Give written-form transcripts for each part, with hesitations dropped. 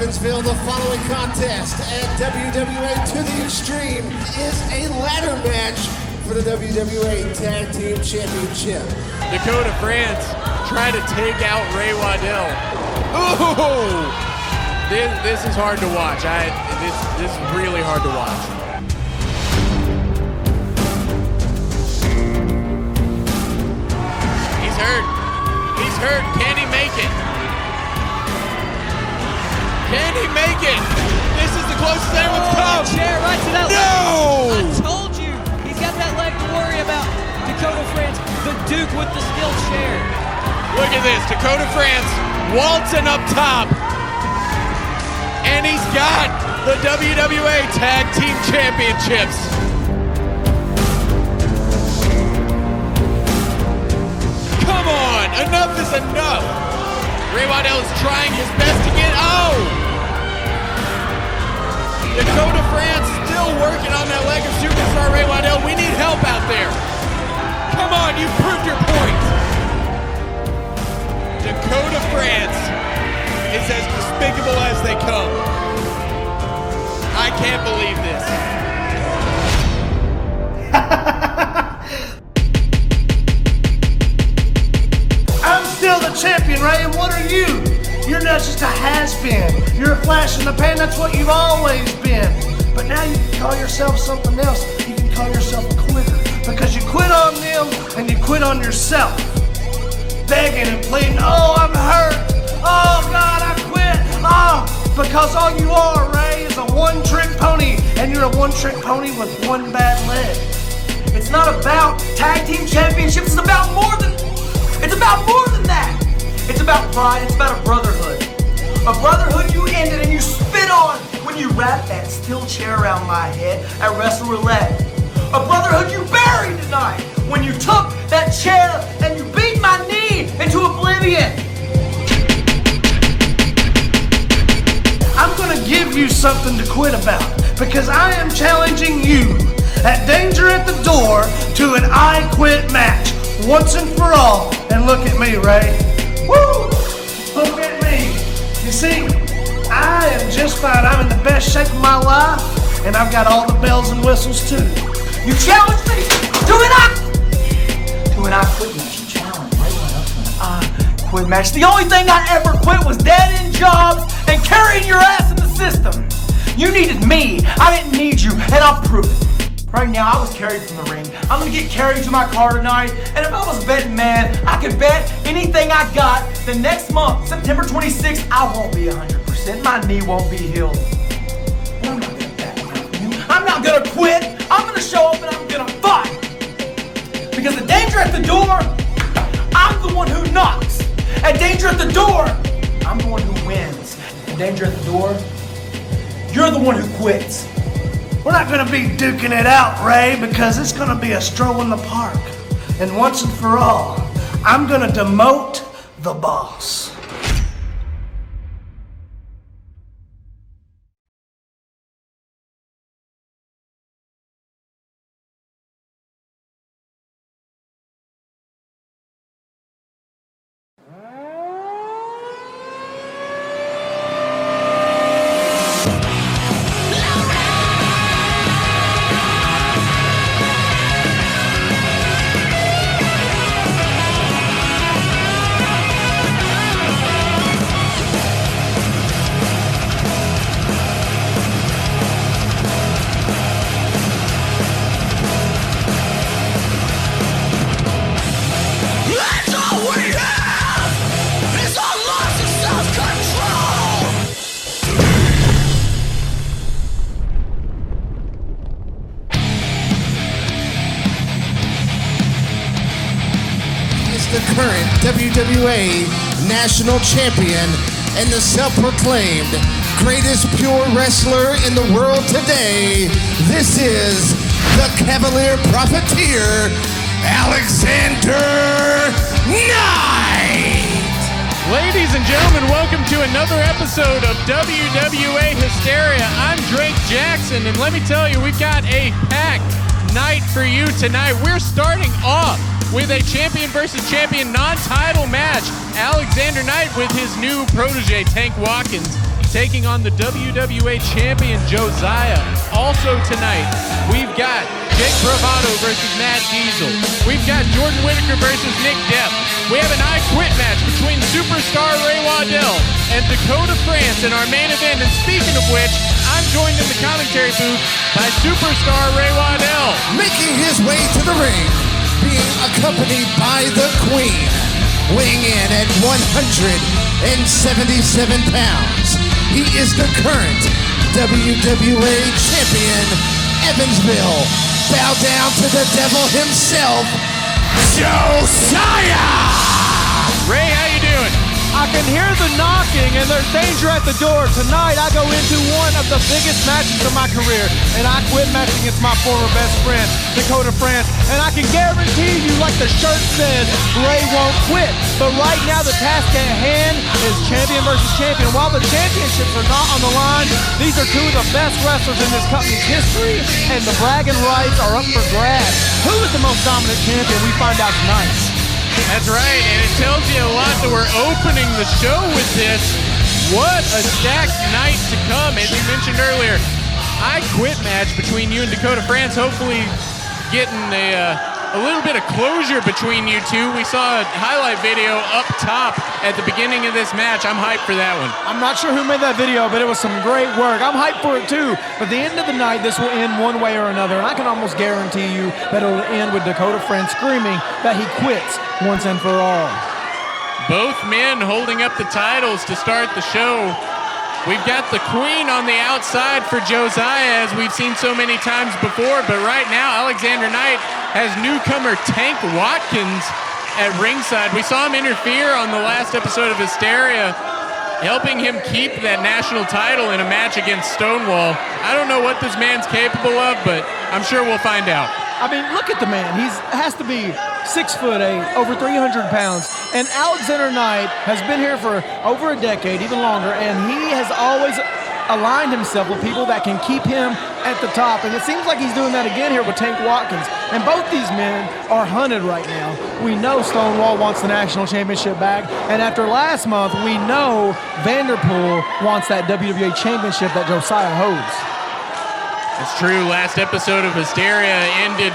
Evansville, the following contest at WWA To The Extreme is a ladder match for the WWA Tag Team Championship. Dakota, France, trying to take out Ray Waddell. Ooh! This is hard to watch. This is really hard to watch. He's hurt. He's hurt. Can he make it? Can he make it? This is the closest anyone's come. Chair right to that No! leg. I told you. He's got that leg to worry about. Dakota France, the Duke with the steel chair. Look at this. Dakota France waltzing up top. And he's got the WWA Tag Team Championships. Come on, enough is enough. Ray Waddell is trying his best to get, Dakota France still working on that leg of superstar Ray Waddell. We need help out there. Come on, you've proved your point. Dakota France is as despicable as they come. I can't believe this. I'm still the champion, Ray, and what are you? You're not just a has-been. You're a flash in the pan, that's what you've always been. But now you can call yourself something else. You can call yourself a quitter. Because you quit on them and you quit on yourself. Begging and pleading, oh, I'm hurt. Oh, God, I quit. Oh, because all you are, Ray, is a one-trick pony. And you're a one-trick pony with one bad leg. It's not about tag team championships. It's about more than that. It's about pride. It's about a brotherhood. A brotherhood you ended and you spit on when you wrapped that steel chair around my head at Wrestle Roulette. A brotherhood you buried tonight when you took that chair and you beat my knee into oblivion. I'm gonna give you something to quit about because I am challenging you at Danger at the Door to an I Quit match once and for all. And look at me, Ray. Woo! Look at me. You see, I am just fine. I'm in the best shape of my life, and I've got all the bells and whistles too. You challenge me to an I Quit match. You challenge me to an I Quit match. The only thing I ever quit was dead-end jobs and carrying your ass in the system. You needed me. I didn't need you, and I'll prove it. Right now, I was carried from the ring. I'm gonna get carried to my car tonight, and if I was betting man, I could bet anything I got the next month, September 26th, I won't be 100%. My knee won't be healed. But I'm not gonna back down from you. I'm not gonna quit. I'm gonna show up and I'm gonna fight. Because the Danger at the Door, I'm the one who knocks. At Danger at the Door, I'm the one who wins. At Danger at the Door, you're the one who quits. We're not gonna be duking it out, Ray, because it's gonna be a stroll in the park. And once and for all, I'm gonna demote the boss. The current WWA National Champion and the self-proclaimed greatest pure wrestler in the world today. This is the Cavalier Profiteer, Alexander Knight. Ladies and gentlemen, welcome to another episode of WWA Hysteria. I'm Drake Jackson, and let me tell you, we've got a packed night for you tonight. We're starting off with a champion versus champion non-title match. Alexander Knight with his new protege, Tank Hawkins, taking on the WWA Champion Josiah. Also tonight, we've got Jake Bravado versus Matt Diesel. We've got Jordan Whittaker versus Nick Depp. We have an I Quit match between superstar Waddell and Dakota France in our main event. And speaking of which, I'm joined in the commentary booth by superstar Waddell. Making his way to the ring, being accompanied by the Queen, weighing in at 177 pounds. He is the current WWA Champion, Evansville. Bow down to the devil himself, Josiah! Ray, how you doing? I can hear the knocking and there's danger at the door. Tonight I go into one of the biggest matches of my career, and I quit match against my former best friend, Dakota France. And I can guarantee you, like the shirt says, Ray won't quit. But right now the task at hand is champion versus champion. While the championships are not on the line, these are two of the best wrestlers in this company's history, and the bragging rights are up for grabs. Who is the most dominant champion? We find out tonight. That's right, and it tells you a lot that we're opening the show with this. What a stacked night to come. As you mentioned earlier, I Quit match between you and Dakota France, hopefully getting a little bit of closure between you two. We saw a highlight video up top at the beginning of this match. I'm hyped for that one. I'm not sure who made that video, but it was some great work. I'm hyped for it too. But at the end of the night, this will end one way or another, and I can almost guarantee you that it'll end with Dakota France screaming that he quits once and for all. Both men holding up the titles to start the show. We've got the Queen on the outside for Josiah, as we've seen so many times before, but right now Alexander Knight has newcomer Tank Watkins at ringside. We saw him interfere on the last episode of Hysteria, helping him keep that national title in a match against Stonewall. I don't know what this man's capable of, but I'm sure we'll find out. I mean, look at the man. He has to be 6'8", over 300 pounds. And Alexander Knight has been here for over a decade, even longer, and he has always aligned himself with people that can keep him at the top. And it seems like he's doing that again here with Tank Watkins. And both these men are hunted right now. We know Stonewall wants the national championship back. And after last month, we know Vanderpool wants that WWA Championship that Josiah holds. It's true. Last episode of Hysteria ended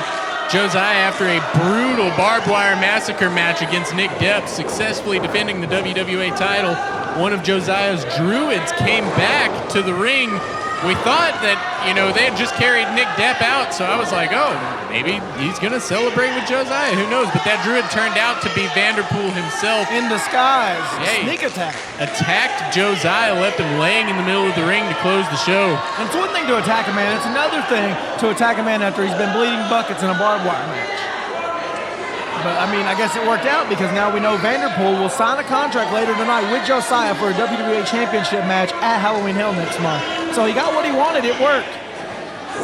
Josiah after a brutal barbed wire massacre match against Nick Depp, successfully defending the WWA title. One of Josiah's druids came back to the ring. We thought that, they had just carried Nick Depp out, so I was like, oh, maybe he's going to celebrate with Josiah. Who knows? But that druid turned out to be Vanderpool himself. In disguise. Hey, sneak attack. Attacked Josiah, left him laying in the middle of the ring to close the show. And it's one thing to attack a man. It's another thing to attack a man after he's been bleeding buckets in a barbed wire match. But, I guess it worked out because now we know Vanderpool will sign a contract later tonight with Josiah for a WWA Championship match at Halloween Hell next month. So he got what he wanted. It worked.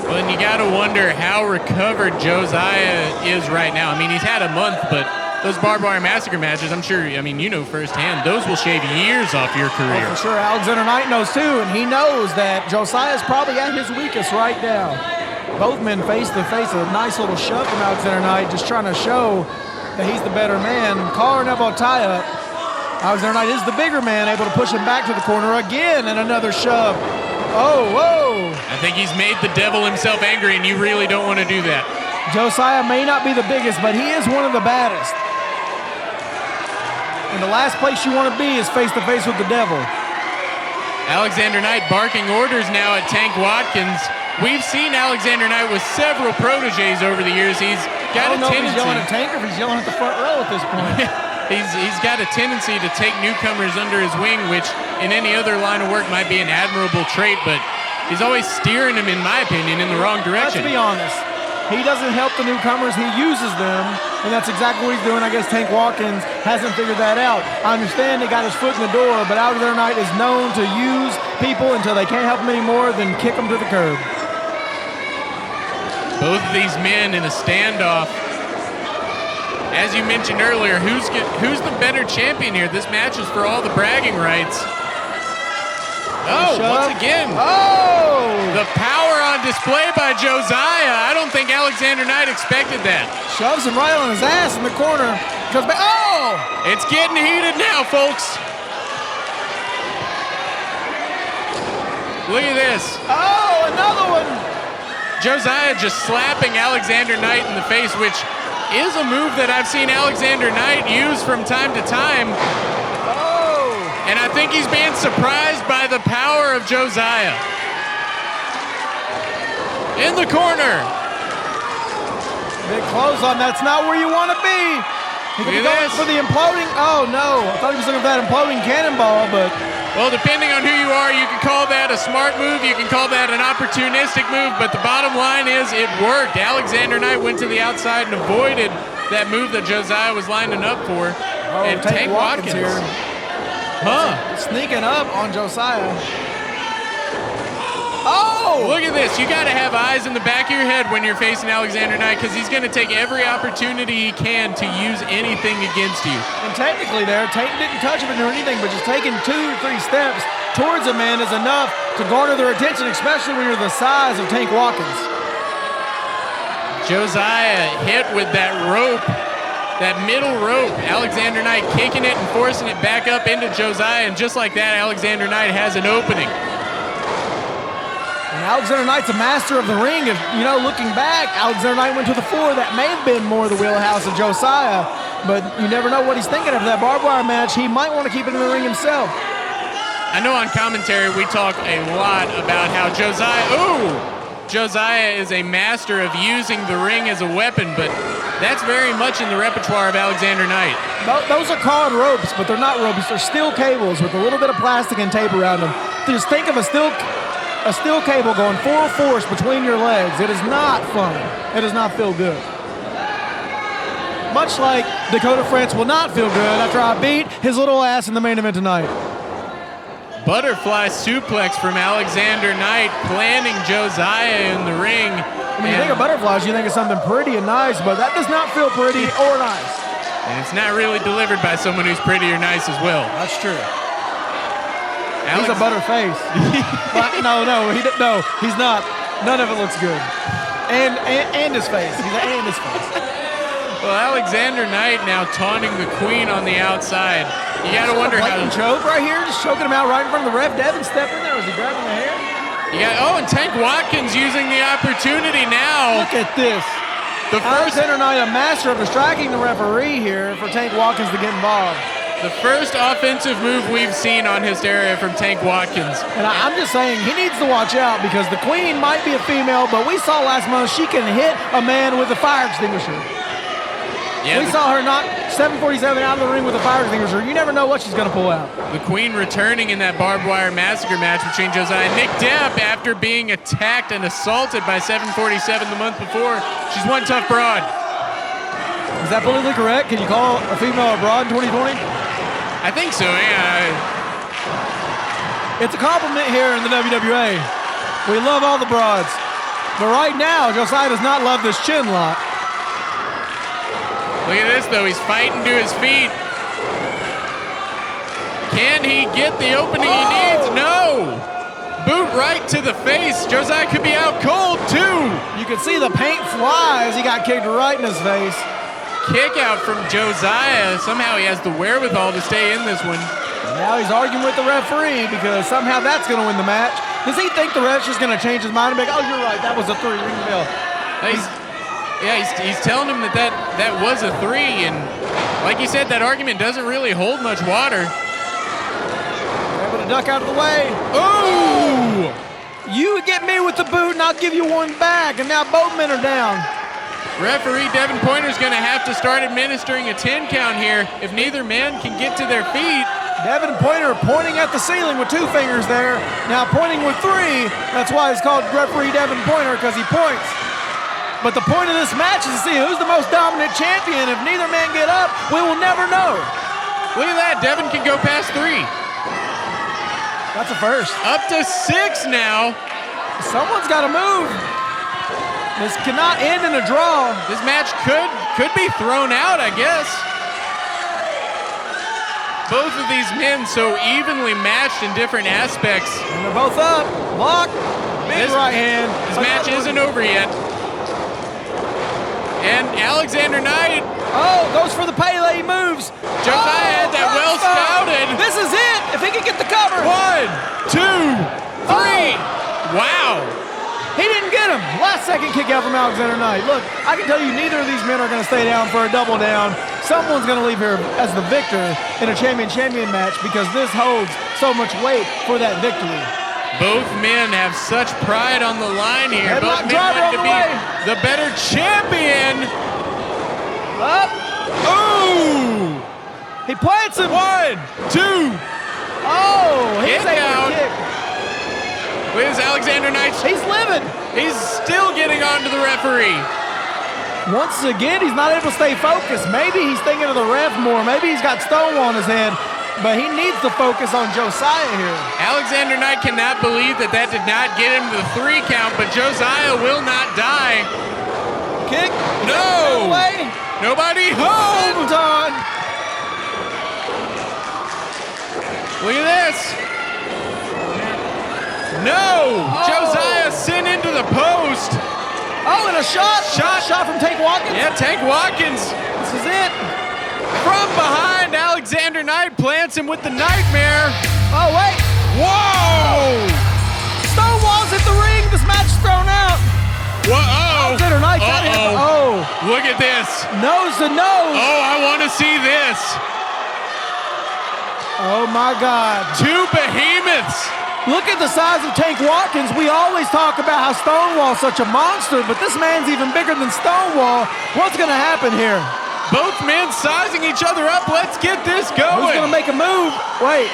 Well, and you got to wonder how recovered Josiah is right now. He's had a month, but those barbed wire massacre matches, I'm sure, firsthand, those will shave years off your career. Oh, for sure. Alexander Knight knows too, and he knows that Josiah's probably at his weakest right now. Both men face to face, a nice little shove from Alexander Knight, just trying to show that he's the better man. Collar and elbow tie-up. Alexander Knight is the bigger man, able to push him back to the corner again, and another shove. Oh, whoa. I think he's made the devil himself angry, and you really don't want to do that. Josiah may not be the biggest, but he is one of the baddest. And the last place you want to be is face-to-face with the devil. Alexander Knight barking orders now at Tank Watkins. We've seen Alexander Knight with several proteges over the years. He's got a tendency. I don't know if he's yelling at Tank or if he's yelling at the front row at this point. He's got a tendency to take newcomers under his wing, which in any other line of work might be an admirable trait, but he's always steering them, in my opinion, in the wrong direction. Let's be honest. He doesn't help the newcomers. He uses them, and that's exactly what he's doing. I guess Tank Watkins hasn't figured that out. I understand he got his foot in the door, but Alexander Knight is known to use people until they can't help him anymore, then kick them to the curb. Both of these men in a standoff. As you mentioned earlier, who's the better champion here? This match is for all the bragging rights. Oh, once again. Oh! The power on display by Josiah. I don't think Alexander Knight expected that. Shoves him right on his ass in the corner. Goes back. Oh! It's getting heated now, folks. Look at this. Oh, another one. Josiah just slapping Alexander Knight in the face, which is a move that I've seen Alexander Knight use from time to time. Oh. And I think he's being surprised by the power of Josiah. In the corner. Big clothesline. That's not where you want to be. He could be going for the imploding. Oh, no. I thought he was looking for that imploding cannonball, but... Well, depending on who you are, you can call that a smart move. You can call that an opportunistic move. But the bottom line is it worked. Alexander Knight went to the outside and avoided that move that Josiah was lining up for. Oh, and Tank Watkins here. Sneaking up on Josiah. Oh! Look at this. You got to have eyes in the back of your head when you're facing Alexander Knight because he's going to take every opportunity he can to use anything against you. And technically there, Tank didn't touch him or anything, but just taking 2 or 3 steps towards a man is enough to garner their attention, especially when you're the size of Tank Watkins. Josiah hit with that rope, that middle rope. Alexander Knight kicking it and forcing it back up into Josiah, and just like that, Alexander Knight has an opening. And Alexander Knight's a master of the ring. If, looking back, Alexander Knight went to the floor. That may have been more the wheelhouse of Josiah, but you never know what he's thinking of that barbed wire match. He might want to keep it in the ring himself. I know on commentary we talk a lot about how Josiah is a master of using the ring as a weapon, but that's very much in the repertoire of Alexander Knight. Those are called ropes, but they're not ropes. They're steel cables with a little bit of plastic and tape around them. Just think of a steel cable going full force between your legs. It is not fun. It does not feel good. Much like Dakota France will not feel good after I beat his little ass in the main event tonight. Butterfly suplex from Alexander Knight, planting Josiah in the ring. When you think of butterflies, you think of something pretty and nice, but that does not feel pretty or nice. And it's not really delivered by someone who's pretty or nice as well. That's true. He's a butterface. No, he's not. None of it looks good. And his face. And his face. Well, Alexander Knight now taunting the Queen on the outside. You got to wonder how. Choke right here, just choking him out right in front of the ref. Devin stepped in there. Was he grabbing the hair? And Tank Watkins using the opportunity now. Look at this. Alexander Knight, a master of distracting the referee here for Tank Watkins to get involved. The first offensive move we've seen on Hysteria from Tank Watkins. And I'm just saying, he needs to watch out because the Queen might be a female, but we saw last month she can hit a man with a fire extinguisher. Yeah, we saw her knock 747 out of the ring with a fire extinguisher. You never know what she's going to pull out. The Queen returning in that barbed wire massacre match between Josiah and Nick Depp after being attacked and assaulted by 747 the month before. She's one tough broad. Is that politically correct? Can you call a female a broad in 2020? I think so, yeah. It's a compliment here in the WWA. We love all the broads. But right now, Josiah does not love this chin lock. Look at this, though. He's fighting to his feet. Can he get the opening he needs? No! Boot right to the face. Josiah could be out cold, too. You can see the paint fly as he got kicked right in his face. Kick out from Josiah. Somehow he has the wherewithal to stay in this one. And now he's arguing with the referee because somehow that's going to win the match. Does he think the ref's just going to change his mind and be like, oh, you're right, that was a 3, ring the bell? He's telling him that was a 3, and like you said, that argument doesn't really hold much water. They're able to duck out of the way. Oh! You get me with the boot and I'll give you one back, and now both men are down. Referee Devin Pointer's going to have to start administering a 10 count here if neither man can get to their feet. Devin Pointer pointing at the ceiling with 2 fingers there. Now pointing with 3. That's why it's called referee Devin Pointer, because he points. But the point of this match is to see who's the most dominant champion. If neither man get up, we will never know. Look at that. Devin can go past 3. That's a first. Up to 6 now. Someone's got to move. This cannot end in a draw. This match could be thrown out, I guess. Both of these men so evenly matched in different aspects. And they're both up. Block. Big right hand. This match isn't over yet. And Alexander Knight. Oh, goes for the Pele, moves. Josiah had that well scouted. This is it. If he can get the cover. 1, 2, 3. Wow. He didn't get him. Last second kick out from Alexander Knight. Look, I can tell you neither of these men are going to stay down for a double down. Someone's going to leave here as the victor in a champion-champion match because this holds so much weight for that victory. Both men have such pride on the line here. Headlock Both men driver want to on be the way. the better champion. Up. Ooh. He plants him. 1, 2. Oh, he's Kick able out. to kick. Where's Alexander Knight? He's living. He's still getting on to the referee. Once again, he's not able to stay focused. Maybe he's thinking of the ref more. Maybe he's got Stonewall on his head, but he needs to focus on Josiah here. Alexander Knight cannot believe that did not get him to the 3 count, but Josiah will not die. Kick. No. Away. Nobody home. Time. Look at this. No. Oh. Josiah sent into the post. Oh, and a shot. Shot from Tank Watkins. Yeah, Tank Watkins. This is it. From behind, Alexander Knight plants him with the nightmare. Oh, wait. Whoa! Stonewall's hit the ring. This match is thrown out. Whoa! Alexander Knight's out of here. Oh. Look at this. Nose to nose. Oh, I want to see this. Oh, my God. 2 behemoths. Look at the size of Tank Watkins. We always talk about how Stonewall's such a monster, but this man's even bigger than Stonewall. What's going to happen here? Both men sizing each other up. Let's get this going. Who's going to make a move? Wait.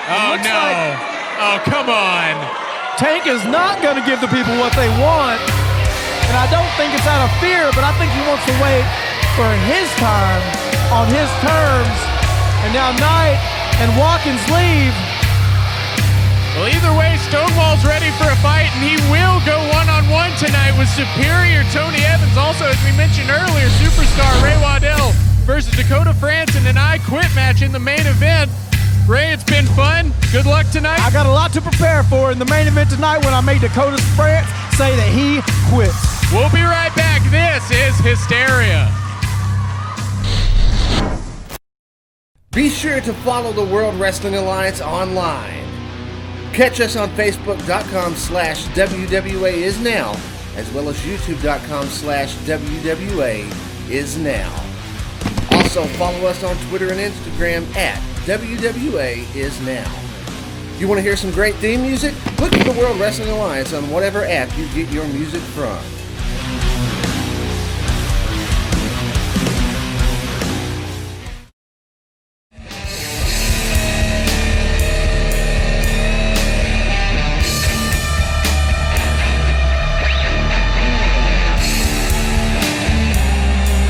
Oh, no. Oh, come on. Tank is not going to give the people what they want. And I don't think it's out of fear, but I think he wants to wait for his time on his terms. And now Knight and Watkins leave. Well, either way, Stonewall's ready for a fight, and he will go one-on-one tonight with superior Tony Evans. Also, as we mentioned earlier, superstar Ray Waddell versus Dakota France in an I Quit match in the main event. Ray, it's been fun. Good luck tonight. I got a lot to prepare for in the main event tonight when I made Dakota France say that he quits. We'll be right back. This is Hysteria. Be sure to follow the World Wrestling Alliance online. Catch us on Facebook.com/WWAISNOW, as well as YouTube.com/WWAISNOW. Also, follow us on Twitter and Instagram at WWAISNOW. You want to hear some great theme music? Look for the World Wrestling Alliance on whatever app you get your music from.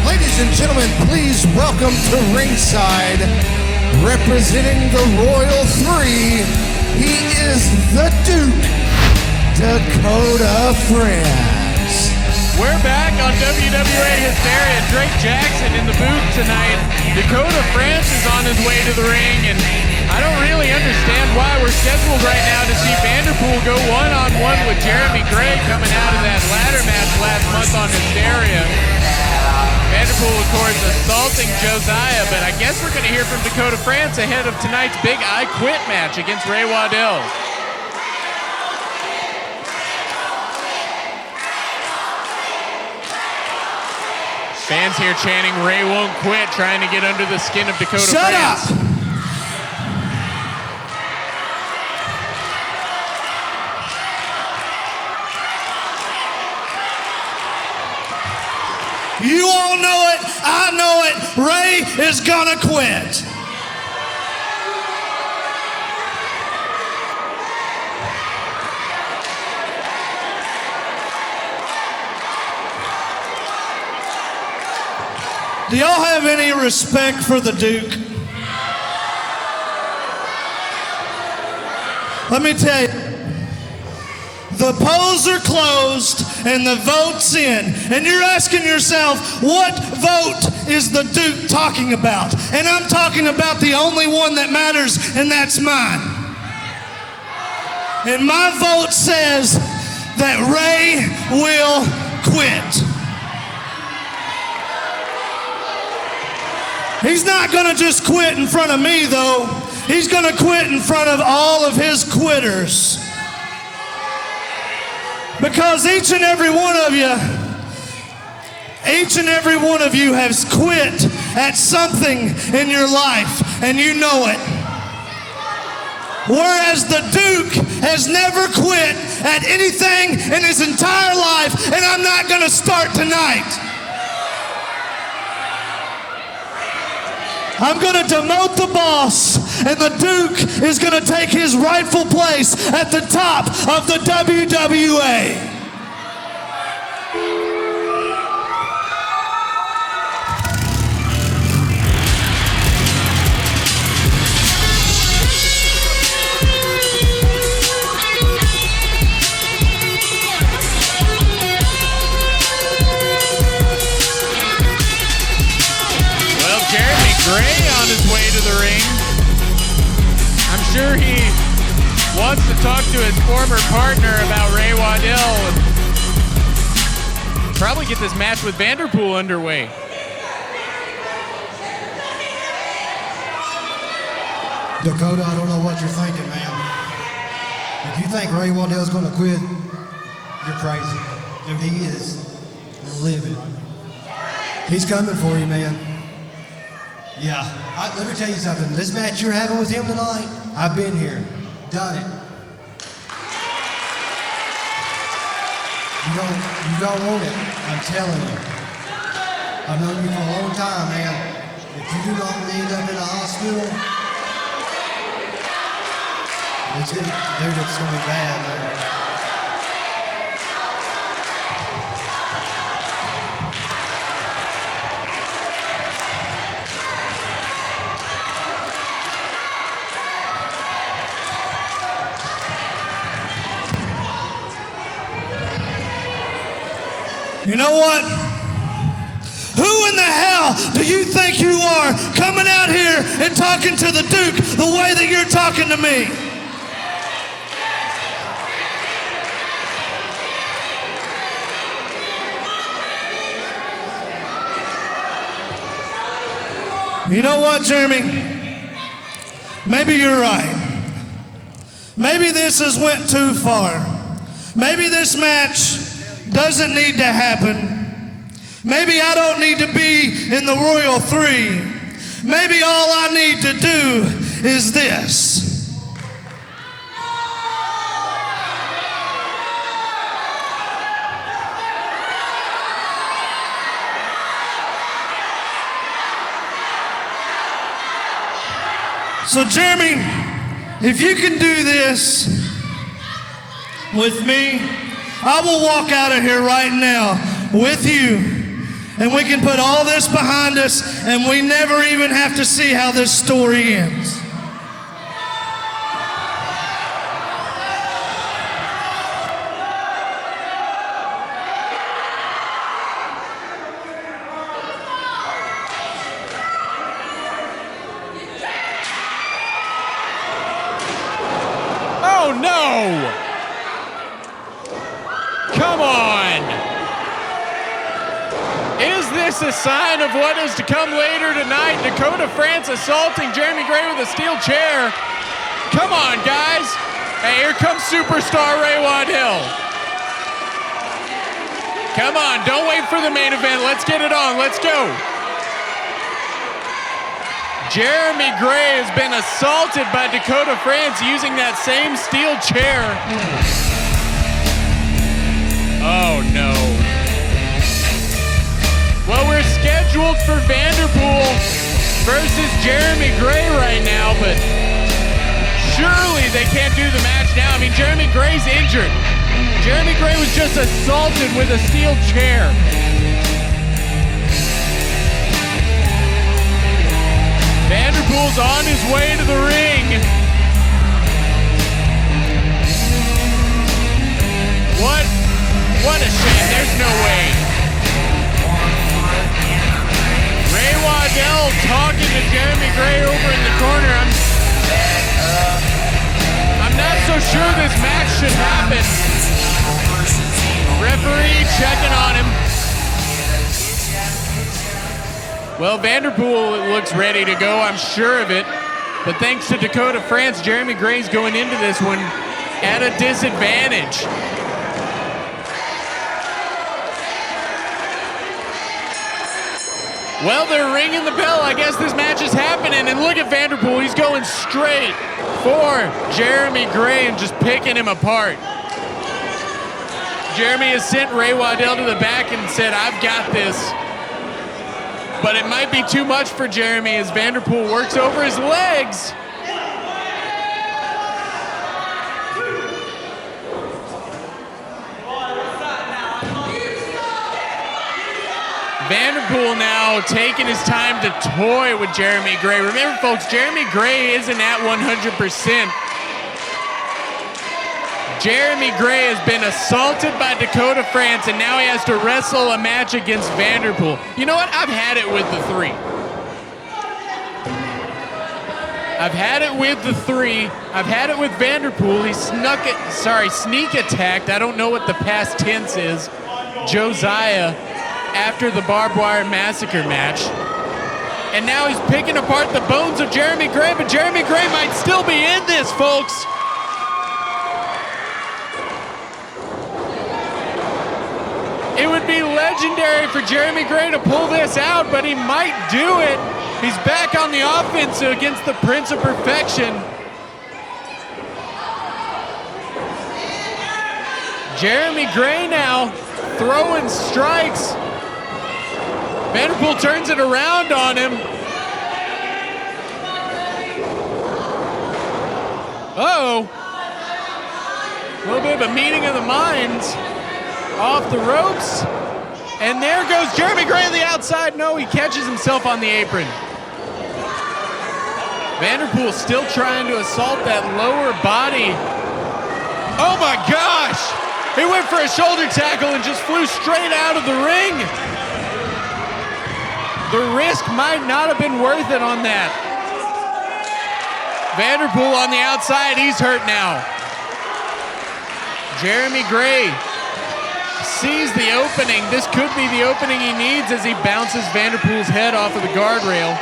Ladies and gentlemen, please welcome to ringside, representing the Royal Three, he is the Duke, Dakota France. We're back on WWA Hysteria. Drake Jackson in the booth tonight. Dakota France is on his way to the ring, and I don't really understand why we're scheduled right now to see Vanderpool go one-on-one with Jeremy Gray coming out of that ladder match last month on Hysteria. Vanderpool, of course, assaulting Josiah, but I guess we're going to hear from Dakota France ahead of tonight's big I Quit match against Ray Waddell. Fans here chanting, Ray won't quit, trying to get under the skin of Dakota France. Shut up! You all know it, I know it, Ray is gonna quit. Do y'all have any respect for the Duke? Let me tell you, the polls are closed and the vote's in. And you're asking yourself, what vote is the Duke talking about? And I'm talking about the only one that matters, and that's mine. And my vote says that Ray will quit. He's not gonna just quit in front of me, though. He's gonna quit in front of all of his quitters. Because each and every one of you has quit at something in your life, and you know it. Whereas the Duke has never quit at anything in his entire life, and I'm not gonna start tonight. I'm gonna demote the boss, and the Duke is gonna take his rightful place at the top of the WWA. Gray on his way to the ring. I'm sure he wants to talk to his former partner about Ray Waddell and probably get this match with Vanderpool underway. Dakota, I don't know what you're thinking, man. If you think Ray Waddell's gonna quit, you're crazy. Dude, he is livid. He's coming for you, man. Yeah, let me tell you something. This match you're having with him tonight, I've been here, done it. You don't want it, I'm telling you. I've known you for a long time, man. If you do not end up in a hospital, it's gonna be bad, man. You know what? Who in the hell do you think you are coming out here and talking to the Duke the way that you're talking to me? You know what, Jeremy? Maybe you're right. Maybe this has went too far. Maybe this match doesn't need to happen. Maybe I don't need to be in the Royal 3. Maybe all I need to do is this. So Jeremy, if you can do this with me, I will walk out of here right now with you, and we can put all this behind us, and we never even have to see how this story ends. Oh no! Come on! Is this a sign of what is to come later tonight? Dakota France assaulting Jeremy Gray with a steel chair. Come on, guys! Hey, here comes superstar Ray Waddell. Come on, don't wait for the main event. Let's get it on. Let's go. Jeremy Gray has been assaulted by Dakota France using that same steel chair. Oh no. Well, we're scheduled for Vanderpool versus Jeremy Gray right now, but surely they can't do the match now. I mean, Jeremy Gray's injured. Jeremy Gray was just assaulted with a steel chair. Vanderpool's on his way to the ring. What a shame, there's no way. Ray Waddell talking to Jeremy Gray over in the corner. I'm not so sure this match should happen. Referee checking on him. Well, Vanderpool looks ready to go, I'm sure of it. But thanks to Dakota France, Jeremy Gray's going into this one at a disadvantage. Well, they're ringing the bell. I guess this match is happening. And look at Vanderpool. He's going straight for Jeremy Gray and just picking him apart. Jeremy has sent Ray Waddell to the back and said, I've got this. But it might be too much for Jeremy as Vanderpool works over his legs. Vanderpool now taking his time to toy with Jeremy Gray. Remember, folks, Jeremy Gray isn't at 100%. Jeremy Gray has been assaulted by Dakota France, and now he has to wrestle a match against Vanderpool. You know what? I've had it with the three. I've had it with the three. I've had it with Vanderpool. He sneak attacked. I don't know what the past tense is. Josiah after the barbed wire massacre match. And now he's picking apart the bones of Jeremy Gray, but Jeremy Gray might still be in this, folks. It would be legendary for Jeremy Gray to pull this out, but he might do it. He's back on the offense against the Prince of Perfection. Jeremy Gray now throwing strikes. Vanderpool turns it around on him. Uh-oh. A little bit of a meeting of the minds. Off the ropes. And there goes Jeremy Gray on the outside. No, he catches himself on the apron. Vanderpool still trying to assault that lower body. Oh my gosh! He went for a shoulder tackle and just flew straight out of the ring. The risk might not have been worth it on that. Vanderpool on the outside, he's hurt now. Jeremy Gray sees the opening. This could be the opening he needs as he bounces Vanderpool's head off of the guardrail.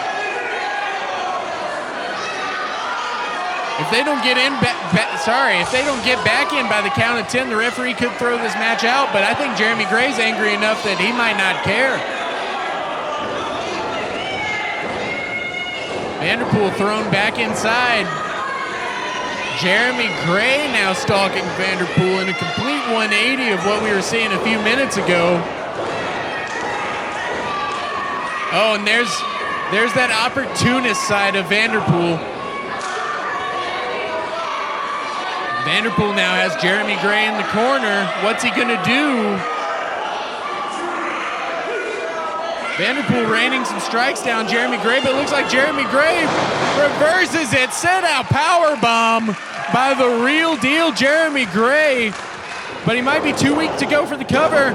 If they don't get in, if they don't get back in by the count of 10, the referee could throw this match out, but I think Jeremy Gray's angry enough that he might not care. Vanderpool thrown back inside. Jeremy Gray now stalking Vanderpool in a complete 180 of what we were seeing a few minutes ago. Oh, and there's that opportunist side of Vanderpool. Vanderpool now has Jeremy Gray in the corner. What's he gonna do? Vanderpool raining some strikes down Jeremy Gray, but it looks like Jeremy Gray reverses it. Set out power bomb by the real deal Jeremy Gray, but he might be too weak to go for the cover.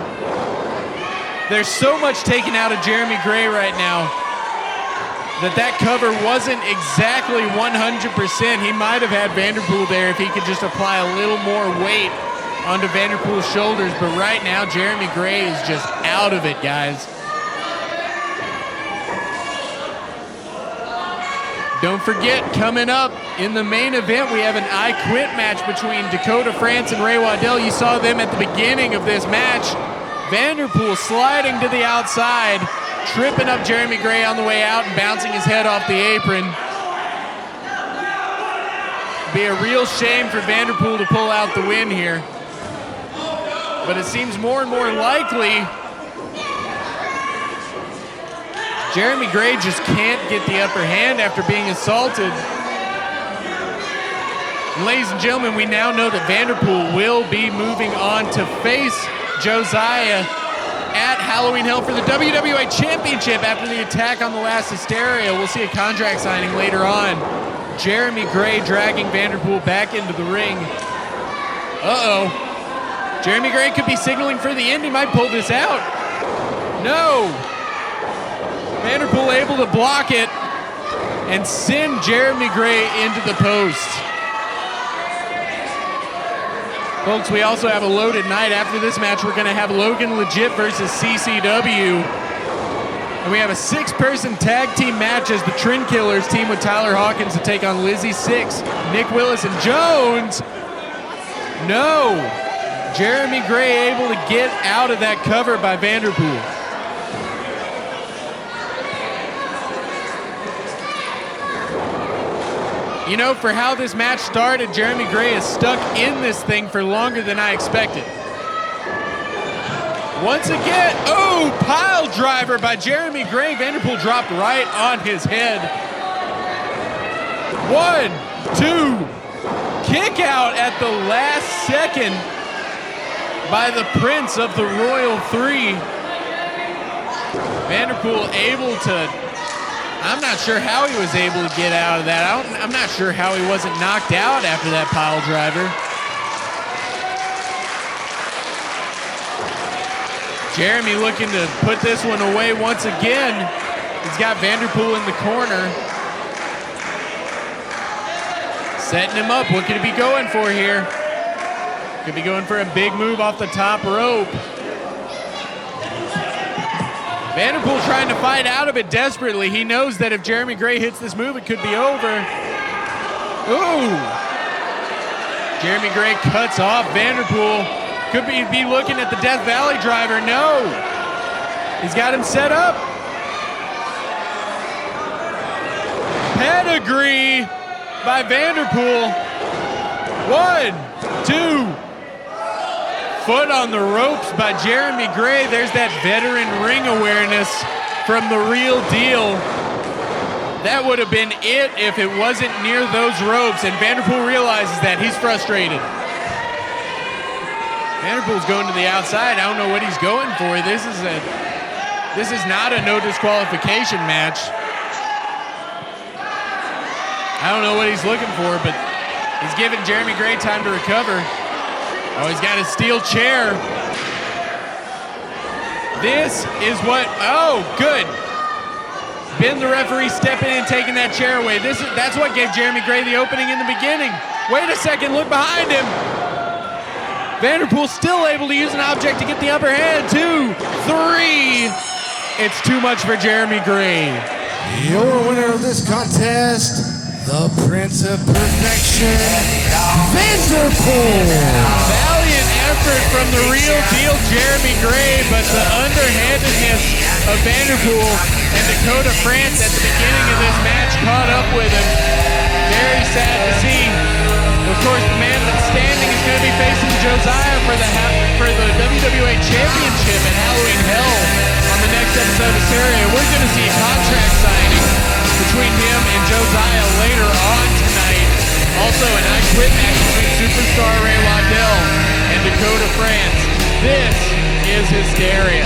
There's so much taken out of Jeremy Gray right now that cover wasn't exactly 100%. He might have had Vanderpool there if he could just apply a little more weight onto Vanderpool's shoulders, but right now Jeremy Gray is just out of it, guys. Don't forget, coming up in the main event, we have an I Quit match between Dakota France and Ray Waddell. You saw them at the beginning of this match. Vanderpool sliding to the outside, tripping up Jeremy Gray on the way out and bouncing his head off the apron. Be a real shame for Vanderpool to pull out the win here. But it seems more and more likely Jeremy Gray just can't get the upper hand after being assaulted. And ladies and gentlemen, we now know that Vanderpool will be moving on to face Josiah at Halloween Hell for the WWA Championship after the attack on the last Hysteria. We'll see a contract signing later on. Jeremy Gray dragging Vanderpool back into the ring. Uh-oh. Jeremy Gray could be signaling for the end. He might pull this out. No. Vanderpool able to block it and send Jeremy Gray into the post. Folks, we also have a loaded night. After this match, we're going to have Logan Legit versus CCW. And we have a 6-person tag team match as the Trendkillers team with Tyler Hawkins to take on Lizzy, Sixx, Nick Willis, and Jones. No. Jeremy Gray able to get out of that cover by Vanderpool. You know, for how this match started, Jeremy Gray is stuck in this thing for longer than I expected. Once again, oh, pile driver by Jeremy Gray. Vanderpool dropped right on his head. 1, 2, kick out at the last second by the Prince of the Royal Three. Vanderpool able to, I'm not sure how he was able to get out of that. I'm not sure how he wasn't knocked out after that pile driver. Jeremy looking to put this one away once again. He's got Vanderpool in the corner. Setting him up. What could he be going for here? Could be going for a big move off the top rope. Vanderpool trying to fight out of it desperately. He knows that if Jeremy Gray hits this move, it could be over. Ooh. Jeremy Gray cuts off Vanderpool. Could be looking at the Death Valley driver. No. He's got him set up. Pedigree by Vanderpool. 1, 2. Foot on the ropes by Jeremy Gray. There's that veteran ring awareness from the Real Deal. That would have been it if it wasn't near those ropes, and Vanderpool realizes that. He's frustrated. Vanderpool's going to the outside. I don't know what he's going for. This is not a no disqualification match. I don't know what he's looking for, but he's giving Jeremy Gray time to recover. Oh, he's got his steel chair. This is what, oh, good. Ben, the referee, stepping in and taking that chair away. That's what gave Jeremy Gray the opening in the beginning. Wait a second, look behind him. Vanderpool still able to use an object to get the upper hand. 2, 3. It's too much for Jeremy Gray. Your winner of this contest, the Prince of Perfection, Vanderpool. Valiant effort from the Real Deal, Jeremy Gray, but the underhandedness of Vanderpool and Dakota France at the beginning of this match caught up with him. Very sad to see. Of course, the man that's standing is going to be facing Josiah for the WWA Championship at Halloween Hell on the next episode of Hysteria. We're going to see a contract signing between him and Josiah later on tonight. Also, an I Quit match between superstar Waddell and Dakota France. This is Hysteria.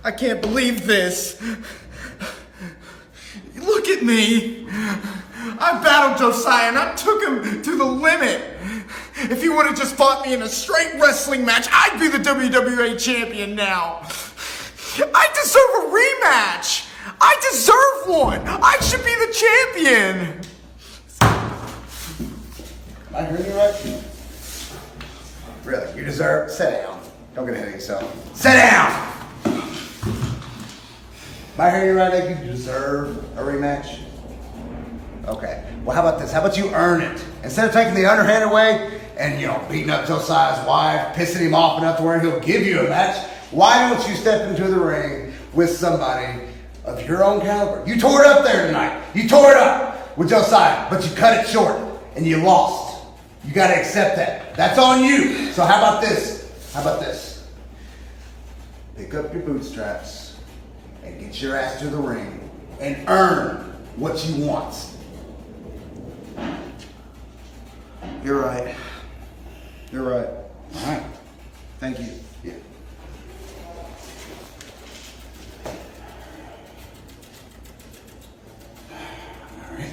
I can't believe this. Look at me. I battled Josiah and I took him to the limit. If he would have just fought me in a straight wrestling match, I'd be the WWA champion now. I deserve a rematch. I deserve one. I should be the champion. Am I hearing you right? Really? You deserve? Sit down. Don't get ahead of yourself. Sit down! Am I hearing you right, Nick? You deserve a rematch? Okay. Well, how about this? How about you earn it? Instead of taking the underhanded way and, beating up Josiah's wife, pissing him off enough to where he'll give you a match, why don't you step into the ring with somebody of your own caliber? You tore it up there tonight. You tore it up with Josiah, but you cut it short and you lost. You got to accept that. That's on you. So how about this? How about this? Pick up your bootstraps and get your ass to the ring and earn what you want. You're right. You're right. All right. Thank you. Yeah. All right.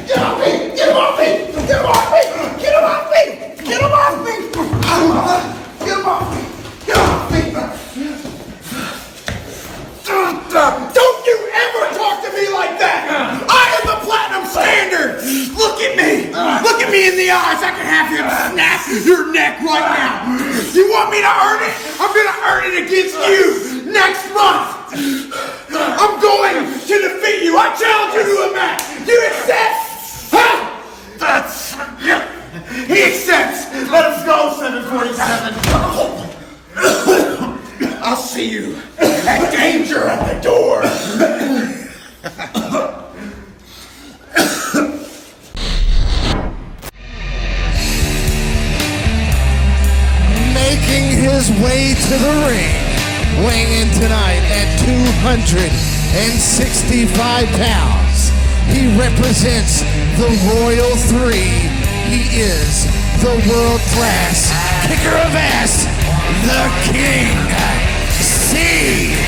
Get off me! Get him off me! Get him off me! Get him off me! Get him off me! Get him off me! Get off me! Don't you ever talk to me like that! I am the platinum standard! Look at me! Look at me in the eyes! I can have him snap your neck right now! You want me to earn it? I'm gonna earn it against you! next month. I'm going to defeat you. I challenge you to a match. You accept? Huh? That's... He accepts. Let us go, 747. I'll see you at Danger at the Door. Making his way to the ring, weighing in tonight at 265 pounds. He represents the Royal Three. He is the world-class kicker of ass, the King, CCW.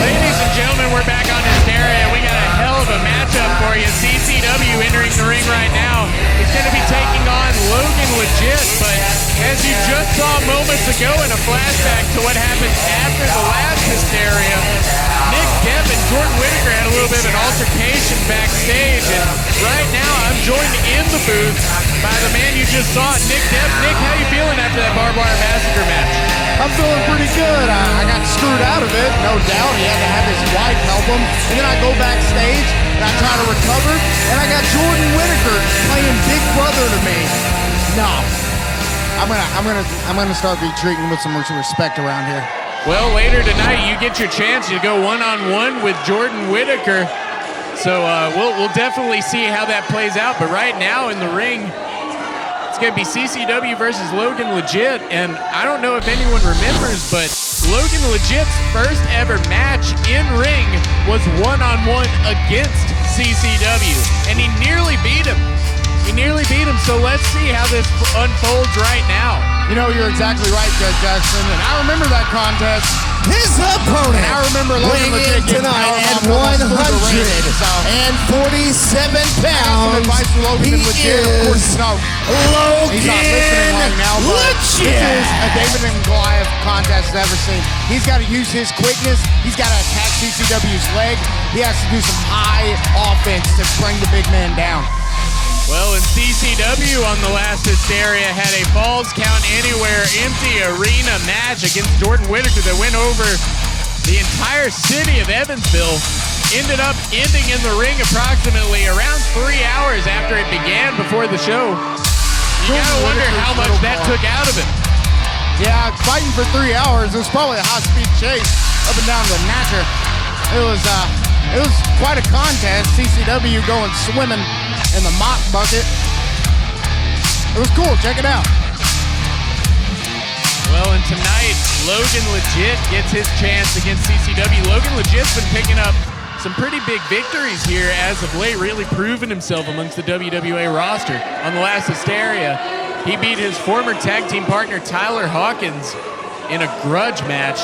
Ladies and gentlemen, we're back on Hysteria. We got a hell of a matchup for you. CCW entering the ring right now. He's going to be taking on Logan Legit, but as you just saw moments ago in a flashback to what happened after the last Hysteria, Depp and Jordan Whittaker had a little bit of an altercation backstage, and right now I'm joined in the booth by the man you just saw, Nick Depp. Nick, how you feeling after that barbed wire massacre match? I'm feeling pretty good. I got screwed out of it, no doubt. He had to have his wife help him. And then I go backstage and I try to recover, and I got Jordan Whittaker playing big brother to me. No, I'm gonna start be treating with some respect around here. Well, later tonight you get your chance to go one-on-one with Jordan Whittaker. So we'll definitely see how that plays out. But right now in the ring, it's going to be CCW versus Logan Legit. And I don't know if anyone remembers, but Logan Legit's first ever match in ring was one-on-one against CCW. And he nearly beat him. So let's see how this unfolds right now. You know, you're exactly right, Judge Jackson. And I remember that contest. His opponent, I remember Logan weighing in tonight at 147 pounds, he is Logan He's not listening right now, but Legit. This is a David and Goliath contest I've ever seen. He's got to use his quickness. He's got to attack CCW's leg. He has to do some high offense to bring the big man down. Well, and CCW on the last Hysteria had a Falls Count Anywhere empty arena match against Jordan Whittaker that went over the entire city of Evansville. Ended up ending in the ring approximately around 3 hours after it began before the show. You gotta wonder how much that took out of it. Yeah, fighting for 3 hours. It was probably a high-speed chase up and down the Natcher. It was quite a contest. CCW going swimming in the mop bucket. It was cool. Check it out. Well, and tonight, Logan Legit gets his chance against CCW. Logan Legit's been picking up some pretty big victories here as of late, really proving himself amongst the WWA roster. On the last Hysteria, he beat his former tag team partner, Tyler Hawkins, in a grudge match.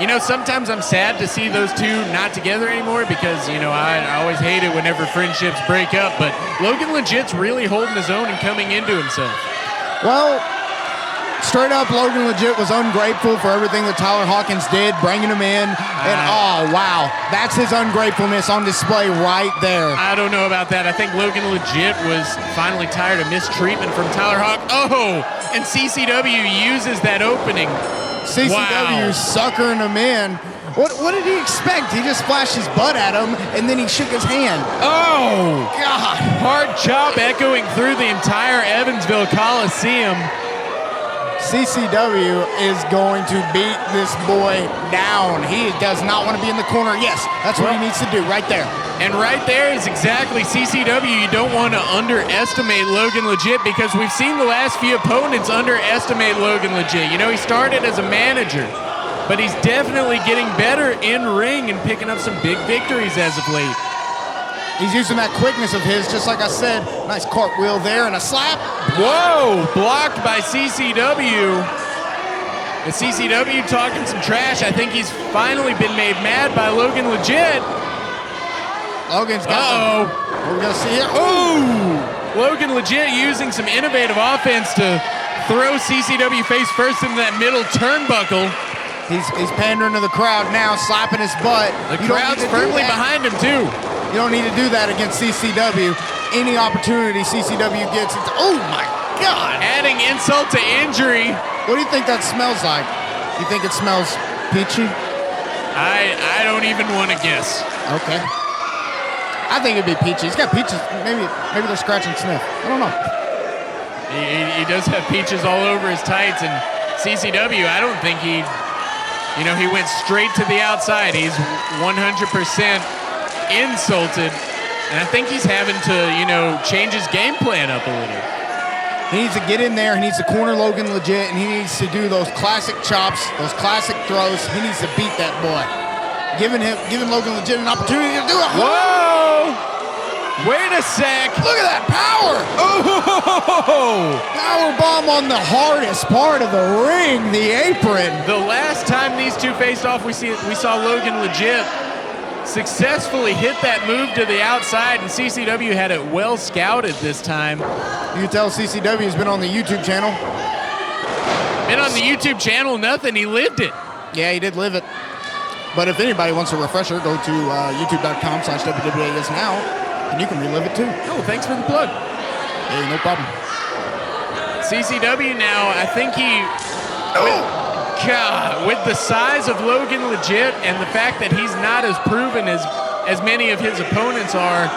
You know, sometimes I'm sad to see those two not together anymore because, you know, I always hate it whenever friendships break up, but Logan Legit's really holding his own and coming into himself. Well, straight up, Logan Legit was ungrateful for everything that Tyler Hawkins did, bringing him in, and oh, wow, that's his ungratefulness on display right there. I don't know about that. I think Logan Legit was finally tired of mistreatment from Tyler Hawkins. Oh, and CCW uses that opening. CCW suckering him in. What did he expect? He just flashed his butt at him, and then he shook his hand. Oh, God. Hard chop echoing through the entire Evansville Coliseum. CCW is going to beat this boy down. He does not want to be in the corner. Yes, that's what he needs to do right there. And right there is exactly CCW. You don't want to underestimate Logan Legit because we've seen the last few opponents underestimate Logan Legit. You know, he started as a manager, but he's definitely getting better in ring and picking up some big victories as of late. He's using that quickness of his, just like I said. Nice cartwheel there and a slap. Whoa, blocked by CCW. The CCW talking some trash. I think he's finally been made mad by Logan Legit. Logan's got we're going to see it. Ooh! Logan Legit using some innovative offense to throw CCW face first into that middle turnbuckle. He's pandering to the crowd now, slapping his butt. The crowd's firmly behind him, too. You don't need to do that against CCW. Any opportunity CCW gets, it's, oh my God. Adding insult to injury, What do you think that smells like? You think it smells peachy? I don't even want to guess. Okay. I think it'd be peachy. He's got peaches. Maybe they're scratch and sniff. I don't know. He does have peaches all over his tights, and CCW, I don't think he went straight to the outside. He's 100% insulted, and I think he's having to, change his game plan up a little. He needs to get in there. He needs to corner Logan Legit, and he needs to do those classic chops, those classic throws. He needs to beat that boy. Giving Logan Legit an opportunity to do it. Whoa! Wait a sec. Look at that power. Oh! Power bomb on the hardest part of the ring, the apron. The last time these two faced off, we saw Logan Legit successfully hit that move to the outside, and CCW had it well scouted this time. You can tell CCW has been on the YouTube channel. Been on the YouTube channel, nothing. He lived it. Yeah, he did live it. But if anybody wants a refresher, go to youtube.com/WWAISNOW, and you can relive it too. Oh, thanks for the plug. Hey, no problem. CCW now, I think with the size of Logan Legit and the fact that he's not as proven as many of his opponents are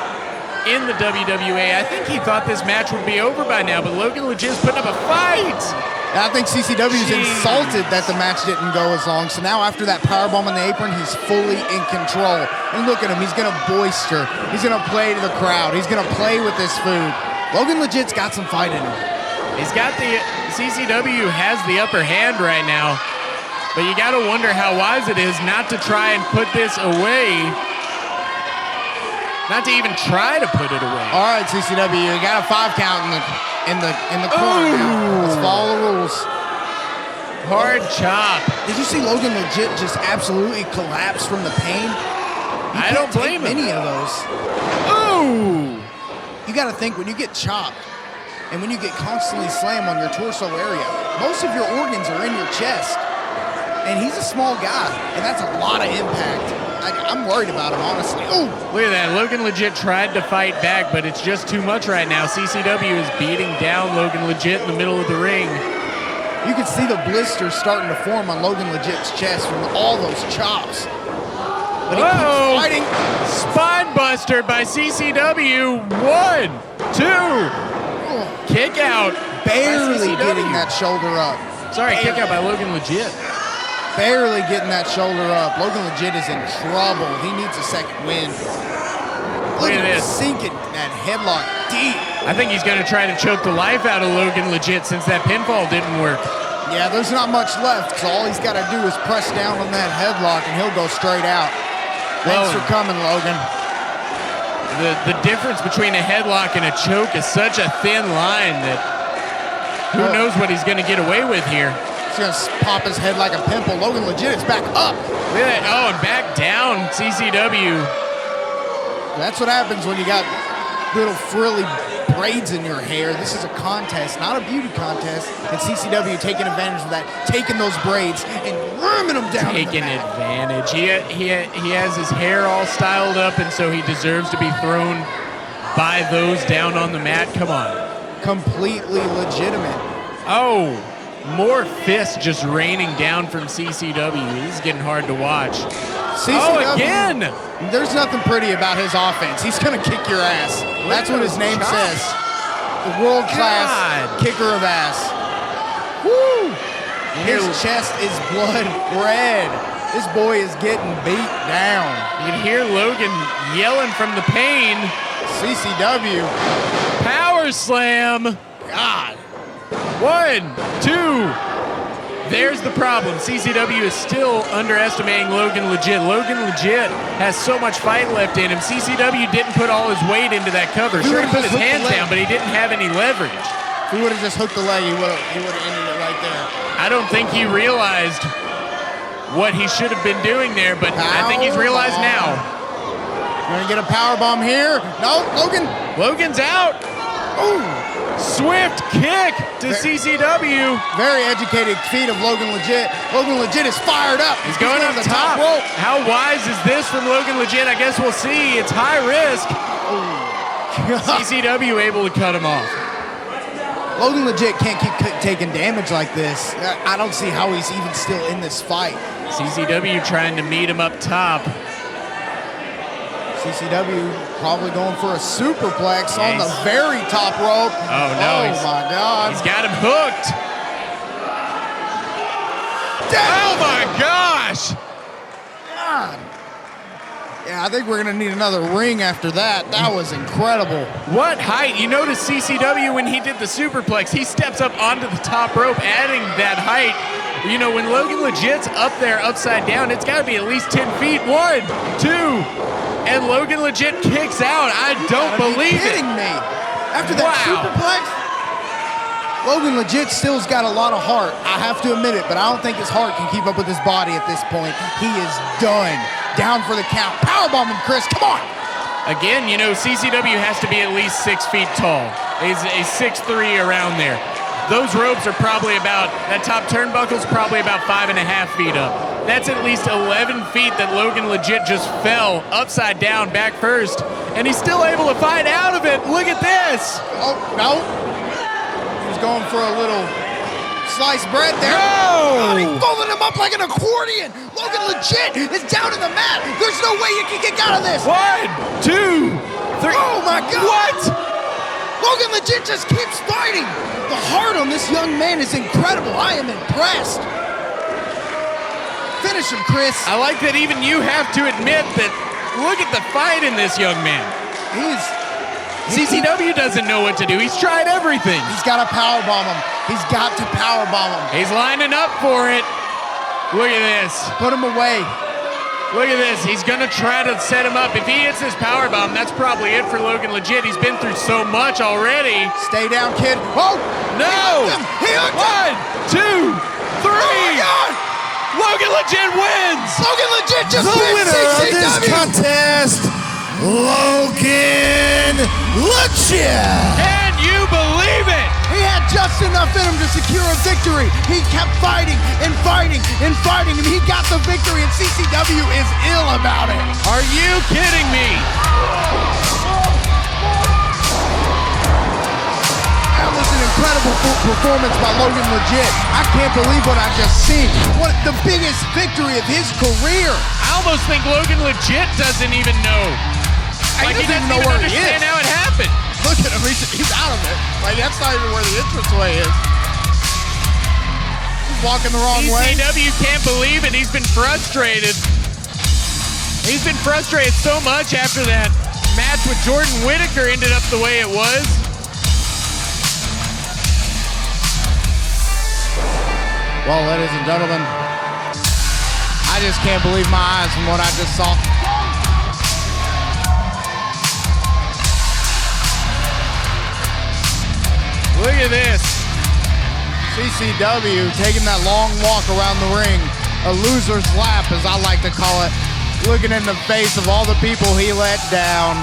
in the WWA, I think he thought this match would be over by now, but Logan Legit's putting up a fight. I think CCW's insulted that the match didn't go as long, so now after that powerbomb on the apron, he's fully in control. And look at him, he's going to boister. He's going to play to the crowd. He's going to play with this food. Logan Legit's got some fight in him. CCW has the upper hand right now, but you got to wonder how wise it is not to try and put this away. Not to even try to put it away. All right, CCW, you got a 5 count in the corner now. Let's follow the rules. Hard chop. Did you see Logan Legit just absolutely collapse from the pain? I don't blame him. Many of those. Ooh. You got to think, when you get chopped and when you get constantly slammed on your torso area, most of your organs are in your chest. And he's a small guy, and that's a lot of impact. I'm worried about him, honestly. Oh, look at that. Logan Legit tried to fight back, but it's just too much right now. CCW is beating down Logan Legit in the middle of the ring. You can see the blisters starting to form on Logan Legit's chest from all those chops. But he keeps fighting. Spine buster by CCW. 1, 2. Kick out. Barely getting that shoulder up. Sorry, kick out by Logan Legit. Barely getting that shoulder up. Logan Legit is in trouble. He needs a second win. Look at this. Sinking that headlock deep. I think he's going to try to choke the life out of Logan Legit since that pinfall didn't work. Yeah, there's not much left, so all he's got to do is press down on that headlock and he'll go straight out. Thanks for coming, Logan. The difference between a headlock and a choke is such a thin line that who knows what he's going to get away with here. He's going to pop his head like a pimple. Logan Legit is back up. Look at that. Oh, and back down, CCW. That's what happens when you got little frilly braids in your hair. This is a contest, not a beauty contest. And CCW taking advantage of that, taking those braids and worming them down. Taking advantage. He has his hair all styled up, and so he deserves to be thrown by those down on the mat. Come on. Completely legitimate. Oh. More fists just raining down from CCW. This is getting hard to watch. CCW, again! There's nothing pretty about his offense. He's going to kick your ass. That's what his name says. The world-class kicker of ass. Woo! His chest is blood red. This boy is getting beat down. You can hear Logan yelling from the pain. CCW. Power slam. God. 1, 2. There's the problem. CCW is still underestimating Logan Legit. Logan Legit has so much fight left in him. CCW didn't put all his weight into that cover. Sure, he put his hands down, but he didn't have any leverage. If he would have just hooked the leg, he would have ended it right there. I don't think he realized what he should have been doing there, but I think he's realized now. You're gonna get a power bomb here. No, Logan. Logan's out. Ooh. Swift kick to CCW. Very educated feet of Logan Legit. Logan Legit is fired up. He's going up the top rope. How wise is this from Logan Legit? I guess we'll see. It's high risk. CCW able to cut him off. Logan Legit can't keep taking damage like this. I don't see how he's even still in this fight. CCW trying to meet him up top. CCW probably going for a superplex on the very top rope. Oh, no. Oh, my God. He's got him hooked. Oh, my gosh. God. Yeah, I think we're going to need another ring after that. That was incredible. What height? You notice CCW when he did the superplex, he steps up onto the top rope, adding that height. You know, when Logan Legit's up there upside down, it's got to be at least 10 feet. 1, 2, and Logan Legit kicks out. I don't believe it. Kidding me. After that superplex, Logan Legit still's got a lot of heart. I have to admit it, but I don't think his heart can keep up with his body at this point. He is done. Down for the count. Powerbomb him, Chris. Come on. Again, you know, CCW has to be at least 6 feet tall. He's a 6'3" around there. Those ropes are probably about, that top turnbuckle's probably about 5.5 feet up. That's at least 11 feet that Logan Legit just fell upside down back first, and he's still able to fight out of it. Look at this. Oh, no. He was going for a little sliced bread there. No! Oh, he folded him up like an accordion. Logan Legit is down in the mat. There's no way you can kick out of this. 1, 2, 3. Oh, my God. What? Logan Legit just keeps fighting. The heart on this young man is incredible. I am impressed. Finish him, Chris. I like that even you have to admit that, look at the fight in this young man. CCW doesn't know what to do. He's tried everything. He's got to powerbomb him. He's got to powerbomb him. He's lining up for it. Look at this. Put him away. Look at this. He's going to try to set him up. If he hits this powerbomb, that's probably it for Logan Legit. He's been through so much already. Stay down, kid. Oh! No! He hooked him! 1, 2, 3! Oh, my God! Logan Legit wins! Logan Legit just The wins winner of this CCW. contest, Logan Legit. Can you believe it? He had just enough in him to secure a victory. He kept fighting and fighting and fighting, and he got the victory, and CCW is ill about it. Are you kidding me? That was an incredible performance by Logan Legit. I can't believe what I just seen. What the biggest victory of his career. I almost think Logan Legit doesn't even know. Like he doesn't even know where he understand is. how it happened. Look at him, he's out of it. Like, that's not even where the entranceway is. He's walking the wrong way. ECW can't believe it. He's been frustrated. He's been frustrated so much after that match with Jordan Whittaker ended up the way it was. Well, ladies and gentlemen, I just can't believe my eyes from what I just saw. Look at this. CCW taking that long walk around the ring, a loser's lap as I like to call it, looking in the face of all the people he let down.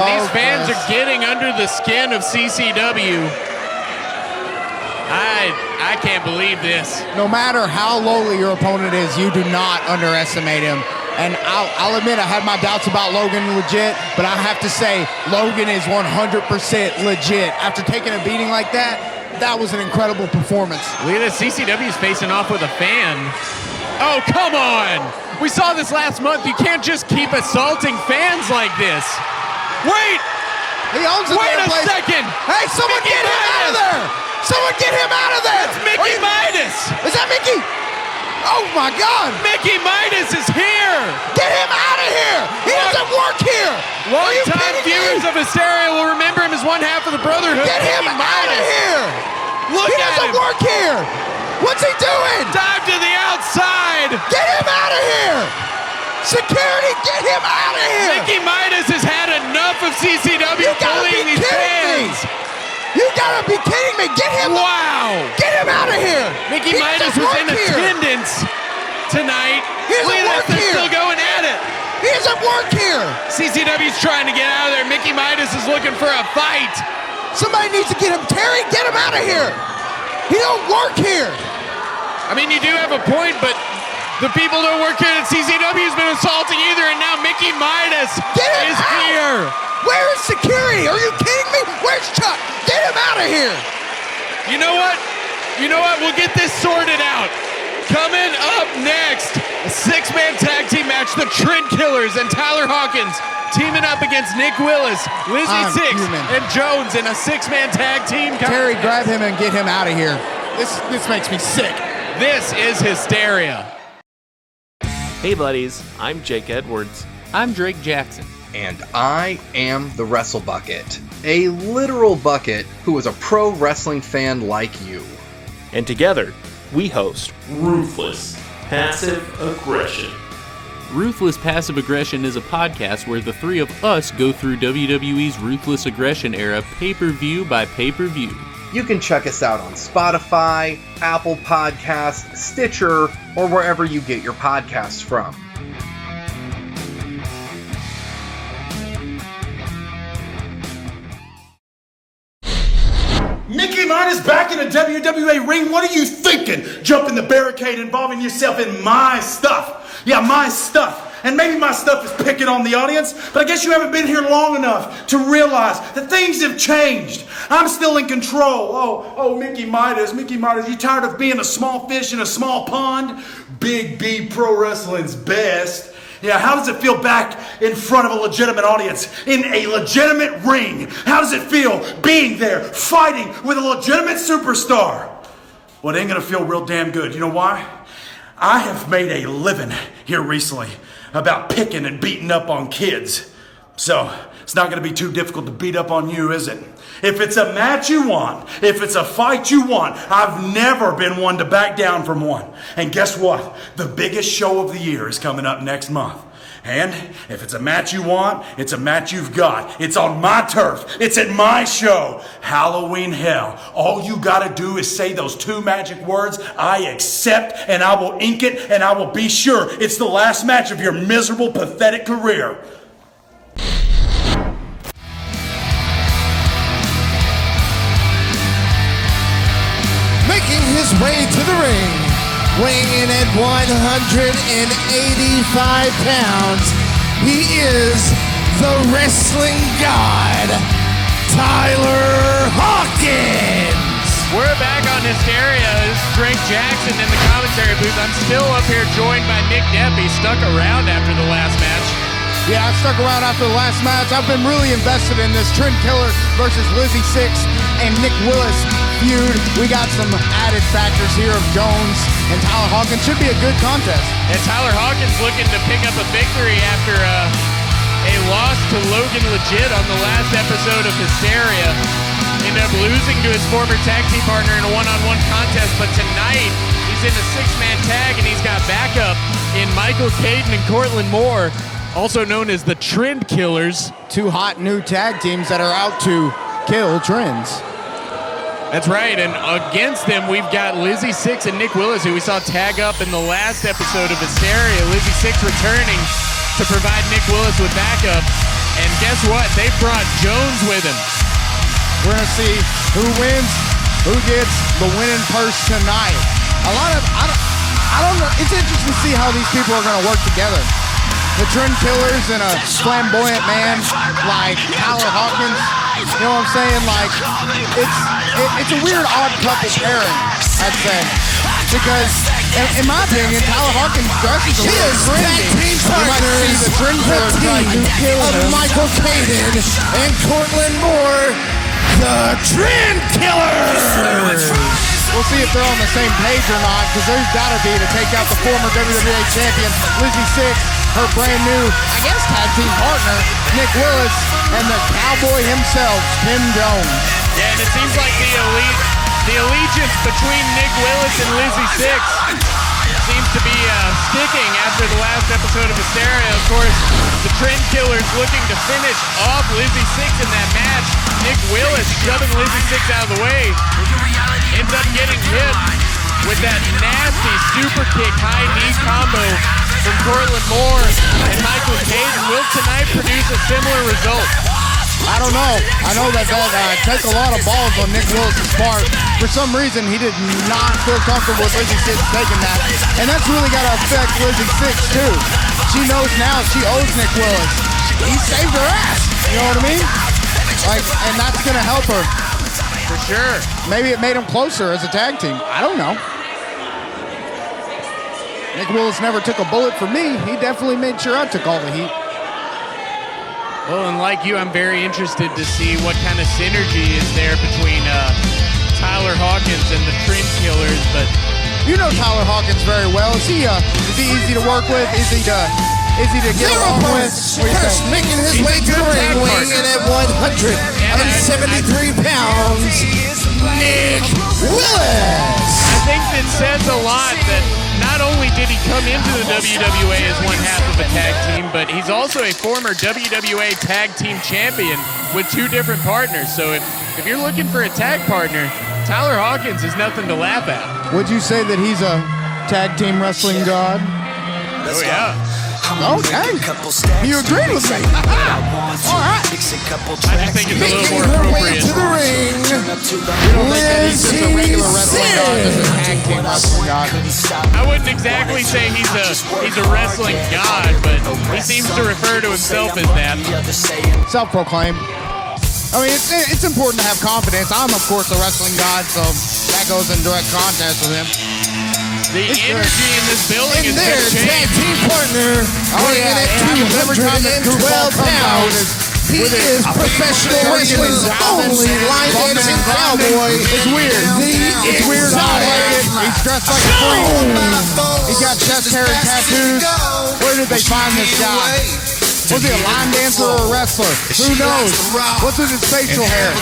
These fans are getting under the skin of CCW. I can't believe this. No matter how lowly your opponent is, you do not underestimate him. And I'll admit I had my doubts about Logan Legit, but I have to say Logan is 100% legit. After taking a beating like that, that was an incredible performance. Look at this, CCW's facing off with a fan. Oh, come on! We saw this last month. You can't just keep assaulting fans like this. Wait! He owns the Wait damn a place. second! Hey, someone Mickey get him out of there! Someone get him out of there! It's Mickey Midas! Is that Mickey? Oh my God! Mickey Midas is here! Get him out of here! He doesn't work here! Long-time viewers of Hysteria will remember him as one half of the Brotherhood. Get him Mickey out of Midas. here! Look He at doesn't him! work here! What's he doing? Dive to the outside! Get him out of here! Security, get him out of here! Mickey Midas has had enough of CCW bullying these fans! You gotta be kidding me! Get him! Wow! Get him out of here! Mickey He Midas doesn't was work in here. attendance tonight. He doesn't Look at work this, they're here. still going at it. He doesn't work here! CCW's trying to get out of there. Mickey Midas is looking for a fight. Somebody needs to get him. Terry, get him out of here! He don't work here! I mean, you do have a point, but the people don't work here that CCW's been assaulting either, and now Mickey Midas Get him is out. here. Where is security? Are you kidding me? Where's Chuck? Get him out out of here. You know what? We'll get this sorted out. Coming up next, a six-man tag team match, the Trendkillers and Tyler Hawkins teaming up against Nick Willis, Lizzy Sixx, and Jones in a six-man tag team. Terry, grab him and get him out of here. This makes me sick. This is Hysteria. Hey buddies, I'm Jake Edwards. I'm Drake Jackson. And I am the Wrestle Bucket, a literal bucket who is a pro wrestling fan like you. And together, we host Ruthless Passive Aggression. Ruthless Passive Aggression is a podcast where the three of us go through WWE's Ruthless Aggression era pay-per-view by pay-per-view. You can check us out on Spotify, Apple Podcasts, Stitcher, or wherever you get your podcasts from. Mickey Midas back in a WWA ring? What are you thinking? Jumping the barricade, involving yourself in my stuff. Yeah, my stuff. And maybe my stuff is picking on the audience, but I guess you haven't been here long enough to realize that things have changed. I'm still in control. Oh, Mickey Midas, you tired of being a small fish in a small pond? Big B Pro Wrestling's best. Yeah, how does it feel back in front of a legitimate audience, in a legitimate ring? How does it feel being there, fighting with a legitimate superstar? Well, it ain't gonna feel real damn good. You know why? I have made a living here recently about picking and beating up on kids. So, it's not gonna be too difficult to beat up on you, is it? If it's a match you want, if it's a fight you want, I've never been one to back down from one. And guess what? The biggest show of the year is coming up next month. And if it's a match you want, it's a match you've got. It's on my turf. It's at my show. Halloween Hell. All you gotta do is say those two magic words, I accept, and I will ink it, and I will be sure it's the last match of your miserable, pathetic career. Making his way to the ring, weighing in at 185 pounds, he is the wrestling god, Tyler Hawkins. We're back on Hysteria. This is Drake Jackson in the commentary booth. I'm still up here joined by Nick Depp. He stuck around after the last match. Yeah, I stuck around after the last match. I've been really invested in this Trendkillers versus Lizzy Sixx and Nick Willis feud. We got some added factors here of Jones and Tyler Hawkins. Should be a good contest. And Tyler Hawkins looking to pick up a victory after a loss to Logan Legit on the last episode of Hysteria. Ended up losing to his former tag team partner in a one-on-one contest, but tonight he's in a six-man tag and he's got backup in Michael Caden and Cortland Moore, also known as the Trendkillers. Two hot new tag teams that are out to kill trends. That's right, and against them we've got Lizzy Sixx and Nick Willis, who we saw tag up in the last episode of Hysteria. Lizzy Sixx returning to provide Nick Willis with backup, and guess what? They brought Jones with him. We're gonna see who wins, who gets the winning purse tonight. I don't know. It's interesting to see how these people are gonna work together. The Trendkillers and a flamboyant man like Tyler Hawkins. You know what I'm saying? Like, it's a weird odd couple pairing, I'd say. Because, in my opinion, Tyler Hawkins dresses a little trendy. You might see the Trendkillers like of Michael Caden and Cortland Moore, the Trendkillers. We'll see if they're on the same page or not, because there's got to be to take out the former WWA champion, Lizzy Sixx, her brand new, I guess, tag team partner, Nick Willis, and the cowboy himself, Tim Jones. Yeah, and it seems like the allegiance between Nick Willis and Lizzy Sixx seems to be sticking after the last episode of Hysteria. Of course, the Trendkillers looking to finish off Lizzy Sixx in that match. Nick Willis shoving Lizzy Sixx out of the way. Ends up getting hit with that nasty super kick high knee combo from Cortland Moore and Michael Caden. Will tonight produce a similar result? I don't know. I know that takes a lot of balls on Nick Willis' part. For some reason, he did not feel comfortable with Lizzy Sixx taking that. And that's really got to affect Lizzy Sixx, too. She knows now she owes Nick Willis. He saved her ass. You know what I mean? Like, and that's going to help her. For sure. Maybe it made them closer as a tag team. I don't know. Nick Willis never took a bullet for me. He definitely made sure I took all the heat. Well, and like you, I'm very interested to see what kind of synergy is there between Tyler Hawkins and the Trendkillers. But you know Tyler Hawkins very well. Is he easy to work with? Is he to get along with? First making his way to the ring, weighing in at 173 pounds, Nick Willis. I think that says a lot that not only did he come into the WWA as one half of a tag team, but he's also a former WWA tag team champion with 2 different partners. So if you're looking for a tag partner, Tyler Hawkins is nothing to laugh at. Would you say that he's a tag team wrestling god? Oh, yeah. Okay. You agreed with me. All right. I just think it's a little more appropriate. To the ring, You don't think that he's just a regular wrestling god, just a tag team wrestling god? I wouldn't exactly say he's a wrestling god, but he seems to refer to himself as that. Self-proclaimed. I mean, it's important to have confidence. I'm, of course, a wrestling god, so that goes in direct contest with him. The energy in this building is their tag team partner, weighing in at 212 pounds. He is professional wrestling's only line dancing cowboy. It's weird. It's weird. I like it. He's dressed like a freak. He's got chest hair and tattoos. Where did they find this guy? Was he a line dancer or a wrestler? Who knows? What's with his facial hair?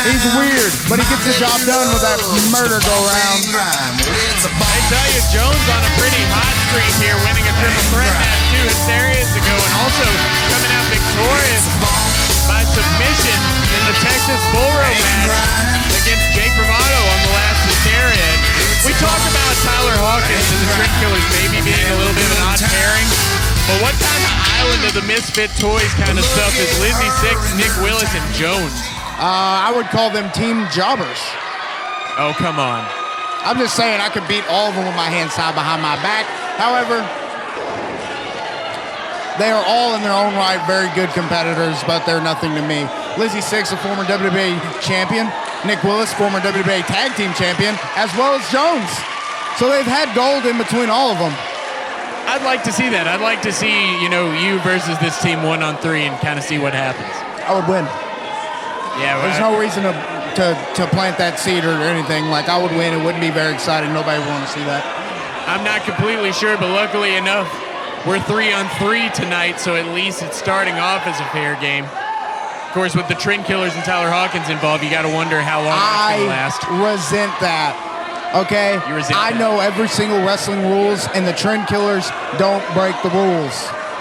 He's weird, but he gets the job done with that murder go-round. I tell you, Jones on a pretty hot streak here, winning a triple threat match 2 Hysterias ago, and also coming out victorious by submission in the Texas Bull Rope match against Jake Bravado on the last Hysteria. We talked about Tyler Hawkins and the Trendkillers maybe being a little bit of an odd pairing. But what kind of island of the misfit toys kind of stuff is Lizzy, Sixx, Nick Willis, and Jones? I would call them team jobbers. Oh, come on. I'm just saying I could beat all of them with my hands tied behind my back. However, they are all in their own right very good competitors, but they're nothing to me. Lizzy Sixx, a former WWA champion. Nick Willis, former WWA tag team champion, as well as Jones. So they've had gold in between all of them. I'd like to see that. I'd like to see, you versus this team 1-on-3 and kind of see what happens. I would win. Yeah, well, there's no reason to plant that seed or anything. Like, I would win. It wouldn't be very exciting. Nobody would want to see that. I'm not completely sure, but luckily enough, we're 3-on-3 tonight, so at least it's starting off as a fair game. Of course, with the Trendkillers and Tyler Hawkins involved, you got to wonder how long it's going to last. I resent that. Okay, I know every single wrestling rules, and the Trendkillers don't break the rules.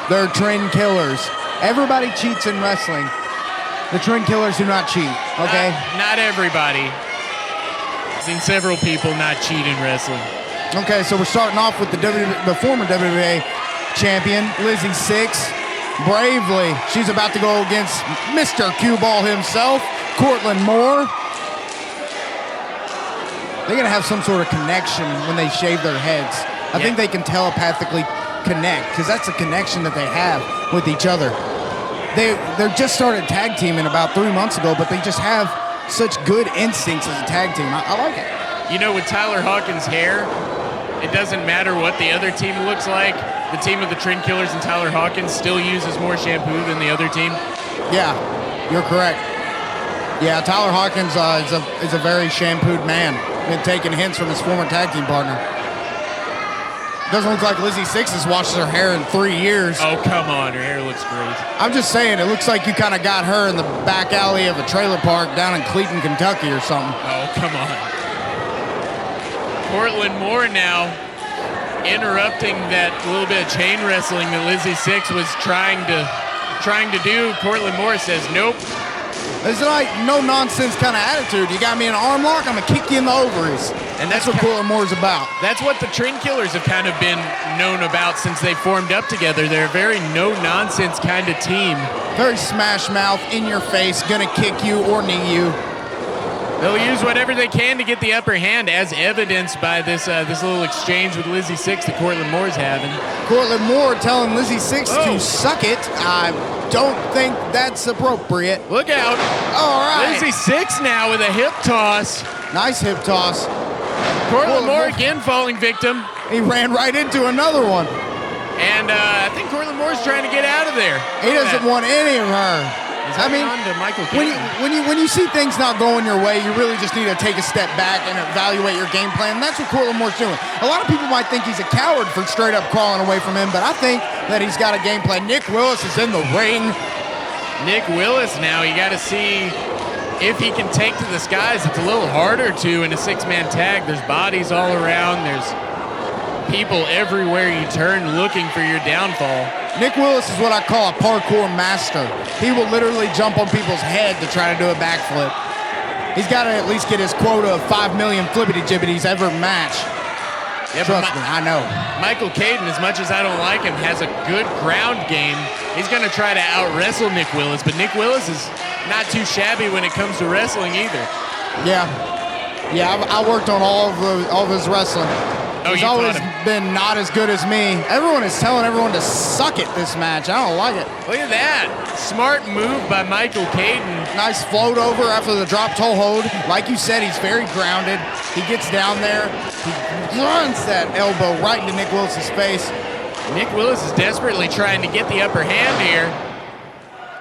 They're Trendkillers. Everybody cheats in wrestling. The Trendkillers do not cheat. Okay, not everybody. I've seen several people not cheat in wrestling. Okay, so we're starting off with the former WWA champion, Lizzy Sixx. Bravely, she's about to go against Mr. Cue Ball himself, Cortland Moore. They're going to have some sort of connection when they shave their heads. I think they can telepathically connect, because that's a connection that they have with each other. They're just started tag teaming about 3 months ago, but they just have such good instincts as a tag team. I like it. With Tyler Hawkins' hair, it doesn't matter what the other team looks like. The team of the Trendkillers and Tyler Hawkins still uses more shampoo than the other team. Yeah, you're correct. Yeah, Tyler Hawkins is a very shampooed man. Been taking hints from his former tag team partner. Doesn't look like Lizzy Sixx has washed her hair in 3 years. Oh, come on. Her hair looks great. I'm just saying, it looks like you kind of got her in the back alley of a trailer park down in Cleveland, Kentucky or something. Oh, come on. Cortland Moore now interrupting that little bit of chain wrestling that Lizzy Sixx was trying to do. Cortland Moore says, nope. It's like no-nonsense kind of attitude. You got me in an arm lock, I'm going to kick you in the ovaries. And that's what Cortland Moore's about. That's what the Trendkillers have kind of been known about since they formed up together. They're a very no-nonsense kind of team. Very smash mouth, in your face, going to kick you or knee you. They'll use whatever they can to get the upper hand, as evidenced by this little exchange with Lizzy Sixx that Cortland Moore's having. Cortland Moore telling Lizzy Sixx to suck it. I don't think that's appropriate. Look out. All right. Lizzy Sixx now with a hip toss. Nice hip toss. Cortland Moore again falling victim. He ran right into another one. And I think Cortland Moore's trying to get out of there. He doesn't want any of her. I mean, when you see things not going your way, you really just need to take a step back and evaluate your game plan. And that's what Cortland Moore's doing. A lot of people might think he's a coward for straight up crawling away from him, but I think that he's got a game plan. Nick Willis is in the ring. Nick Willis now, you got to see if he can take to the skies. It's a little harder to in a six-man tag. There's bodies all around. There's people everywhere you turn looking for your downfall. Nick Willis is what I call a parkour master. He will literally jump on people's head to try to do a backflip. He's got to at least get his quota of 5 million flippity-jibbities every match. Yeah, Trust me, I know. Michael Caden, as much as I don't like him, has a good ground game. He's going to try to out-wrestle Nick Willis, but Nick Willis is not too shabby when it comes to wrestling either. Yeah, I worked on all of his wrestling. He's always been not as good as me. Everyone is telling everyone to suck it this match. I don't like it. Look at that. Smart move by Michael Caden. Nice float over after the drop toe hold. Like you said, he's very grounded. He gets down there. He runs that elbow right into Nick Willis's face. Nick Willis is desperately trying to get the upper hand here.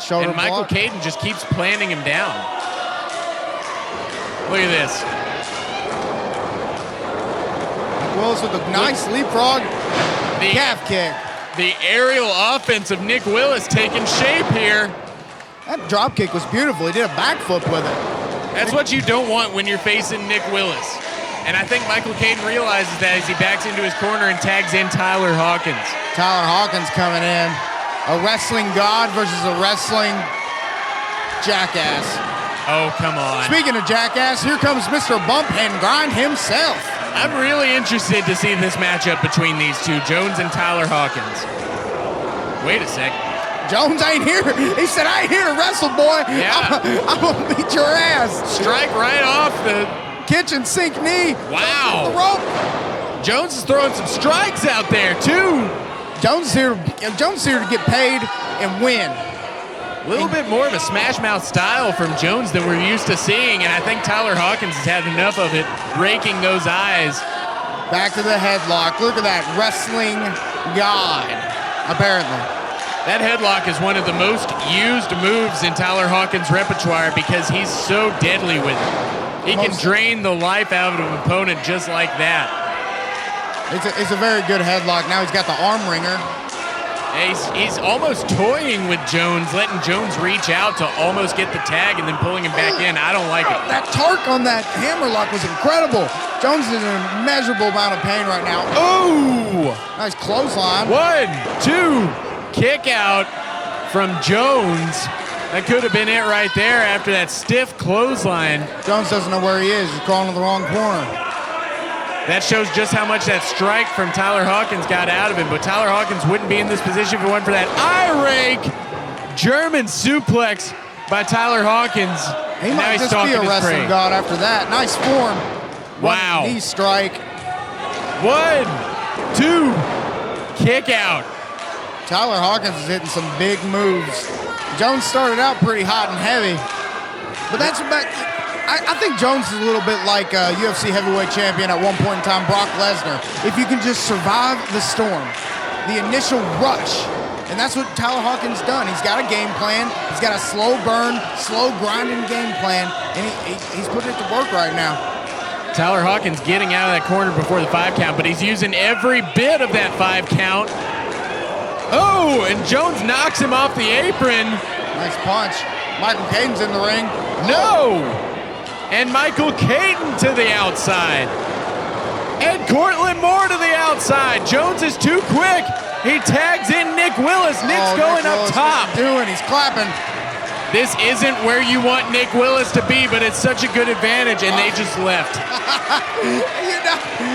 Shoulder and Michael block. Caden just keeps planting him down. Look at this. Willis with a nice leapfrog calf kick. The aerial offense of Nick Willis taking shape here. That drop kick was beautiful. He did a backflip with it. That's what you don't want when you're facing Nick Willis. And I think Michael Caden realizes that as he backs into his corner and tags in Tyler Hawkins. Tyler Hawkins coming in. A wrestling god versus a wrestling jackass. Oh, come on. Speaking of jackass, here comes Mr. Bump and Grind himself. I'm really interested to see this matchup between these two, Jones and Tyler Hawkins. Wait a sec. Jones ain't here. He said, I ain't here to wrestle, boy. Yeah. I'm going to beat your ass. Strike right off the kitchen sink knee. Wow. The rope. Jones is throwing some strikes out there, too. Jones is here to get paid and win. A little bit more of a smash mouth style from Jones than we're used to seeing, and I think Tyler Hawkins has had enough of it, raking those eyes. Back to the headlock. Look at that wrestling god, apparently. That headlock is one of the most used moves in Tyler Hawkins' repertoire because he's so deadly with it. He can drain the life out of an opponent just like that. It's a very good headlock. Now he's got the arm wringer. He's almost toying with Jones, letting Jones reach out to almost get the tag and then pulling him back in. I don't like it. That torque on that hammerlock was incredible. Jones is in an immeasurable amount of pain right now. Oh! Nice clothesline. 1, 2, kick out from Jones. That could have been it right there after that stiff clothesline. Jones doesn't know where he is. He's crawling to the wrong corner. That shows just how much that strike from Tyler Hawkins got out of him, but Tyler Hawkins wouldn't be in this position if it wasn't for that eye rake. German suplex by Tyler Hawkins. He might just be a wrestling god after that. Nice form. Wow. Knee strike. 1, 2, kick out. Tyler Hawkins is hitting some big moves. Jones started out pretty hot and heavy, but that's about. I think Jones is a little bit like UFC heavyweight champion at one point in time, Brock Lesnar. If you can just survive the storm, the initial rush, and that's what Tyler Hawkins done. He's got a game plan. He's got a slow burn, slow grinding game plan, and he's putting it to work right now. Tyler Hawkins getting out of that corner before the 5 count, but he's using every bit of that 5 count. Oh, and Jones knocks him off the apron. Nice punch. Michael Caden's in the ring. No! And Michael Caden to the outside. And Cortland Moore to the outside. Jones is too quick. He tags in Nick Willis. Nick's going up top. What's he doing? He's clapping. This isn't where you want Nick Willis to be, but it's such a good advantage, and they just left.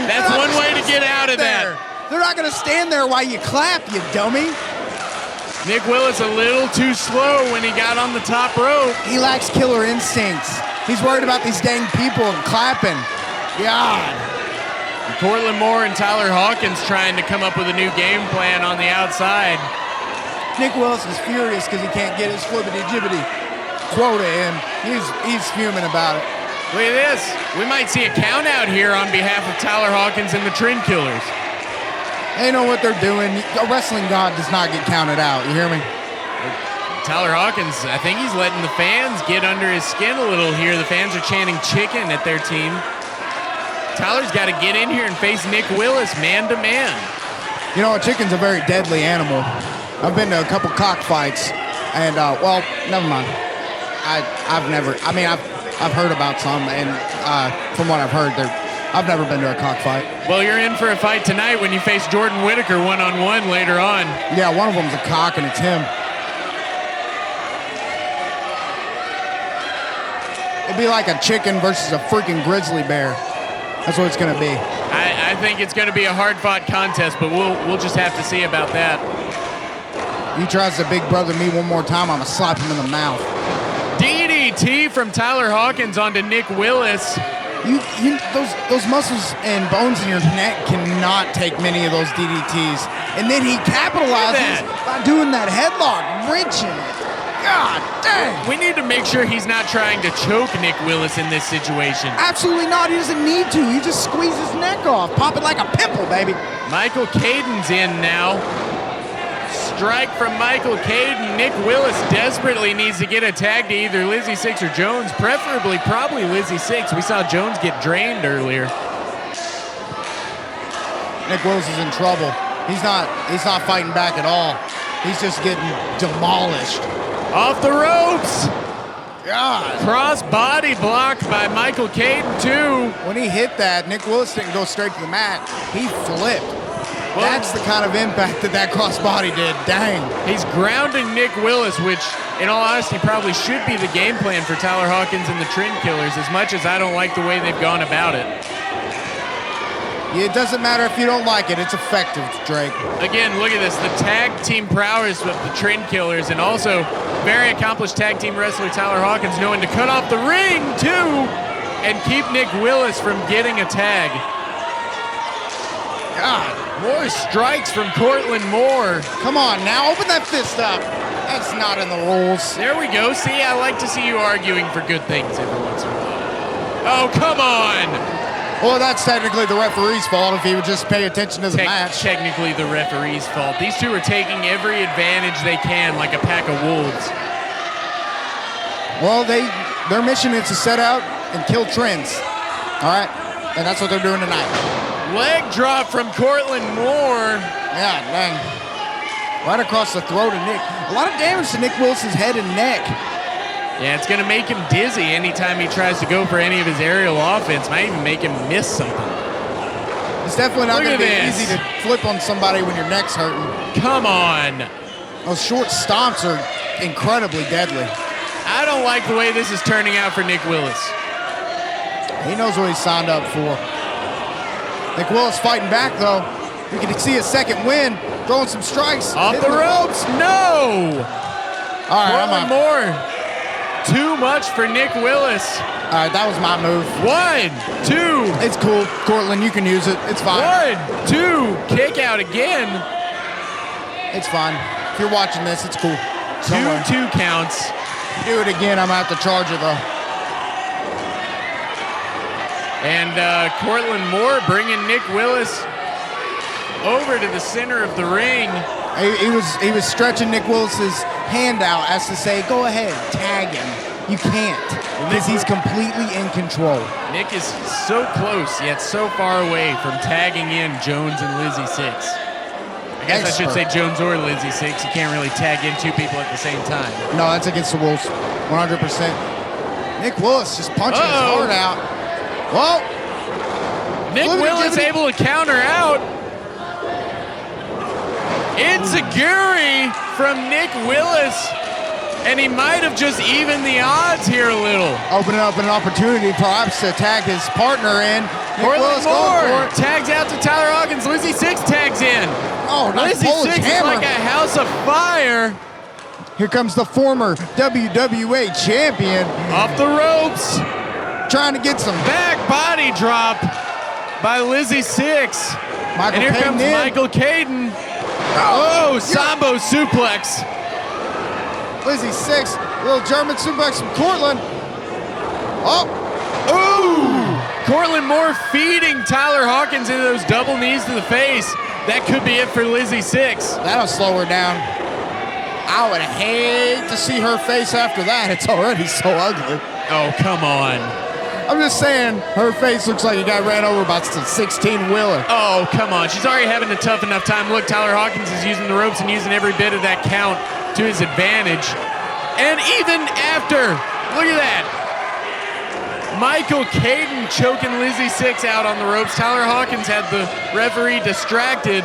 That's one way to get out of that. They're not going to stand there while you clap, you dummy. Nick Willis a little too slow when he got on the top rope. He lacks killer instincts. He's worried about these dang people and clapping. God. Cortland Moore and Tyler Hawkins trying to come up with a new game plan on the outside. Nick Willis is furious because he can't get his flippity-jibbity quota in. He's fuming about it. Look at this. We might see a count out here on behalf of Tyler Hawkins and the Trendkillers. They know what they're doing. A wrestling god does not get counted out. You hear me? Tyler Hawkins, I think he's letting the fans get under his skin a little here. The fans are chanting chicken at their team. Tyler's got to get in here and face Nick Willis man to man. You know, a chicken's a very deadly animal. I've been to a couple cockfights, and well, never mind. I've heard about some, and from what I've heard, I've never been to a cockfight. Well, you're in for a fight tonight when you face Jordan Whittaker one-on-one later on. Yeah, one of them's a cock, and it's him. It'd be like a chicken versus a freaking grizzly bear. That's what it's going to be. I think it's going to be a hard-fought contest, but we'll just have to see about that. He tries to big brother me one more time, I'm going to slap him in the mouth. DDT from Tyler Hawkins onto Nick Willis. Those muscles and bones in your neck cannot take many of those DDTs. And then he capitalizes by doing that headlock, wrenching it. God dang! We need to make sure he's not trying to choke Nick Willis in this situation. Absolutely not. He doesn't need to. He just squeezes his neck off. Pop it like a pimple, baby. Michael Caden's in now. Strike from Michael Caden. Nick Willis desperately needs to get a tag to either Lizzy, Sixx, or Jones. Preferably, probably Lizzy, Sixx. We saw Jones get drained earlier. Nick Willis is in trouble. He's not fighting back at all. He's just getting demolished. Off the ropes. God. Cross body blocked by Michael Caden, too. When he hit that, Nick Willis didn't go straight to the mat. He flipped. Well, that's the kind of impact that crossbody did. Dang. He's grounding Nick Willis, which, in all honesty, probably should be the game plan for Tyler Hawkins and the Trendkillers, as much as I don't like the way they've gone about it. It doesn't matter if you don't like it. It's effective, Drake. Again, look at this. The tag team prowess of the Trendkillers, and also very accomplished tag team wrestler Tyler Hawkins knowing to cut off the ring, too, and keep Nick Willis from getting a tag. God, more strikes from Cortland Moore. Come on now, open that fist up. That's not in the rules. There we go. See, I like to see you arguing for good things every once in a while. Oh, come on. Well, that's technically the referee's fault if he would just pay attention to the match. Technically the referee's fault. These two are taking every advantage they can like a pack of wolves. Well, their mission is to set out and kill trends. All right? And that's what they're doing tonight. Leg drop from Cortland Moore. Yeah, dang. Right across the throat of Nick. A lot of damage to Nick Willis's head and neck. Yeah, it's going to make him dizzy anytime he tries to go for any of his aerial offense. Might even make him miss something. It's definitely not going to be easy to flip on somebody when your neck's hurting. Come on. Those short stomps are incredibly deadly. I don't like the way this is turning out for Nick Willis. He knows what he signed up for. Nick Willis fighting back, though. We can see a second win, throwing some strikes. Off the ropes. No. All right, Cortland Moore. Too much for Nick Willis. All right, that was my move. 1, 2. It's cool. Cortland, you can use it. It's fine. 1, 2. Kick out again. It's fine. If you're watching this, it's cool. 2 counts. Do it again, I'm going to have to charge it, though. And Cortland Moore bringing Nick Willis over to the center of the ring. He was stretching Nick Willis's hand out as to say, go ahead, tag him. You can't, because he's completely in control. Nick is so close, yet so far away from tagging in Jones and Lizzy, Sixx. I guess I should say Jones or Lizzy, Sixx. You can't really tag in 2 people at the same time. No, that's against the rules, 100%. Nick Willis just punching his heart out. Well, Nick Willis able to counter out. Enziguri from Nick Willis, and he might have just evened the odds here a little. Opening up an opportunity perhaps to tag his partner in. Cortland Moore tags out to Tyler Hawkins. Lizzy, Sixx tags in. Oh, nice Lizzy, Sixx is like a house of fire. Here comes the former WWA champion. Off the ropes. Trying to get some back body drop by Lizzy Sixx. Michael and here Caden comes in. Michael Caden. Oh, Sambo suplex. Lizzy Sixx, little German suplex from Cortland. Oh. Ooh. Cortland Moore feeding Tyler Hawkins into those double knees to the face. That could be it for Lizzy Sixx. That'll slow her down. I would hate to see her face after that. It's already so ugly. Oh, come on. I'm just saying, her face looks like a guy ran over by some 16-wheeler. Oh, come on. She's already having a tough enough time. Look, Tyler Hawkins is using the ropes and using every bit of that count to his advantage. And even after, look at that. Michael Caden choking Lizzy Sixx out on the ropes. Tyler Hawkins had the referee distracted.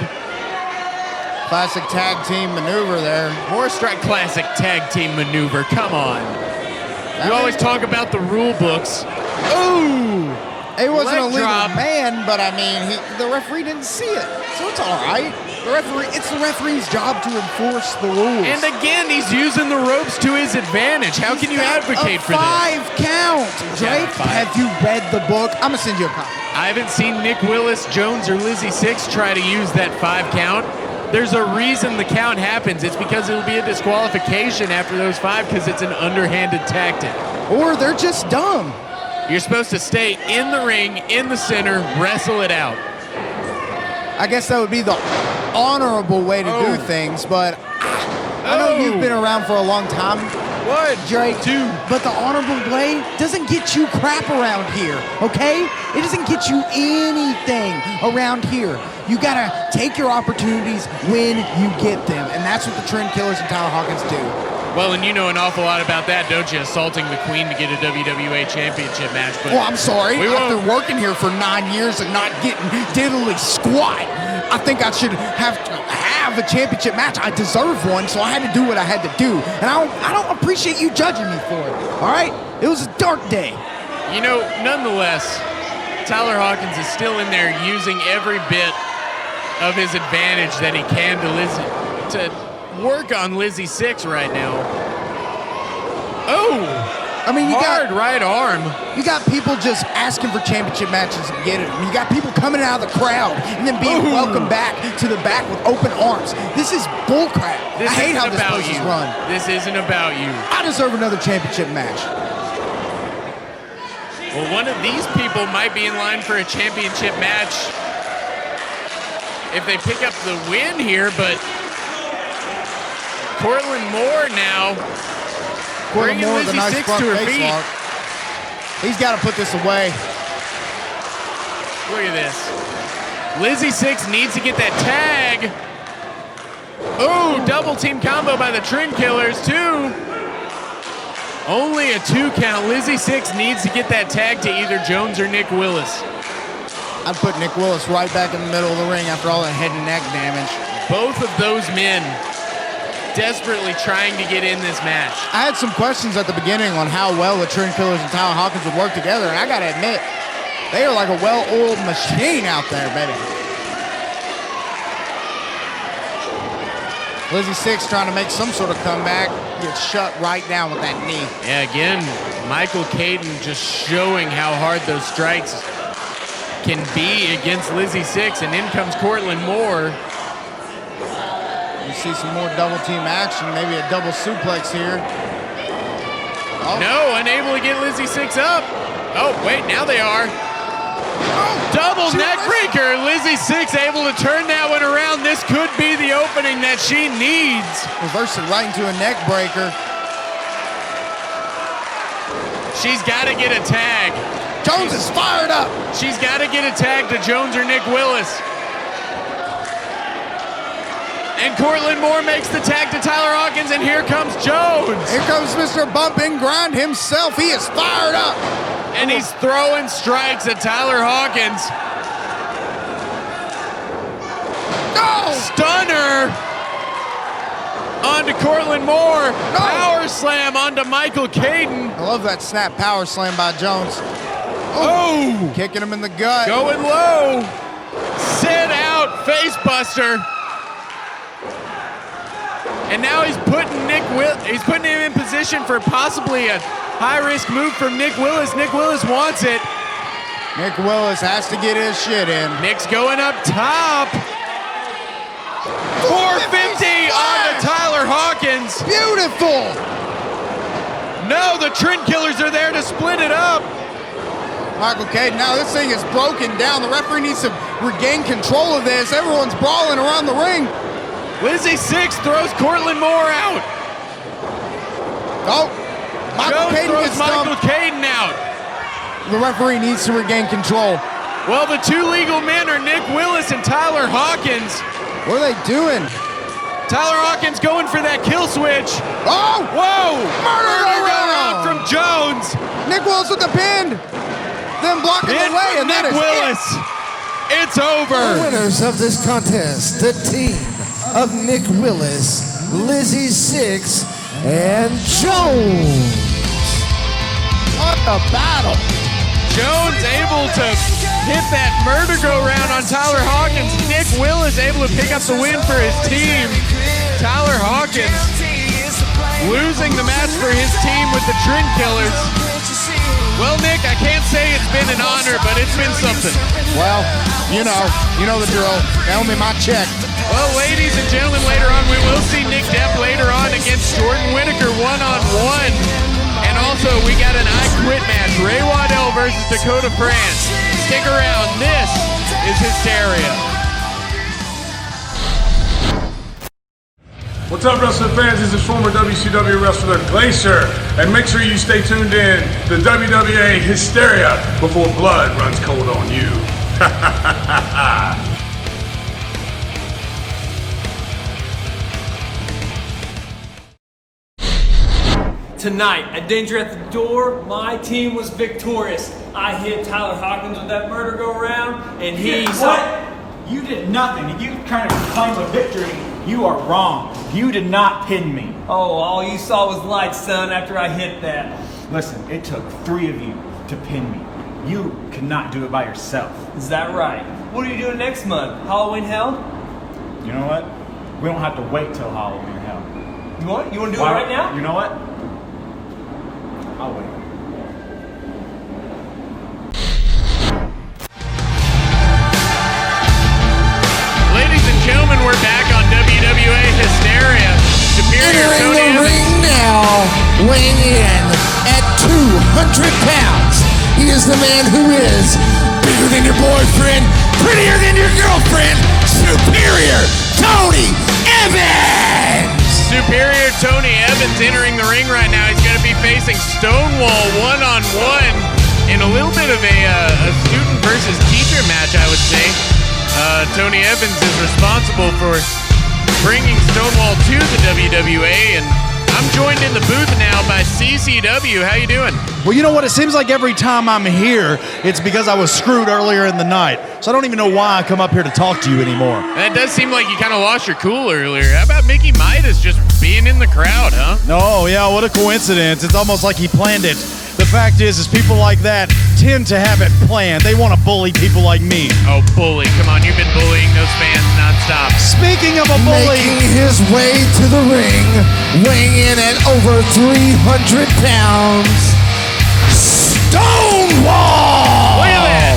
Classic tag team maneuver there. More strike classic tag team maneuver. Come on. You always talk about the rule books. Ooh! It wasn't a legal drop. man, but I mean, the referee didn't see it, so it's all right. It's the referee's job to enforce the rules. And again, he's using the ropes to his advantage. How can you advocate for this? 5 count. Drake, have you read the book? I'm gonna send you a copy. I haven't seen Nick Willis, Jones, or Lizzy Sixx try to use that 5 count. There's a reason the count happens. It's because it'll be a disqualification after those 5 because it's an underhanded tactic. Or they're just dumb. You're supposed to stay in the ring, in the center, wrestle it out. I guess that would be the honorable way to do things, but I know you've been around for a long time. What? Drake, but the honorable way doesn't get you crap around here, okay? It doesn't get you anything around here. You gotta take your opportunities when you get them, and that's what the Trendkillers and Tyler Hawkins do. Well, and you know an awful lot about that, don't you? Assaulting the Queen to get a WWA Championship match. But well, I'm sorry. After working here for 9 years and not getting diddly squat, I think I should have to have a championship match. I deserve one, so I had to do what I had to do. And I don't appreciate you judging me for it, all right? It was a dark day. You know, nonetheless, Tyler Hawkins is still in there using every bit of his advantage that he can to work on Lizzy Sixx right now. Oh! I mean, you hard got right arm. You got people just asking for championship matches and getting them. You got people coming out of the crowd and then being welcomed back to the back with open arms. This is bullcrap. I hate how this place is run. This isn't about you. I deserve another championship match. Well, one of these people might be in line for a championship match if they pick up the win here, but Cortland Moore now bringing Lizzy Sixx to her feet. Lock. He's got to put this away. Look at this. Lizzy Sixx needs to get that tag. Oh, double team combo by the Trendkillers, too. Only a 2 count. Lizzy Sixx needs to get that tag to either Jones or Nick Willis. I'd put Nick Willis right back in the middle of the ring after all that head and neck damage. Both of those men desperately trying to get in this match. I had some questions at the beginning on how well the Trendkillers and Tyler Hawkins would work together, and I gotta admit, they are like a well-oiled machine out there, baby. Lizzy Sixx trying to make some sort of comeback, gets shut right down with that knee. Yeah, again, Michael Caden just showing how hard those strikes can be against Lizzy Sixx, and in comes Cortland Moore. You see some more double team action, maybe a double suplex here. Oh. No, unable to get Lizzy Sixx up. Oh, wait, now they are. Oh, double neck breaker. Lizzy Sixx able to turn that one around. This could be the opening that she needs. Reverse it right into a neck breaker. She's got to get a tag. Jones is fired up. She's got to get a tag to Jones or Nick Willis. And Cortland Moore makes the tag to Tyler Hawkins, and here comes Jones. Here comes Mr. Bump and Grind himself. He is fired up. And he's throwing strikes at Tyler Hawkins. No! Stunner onto Cortland Moore. No. Power slam onto Michael Caden. I love that snap power slam by Jones. Oh! Kicking him in the gut. Going low. Sit out, face buster. And now he's putting He's putting him in position for possibly a high-risk move from Nick Willis. Nick Willis wants it. Nick Willis has to get his shit in. Nick's going up top. 450 on to Tyler Hawkins. Beautiful. No, the Trendkillers are there to split it up. Michael Cade, now this thing is broken down. The referee needs to regain control of this. Everyone's brawling around the ring. Lizzy Sixx throws Cortland Moore out. Oh, Michael Jones Caden throws gets Michael stumped. Caden out. The referee needs to regain control. Well, the two legal men are Nick Willis and Tyler Hawkins. What are they doing? Tyler Hawkins going for that kill switch. Oh! Whoa! Murder go round from Jones. Nick Willis with the pin. Then blocking the way, and Nick that is Willis. It's over. The winners of this contest, the team of Nick Willis, Lizzy Sixx, and Jones. What a battle. Jones able to hit that merry-go-round on Tyler Hawkins. Nick Willis able to pick up the win for his team. Tyler Hawkins losing the match for his team with the Trendkillers. Well, Nick, I can't say it's been an honor, but it's been something. Well, you know the drill. Tell me my check. Well, ladies and gentlemen, later on we will see Nick Depp later on against Jordan Whittaker one-on-one. And also, we got an I Quit match, Ray Waddell versus Dakota France. Stick around, this is Hysteria. What's up, wrestling fans? This is former WCW wrestler Glacier, and make sure you stay tuned in to WWA Hysteria before blood runs cold on you. Tonight, at Danger at the Door, my team was victorious. I hit Tyler Hawkins with that murder go-round, and he... What? You did nothing. If you kind of claim a victory, you are wrong. You did not pin me. Oh, all you saw was light, son, after I hit that. Listen, it took 3 of you to pin me. You could not do it by yourself. Is that right? What are you doing next month? Halloween Hell? You know what? We don't have to wait till Halloween Hell. You want to do it right now? You know what? I'll wait. Ladies and gentlemen, we're back on WWA Hysteria. Superior Entering Tony the Evans. ring now, weighing in at 200 pounds. He is the man who is bigger than your boyfriend, prettier than your girlfriend, Superior Tony Evans! Superior Tony Evans entering the ring right now. He's going to be facing Stonewall one-on-one in a little bit of a student versus teacher match, I would say. Tony Evans is responsible for bringing Stonewall to the WWA, and I'm joined in the booth now by CCW. How you doing? Well, you know what? It seems like every time I'm here, it's because I was screwed earlier in the night. So I don't even know why I come up here to talk to you anymore. That does seem like you kind of lost your cool earlier. How about Mickey Midas just being in the crowd, huh? Oh, yeah, what a coincidence. It's almost like he planned it. The fact is people like that tend to have it planned. They want to bully people like me. Oh, bully. Come on, you've been bullying those fans nonstop. Speaking of a bully... Making his way to the ring, weighing in at over 300 pounds, Stonewall! Look at that!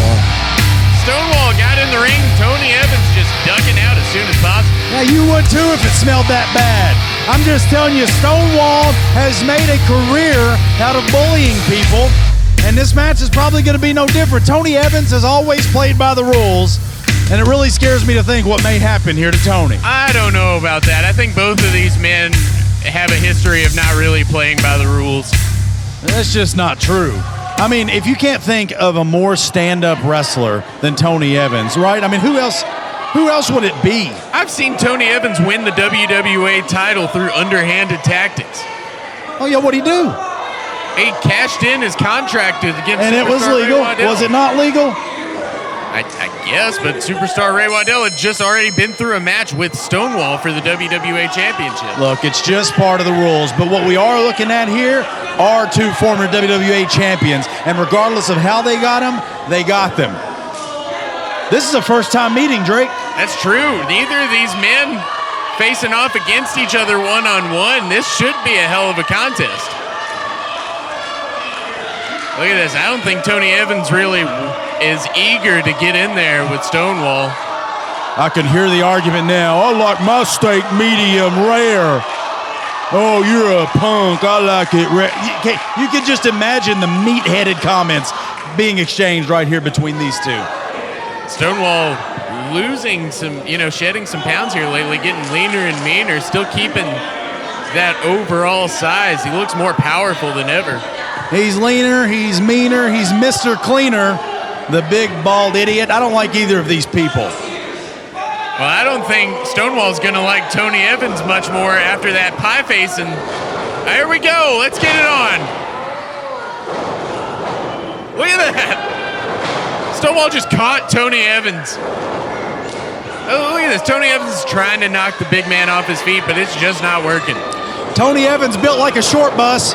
Stonewall got in the ring. Tony Evans just ducking out as soon as possible. Yeah, you would too if it smelled that bad. I'm just telling you, Stonewall has made a career out of bullying people, and this match is probably going to be no different. Tony Evans has always played by the rules, and it really scares me to think what may happen here to Tony. I don't know about that. I think both of these men have a history of not really playing by the rules. That's just not true. I mean, if you can't think of a more stand-up wrestler than Tony Evans, right? I mean, who else would it be? I've seen Tony Evans win the WWA title through underhanded tactics. Oh, yeah, what'd he do? He cashed in his contract against And it was Superstar legal? Ray Waddell. Was it not legal? I guess, but Superstar Ray Waddell had just already been through a match with Stonewall for the WWA Championship. Look, it's just part of the rules, but what we are looking at here are 2 former WWA champions, and regardless of how they got them, they got them. This is a first-time meeting, Drake. That's true. Neither of these men facing off against each other one-on-one. This should be a hell of a contest. Look at this. I don't think Tony Evans really is eager to get in there with Stonewall. I can hear the argument now. I like my steak medium rare. Oh, you're a punk. I like it rare. You can just imagine the meat-headed comments being exchanged right here between these two. Stonewall losing some, shedding some pounds here lately, getting leaner and meaner, still keeping that overall size. He looks more powerful than ever. He's leaner, he's meaner, he's Mr. Cleaner, the big bald idiot. I don't like either of these people. Well, I don't think Stonewall's going to like Tony Evans much more after that pie face. And here we go. Let's get it on. Look at that. Stonewall just caught Tony Evans. Oh, look at this. Tony Evans is trying to knock the big man off his feet, but it's just not working. Tony Evans built like a short bus.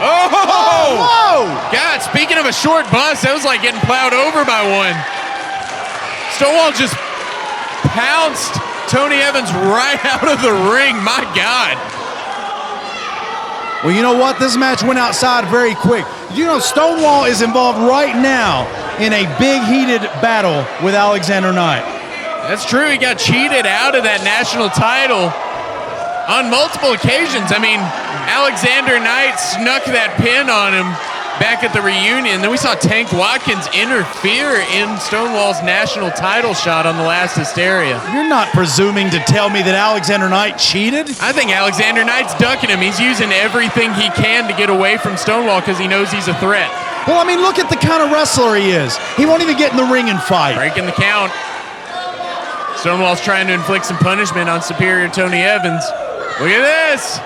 Oh! Whoa! God, speaking of a short bus, that was like getting plowed over by one. Stonewall just pounced Tony Evans right out of the ring. My God. Well, you know what? This match went outside very quick. Stonewall is involved right now in a big heated battle with Alexander Knight. That's true. He got cheated out of that national title on multiple occasions. I mean, Alexander Knight snuck that pin on him back at the reunion. Then we saw Tank Watkins interfere in Stonewall's national title shot on the last Hysteria. You're not presuming to tell me that Alexander Knight cheated? I think Alexander Knight's ducking him. He's using everything he can to get away from Stonewall because he knows he's a threat. Well, I mean, look at the kind of wrestler he is. He won't even get in the ring and fight. Breaking the count. Stonewall's trying to inflict some punishment on superior Tony Evans. Look at this.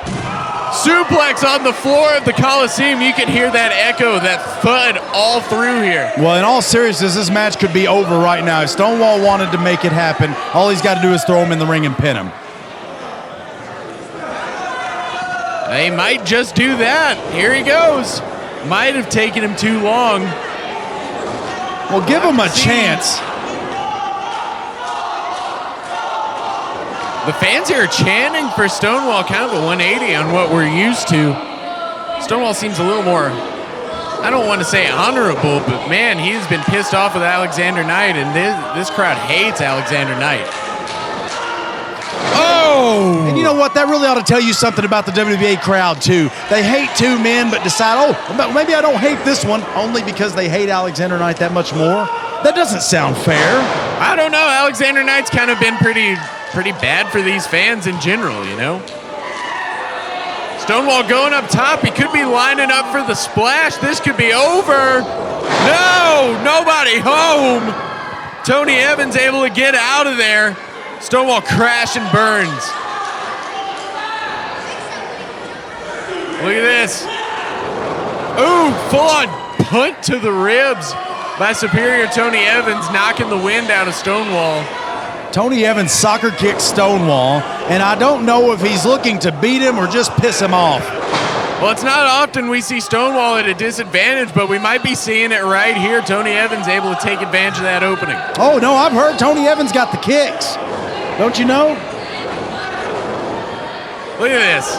Suplex on the floor of the Coliseum. You can hear that echo, that thud all through here. Well, in all seriousness, this match could be over right now. If Stonewall wanted to make it happen, all he's got to do is throw him in the ring and pin him. They might just do that. Here he goes. Might have taken him too long. Well, give him a chance. The fans here are chanting for Stonewall, kind of a 180 on what we're used to. Stonewall seems a little more, I don't want to say honorable, but man, he's been pissed off with Alexander Knight, and this crowd hates Alexander Knight. Oh! And you know what? That really ought to tell you something about the WWA crowd, too. They hate two men, but decide, maybe I don't hate this one, only because they hate Alexander Knight that much more. That doesn't sound fair. I don't know. Alexander Knight's kind of been pretty bad for these fans in general, Stonewall going up top. He could be lining up for the splash. This could be over. No, nobody home. Tony Evans able to get out of there. Stonewall crash and burns. Look at this. Ooh, full-on punt to the ribs by superior Tony Evans, knocking the wind out of Stonewall. Tony Evans soccer kicked Stonewall, and I don't know if he's looking to beat him or just piss him off. Well, it's not often we see Stonewall at a disadvantage, but we might be seeing it right here. Tony Evans able to take advantage of that opening. Oh, no, I've heard Tony Evans got the kicks. Don't you know? Look at this.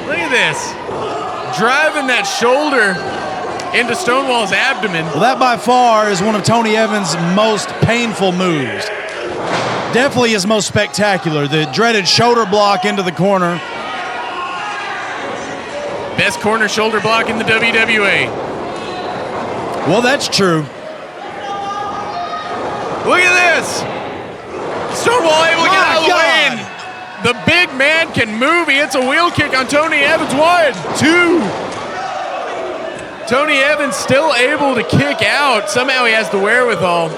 Look at this. Driving that shoulder into Stonewall's abdomen. Well, that by far is one of Tony Evans' most painful moves. Definitely his most spectacular. The dreaded shoulder block into the corner. Best corner shoulder block in the WWA. Well, that's true. Look at this. Stonewall able to get out of the way. And the big man can move. He hits a wheel kick on Tony Evans. 1, 2. Tony Evans still able to kick out. Somehow he has the wherewithal.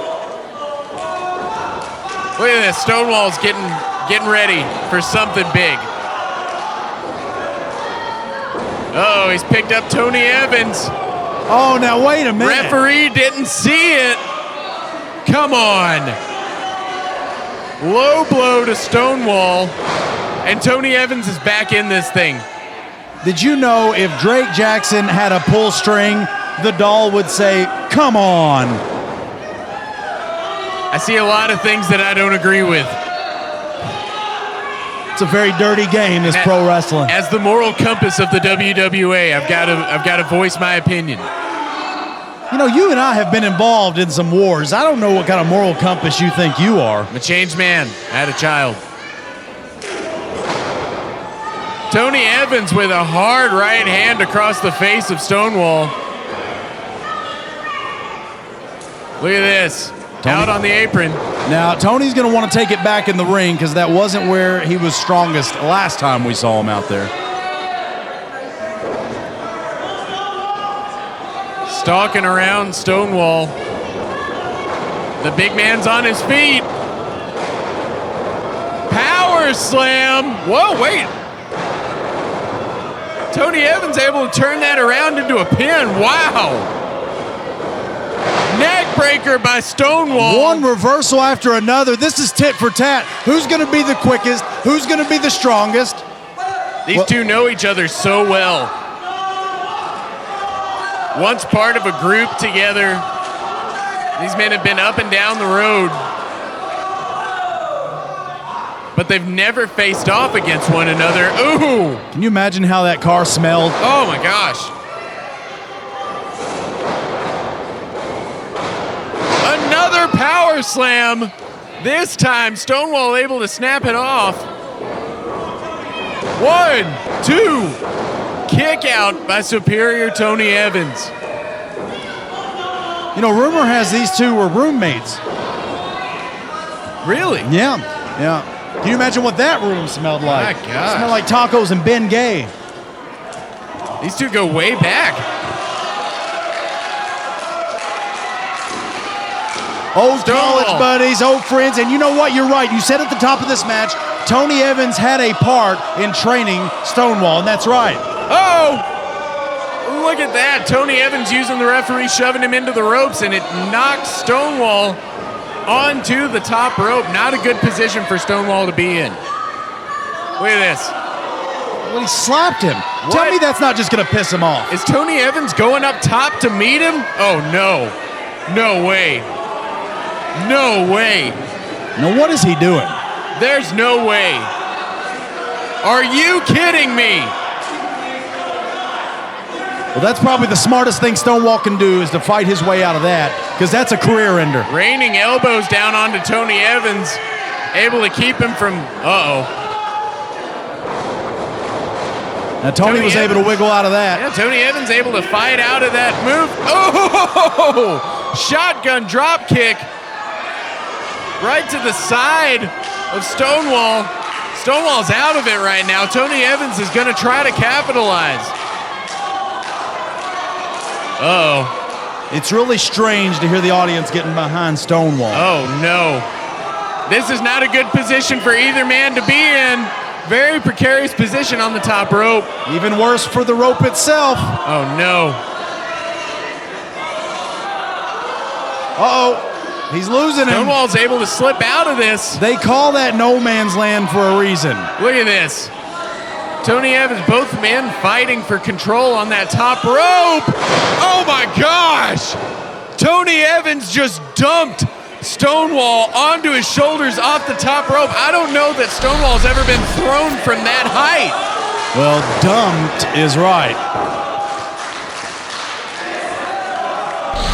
Look at this. Stonewall's getting ready for something big. Oh, he's picked up Tony Evans. Oh, now wait a minute. Referee didn't see it. Come on. Low blow to Stonewall. And Tony Evans is back in this thing. Did you know if Drake Jackson had a pull string, the doll would say, "Come on." I see a lot of things that I don't agree with. It's a very dirty game, this pro wrestling. As the moral compass of the WWA, I've got to voice my opinion. You know, you and I have been involved in some wars. I don't know what kind of moral compass you think you are. I'm a changed man. I had a child. Tony Evans with a hard right hand across the face of Stonewall. Look at this. Out on the apron. Now, Tony's going to want to take it back in the ring because that wasn't where he was strongest last time we saw him out there. Stalking around Stonewall. The big man's on his feet. Power slam. Whoa, wait. Tony Evans able to turn that around into a pin. Wow. Neck breaker by Stonewall. One reversal after another. This is tit for tat. Who's going to be the quickest? Who's going to be the strongest? These two know each other so well. Once part of a group together. These men have been up and down the road. But they've never faced off against one another. Ooh! Can you imagine how that car smelled? Oh my gosh. Another power slam. This time, Stonewall able to snap it off. 1, 2. Kick out by superior Tony Evans. You know, rumor has these two were roommates. Really? Yeah, yeah. Can you imagine what that room smelled like? My gosh. It smelled like tacos and Ben Gay. These two go way back. Old college buddies, old friends, and you know what? You're right. You said at the top of this match, Tony Evans had a part in training Stonewall, and that's right. Oh! Look at that. Tony Evans using the referee, shoving him into the ropes, and it knocks Stonewall onto the top rope. Not a good position for Stonewall to be in. Look at this. Well, he slapped him. What? Tell me that's not just going to piss him off. Is Tony Evans going up top to meet him? Oh, no. No way. No way. Now, what is he doing? There's no way. Are you kidding me? Well, that's probably the smartest thing Stonewall can do is to fight his way out of that, because that's a career ender. Raining elbows down onto Tony Evans, able to keep him from, Now, Tony was able to wiggle out of that. Yeah, Tony Evans able to fight out of that move. Oh! Shotgun drop kick right to the side of Stonewall. Stonewall's out of it right now. Tony Evans is going to try to capitalize. Uh-oh. It's really strange to hear the audience getting behind Stonewall. Oh, no. This is not a good position for either man to be in. Very precarious position on the top rope. Even worse for the rope itself. Oh, no. Uh-oh. He's losing him. Stonewall's able to slip out of this. They call that no man's land for a reason. Look at this. Tony Evans, both men fighting for control on that top rope. Oh my gosh! Tony Evans just dumped Stonewall onto his shoulders off the top rope. I don't know that Stonewall's ever been thrown from that height. Well, dumped is right.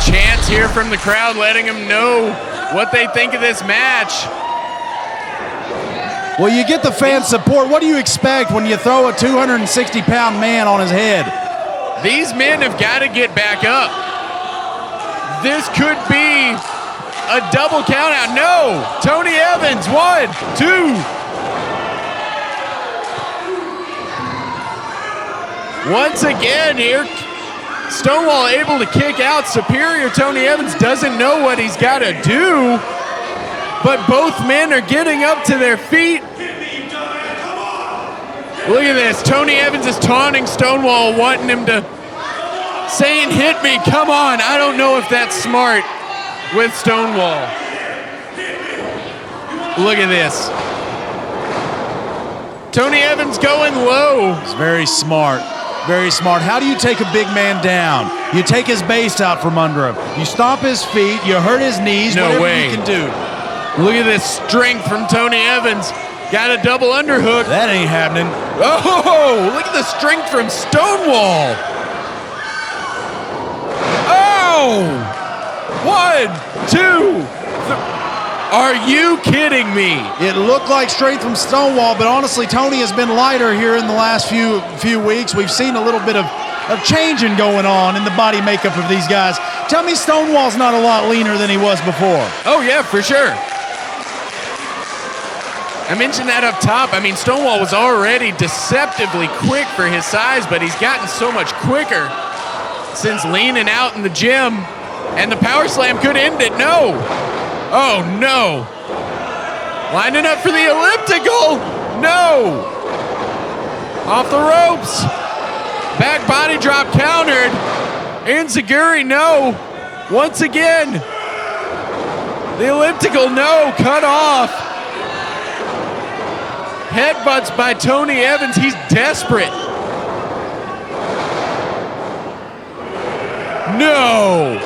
Chants here from the crowd letting them know what they think of this match. Well, you get the fan support. What do you expect when you throw a 260-pound man on his head? These men have got to get back up. This could be a double count out. No! Tony Evans, 1, 2. Once again here, Stonewall able to kick out. Superior Tony Evans doesn't know what he's got to do, but both men are getting up to their feet. Look at this. Tony Evans is taunting Stonewall, wanting him to, saying, hit me, come on. I don't know if that's smart with Stonewall. Look at this. Tony Evans going low. It's very smart. Very smart. How do you take a big man down? You take his base out from under him. You stomp his feet. You hurt his knees. No whatever way. you can do. Look at this strength from Tony Evans. Got a double underhook. That ain't happening. Oh, look at the strength from Stonewall. Oh, 1, 2, 3. Are you kidding me? It looked like strength from Stonewall, but honestly, Tony has been lighter here in the last few weeks. We've seen a little bit of changing going on in the body makeup of these guys. Tell me Stonewall's not a lot leaner than he was before. Oh, yeah, for sure. I mentioned that up top. I mean, Stonewall was already deceptively quick for his size, but he's gotten so much quicker since leaning out in the gym. And the power slam could end it. No. Oh, no. Lining up for the elliptical. No. Off the ropes. Back body drop countered. Enziguri, no. Once again. The elliptical, no. Cut off. Headbutts by Tony Evans. He's desperate. No.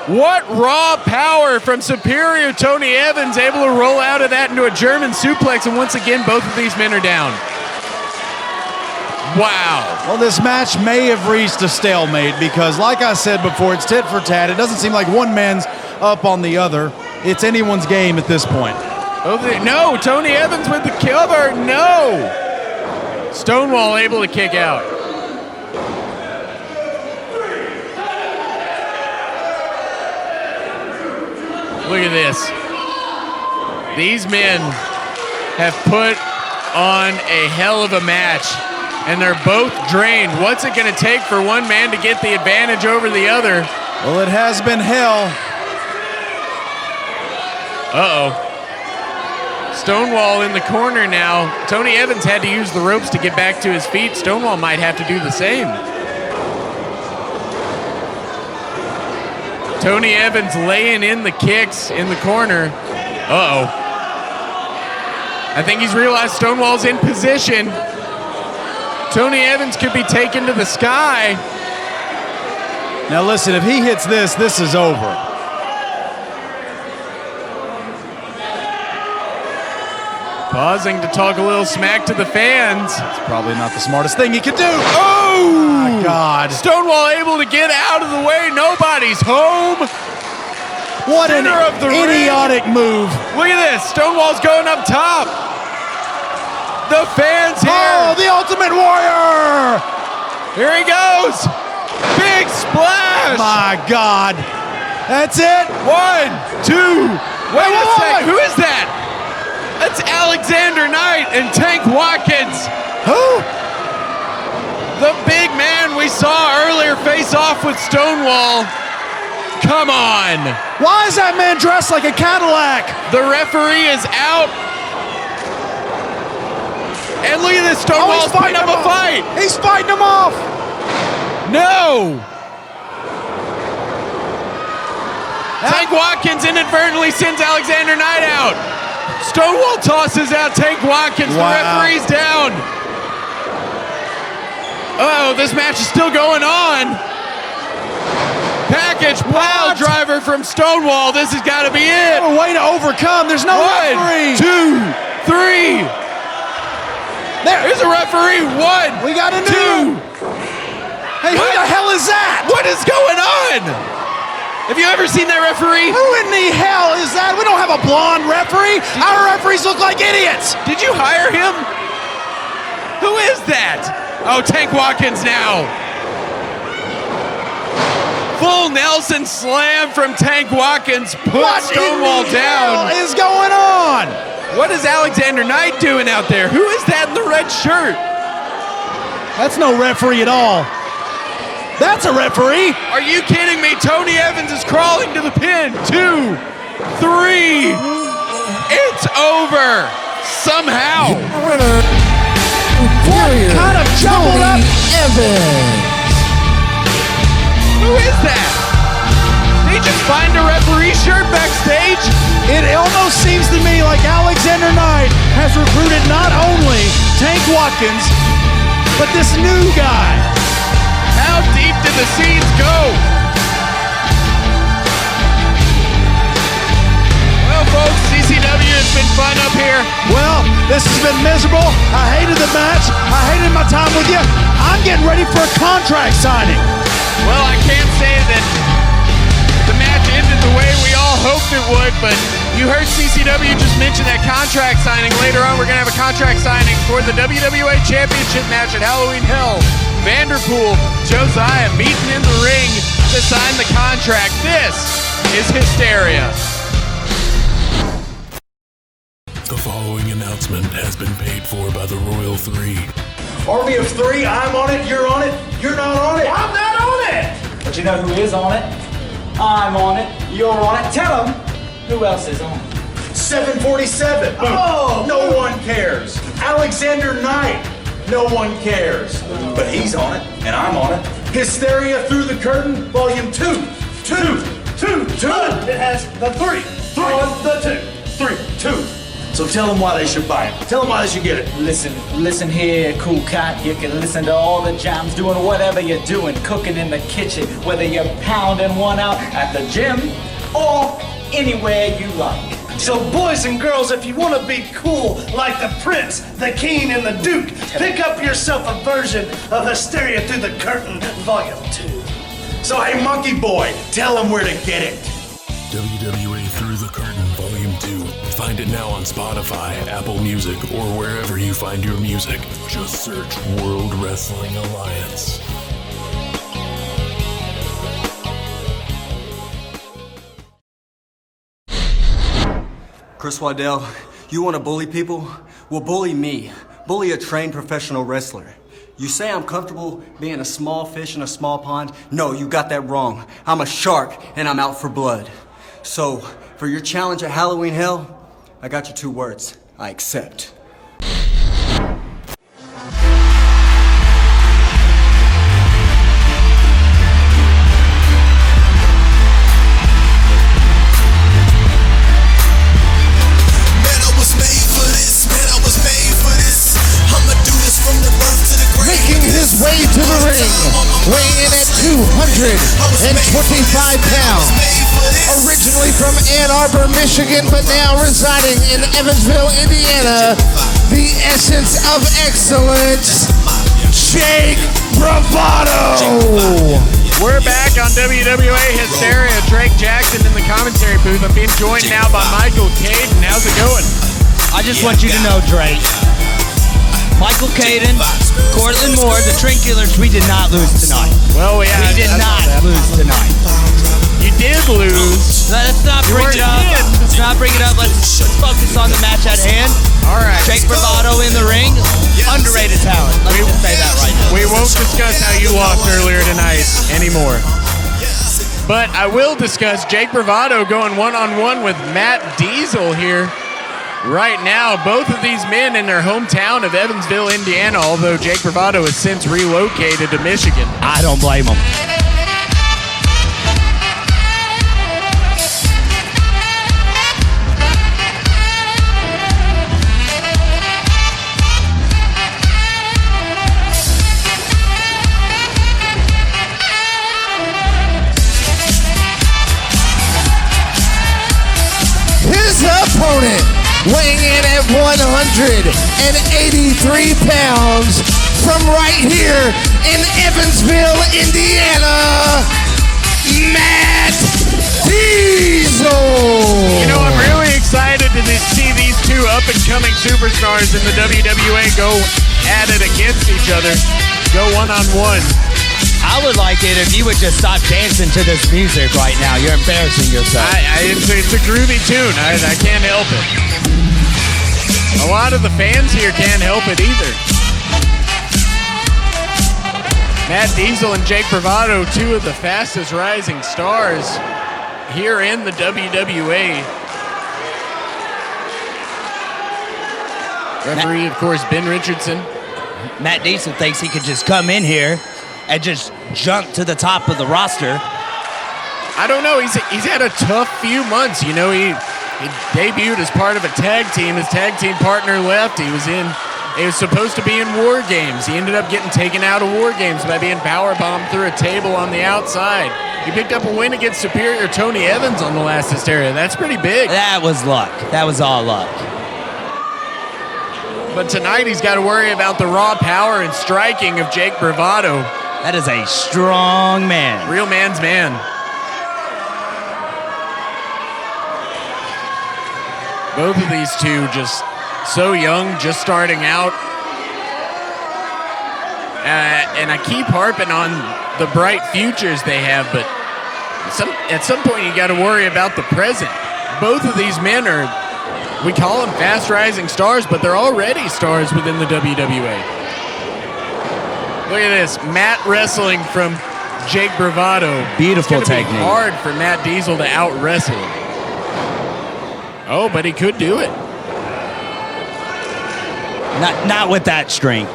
What raw power from superior Tony Evans, able to roll out of that into a German suplex, and once again, both of these men are down. Wow. Well, this match may have reached a stalemate because, like I said before, it's tit for tat. It doesn't seem like one man's up on the other. It's anyone's game at this point. No, Tony Evans with the cover, no. Stonewall able to kick out. Look at this. These men have put on a hell of a match, and they're both drained. What's it going to take for one man to get the advantage over the other? Well, it has been hell. Uh-oh. Stonewall in the corner now. Tony Evans had to use the ropes to get back to his feet. Stonewall might have to do the same. Tony Evans laying in the kicks in the corner. Uh-oh. I think he's realized Stonewall's in position. Tony Evans could be taken to the sky. Now listen, if he hits this, this is over. Pausing to talk a little smack to the fans. It's probably not the smartest thing he could do. Oh! My God. Stonewall able to get out of the way. Nobody's home. What an idiotic move. Look at this. Stonewall's going up top. The fans here. Oh, the Ultimate Warrior. Here he goes. Big splash. My God. That's it. 1, 2. Wait a sec. Who is that? That's Alexander Knight and Tank Watkins. Who? The big man we saw earlier face off with Stonewall. Come on. Why is that man dressed like a Cadillac? The referee is out. And look at this, Stonewall's putting up a fight. He's fighting him off. No. Tank Watkins inadvertently sends Alexander Knight out. Stonewall tosses out Tank Watkins. Wow. The referee's down. Uh-oh, this match is still going on. Package pile driver from Stonewall. This has got to be it. What a way to overcome. There's no referee. 1, 2, 3. There's a referee. 1. We got a new. Hey, who the hell is that? What is going on? Have you ever seen that referee? Who in the hell is that? We don't have a blonde referee. Our referees look like idiots. Did you hire him? Who is that? Oh, Tank Watkins now. Full Nelson slam from Tank Watkins. Put Stonewall down. What is going on? What is Alexander Knight doing out there? Who is that in the red shirt? That's no referee at all. That's a referee. Are you kidding me? Tony Evans is crawling to the pin. 2, 3. It's over. Somehow. Winner. What kind of jumbled up? Evans. Who is that? Did he just find a referee shirt backstage? It almost seems to me like Alexander Knight has recruited not only Tank Watkins, but this new guy. How deep did the seeds go? CCW, it's been fun up here. Well, this has been miserable. I hated the match. I hated my time with you. I'm getting ready for a contract signing. Well, I can't say that the match ended the way we all hoped it would, but you heard CCW just mention that contract signing. Later on, we're going to have a contract signing for the WWA Championship match at Halloween Hell. Vanderpool, Josiah meeting in the ring to sign the contract. This is Hysteria. The following announcement has been paid for by the Royal Three. Army of three, I'm on it, you're on it, you're not on it. I'm not on it! But you know who is on it? I'm on it, you're on it. Tell them who else is on it. 747. Oh! No one cares. Alexander Knight. No one cares. But he's on it, and I'm on it. Hysteria Through the Curtain, Volume 2. It has the three on the two. So tell them why they should buy it. Tell them why they should get it. Listen here, cool cat. You can listen to all the jams, doing whatever you're doing, cooking in the kitchen, whether you're pounding one out at the gym or anywhere you like. So boys and girls, if you want to be cool like the Prince, the King, and the Duke, pick up yourself a version of Hysteria Through the Curtain, Volume 2. So hey, Monkey Boy, tell them where to get it. WWA Through the Curtain Volume 2. Find it now on Spotify, Apple Music, or wherever you find your music. Just search World Wrestling Alliance. Chris Waddell, you want to bully people? Well, bully me. Bully a trained professional wrestler. You say I'm comfortable being a small fish in a small pond? No, you got that wrong. I'm a shark, and I'm out for blood. So, for your challenge at Halloween Hell, I got you 2 words. I accept. Making his way to the ring, weighing in at 225 pounds. Originally from Ann Arbor, Michigan, but now residing in Evansville, Indiana, the essence of excellence, Jake Bravado. We're back on WWA Hysteria. Drake Jackson in the commentary booth. I'm being joined now by Michael Caden. How's it going? I just want you to know, Drake, Michael Caden, Cortland Moore, the Trendkillers, we did not lose tonight. Well, yeah, we did not lose tonight. You did lose. Let's not bring it up. Let's not bring it up. Let's focus on the match at hand. All right. Jake Bravado in the ring. Underrated talent. Let me just say that right now. We won't discuss how you lost earlier tonight anymore. But I will discuss Jake Bravado going one-on-one with Matt Diesel here. Right now, both of these men in their hometown of Evansville, Indiana, although Jake Bravado has since relocated to Michigan. I don't blame him. His opponent, weighing in at 183 pounds, from right here in Evansville, Indiana, Matt Diesel. You know, I'm really excited to see these two up-and-coming superstars in the WWA go at it against each other, go one-on-one. I would like it if you would just stop dancing to this music right now. You're embarrassing yourself. It's a groovy tune. I can't help it. A lot of the fans here can't help it either. Matt Diesel and Jake Bravado, two of the fastest rising stars here in the WWA. Referee, of course, Ben Richardson. Matt Diesel thinks he could just come in here and just jump to the top of the roster. I don't know. He's had a tough few months. You know, he debuted as part of a tag team. His tag team partner left. He was in He was supposed to be in War Games. He ended up getting taken out of War Games by being powerbombed through a table on the outside. He picked up a win against superior Tony Evans on the last Hysteria. That's pretty big. That was luck. That was all luck. But tonight he's got to worry about the raw power and striking of Jake Bravado. That is a strong man. Real man's man. Both of these two just so young, just starting out. And I keep harping on the bright futures they have, but at some point you got to worry about the present. Both of these men are, we call them fast rising stars, but they're already stars within the WWA. Look at this, Matt wrestling from Jake Bravado. Beautiful it's gonna technique. Be hard for Matt Diesel to out wrestle him. Oh, but he could do it. Not with that strength.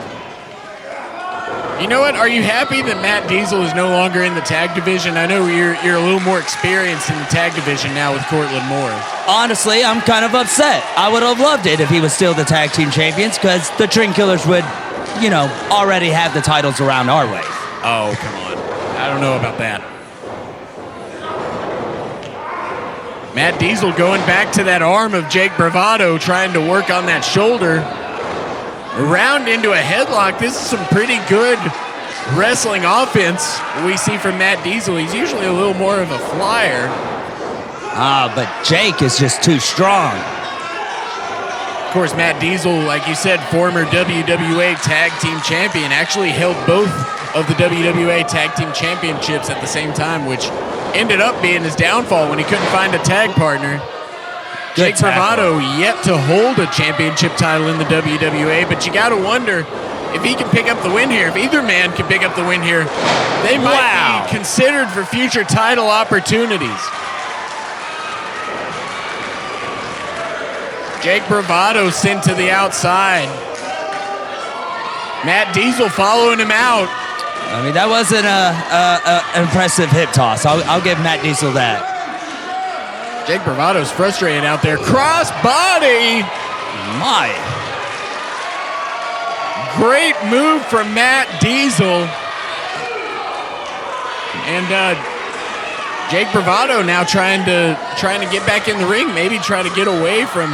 You know what? Are you happy that Matt Diesel is no longer in the tag division? I know you're a little more experienced in the tag division now with Cortland Moore. Honestly, I'm kind of upset. I would have loved it if he was still the tag team champions, because the Trendkillers would, already have the titles around our way. Oh, come on. I don't know about that. Matt Diesel going back to that arm of Jake Bravado, trying to work on that shoulder. Around into a headlock. This is some pretty good wrestling offense we see from Matt Diesel. He's usually a little more of a flyer. But Jake is just too strong. Of course, Matt Diesel, like you said, former WWA Tag Team Champion, actually held both of the WWA Tag Team Championships at the same time, which ended up being his downfall when he couldn't find a tag partner. Jake Bravado yet to hold a championship title in the WWA, but you got to wonder if he can pick up the win here. If either man can pick up the win here, they might be considered for future title opportunities. Jake Bravado sent to the outside. Matt Diesel following him out. I mean, that wasn't an impressive hip toss. I'll give Matt Diesel that. Jake Bravado's frustrated out there. Cross body. My. Great move from Matt Diesel. And Jake Bravado now trying to get back in the ring. Maybe try to get away from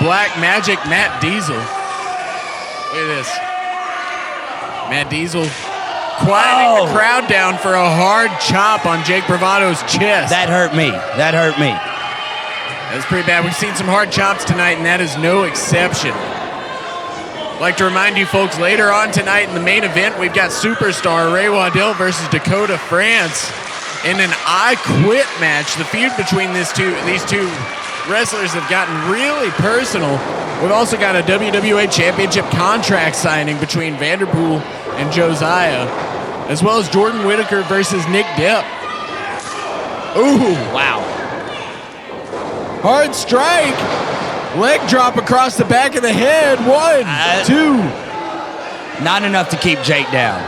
Black Magic Matt Diesel. Look at this. Matt Diesel quieting the crowd down for a hard chop on Jake Bravado's chest. That hurt me. That's pretty bad. We've seen some hard chops tonight, and that is no exception. I'd like to remind you folks, later on tonight in the main event, we've got superstar Ray Waddell versus Dakota France in an I Quit match. The feud between these two wrestlers have gotten really personal. We've also got a WWA Championship contract signing between Vanderpool and Josiah, as well as Jordan Whittaker versus Nick Depp. Ooh, wow. Hard strike. Leg drop across the back of the head. 1, 2. Not enough to keep Jake down.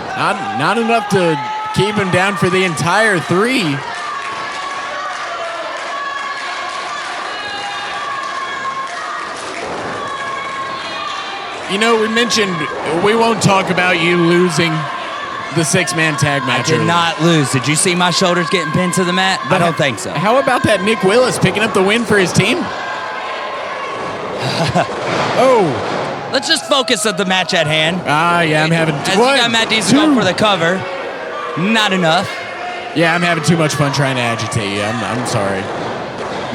Not enough to keep him down for the entire 3. We mentioned we won't talk about you losing the 6-man tag match. I did not lose. Did you see my shoulders getting pinned to the mat? I don't think so. How about that Nick Willis picking up the win for his team? Let's just focus on the match at hand. Yeah, I'm having as you got Matt Diesel up for the cover. Not enough. Yeah, I'm having too much fun trying to agitate you. I'm sorry.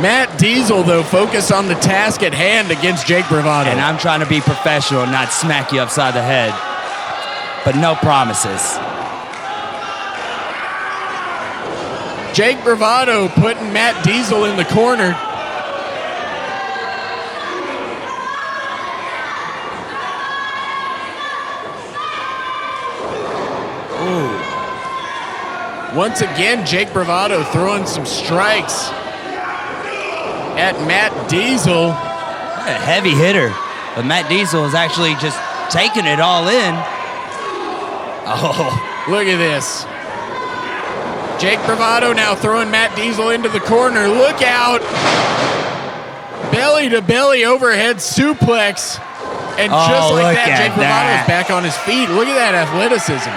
Matt Diesel, though, focused on the task at hand against Jake Bravado. And I'm trying to be professional and not smack you upside the head. But no promises. Jake Bravado putting Matt Diesel in the corner. Once again, Jake Bravado throwing some strikes at Matt Diesel. What a heavy hitter. But Matt Diesel is actually just taking it all in. Oh, look at this. Jake Bravado now throwing Matt Diesel into the corner. Look out. Belly to belly overhead suplex. And just like that, Jake Bravado is back on his feet. Look at that athleticism.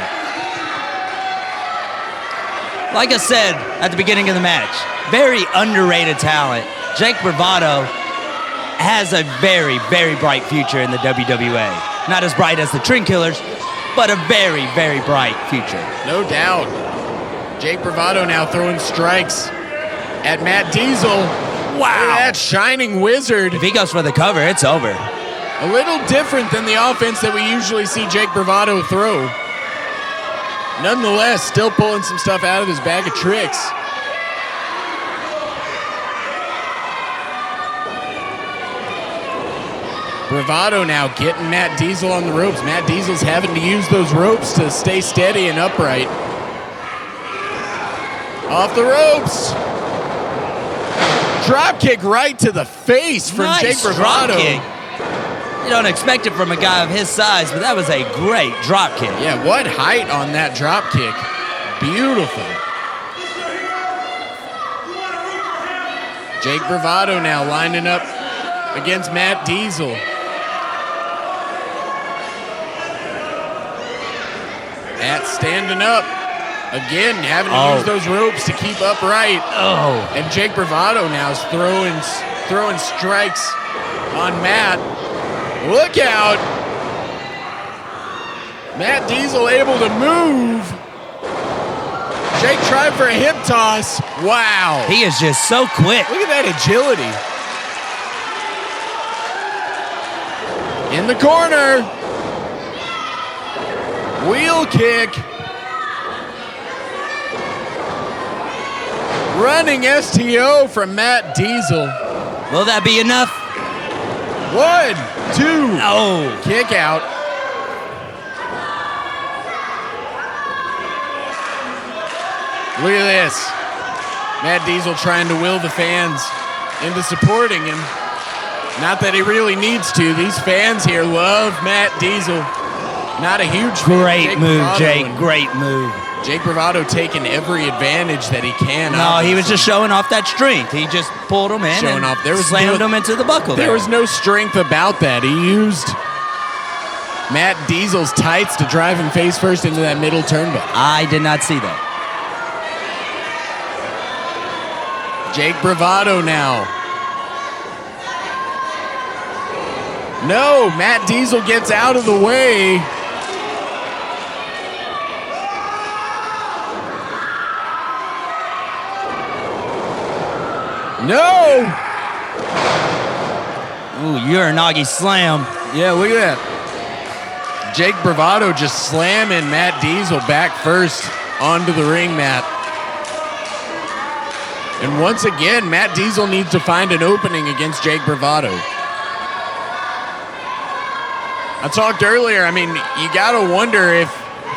Like I said at the beginning of the match, very underrated talent. Jake Bravado has a very, very bright future in the WWA. Not as bright as the Trendkillers, but a very, very bright future. No doubt. Jake Bravado now throwing strikes at Matt Diesel. Wow. Look at that shining wizard. If he goes for the cover, it's over. A little different than the offense that we usually see Jake Bravado throw. Nonetheless, still pulling some stuff out of his bag of tricks. Bravado now getting Matt Diesel on the ropes. Matt Diesel's having to use those ropes to stay steady and upright. Off the ropes. Drop kick right to the face from Jake Bravado. You don't expect it from a guy of his size, but that was a great drop kick. Yeah, what height on that drop kick. Beautiful. Jake Bravado now lining up against Matt Diesel. Matt standing up. Again, having to use those ropes to keep upright. And Jake Bravado now is throwing strikes on Matt. Look out. Matt Diesel able to move. Jake tried for a hip toss. Wow. He is just so quick. Look at that agility. In the corner. Wheel kick. Running STO from Matt Diesel. Will that be enough? 1, 2. Oh. Kick out. Look at this. Matt Diesel trying to will the fans into supporting him. Not that he really needs to. These fans here love Matt Diesel. Not a huge fan. Great move, Jake. Great move. Jake Bravado taking every advantage that he can. No, he was just showing off that strength. He just pulled him in and slammed him into the buckle. There was no strength about that. He used Matt Diesel's tights to drive him face first into that middle turnbuckle. I did not see that. Jake Bravado now. No, Matt Diesel gets out of the way. No! Ooh, Uranagi slam. Yeah, look at that. Jake Bravado just slamming Matt Diesel back first onto the ring mat. And once again, Matt Diesel needs to find an opening against Jake Bravado. I talked earlier, I mean, you gotta wonder if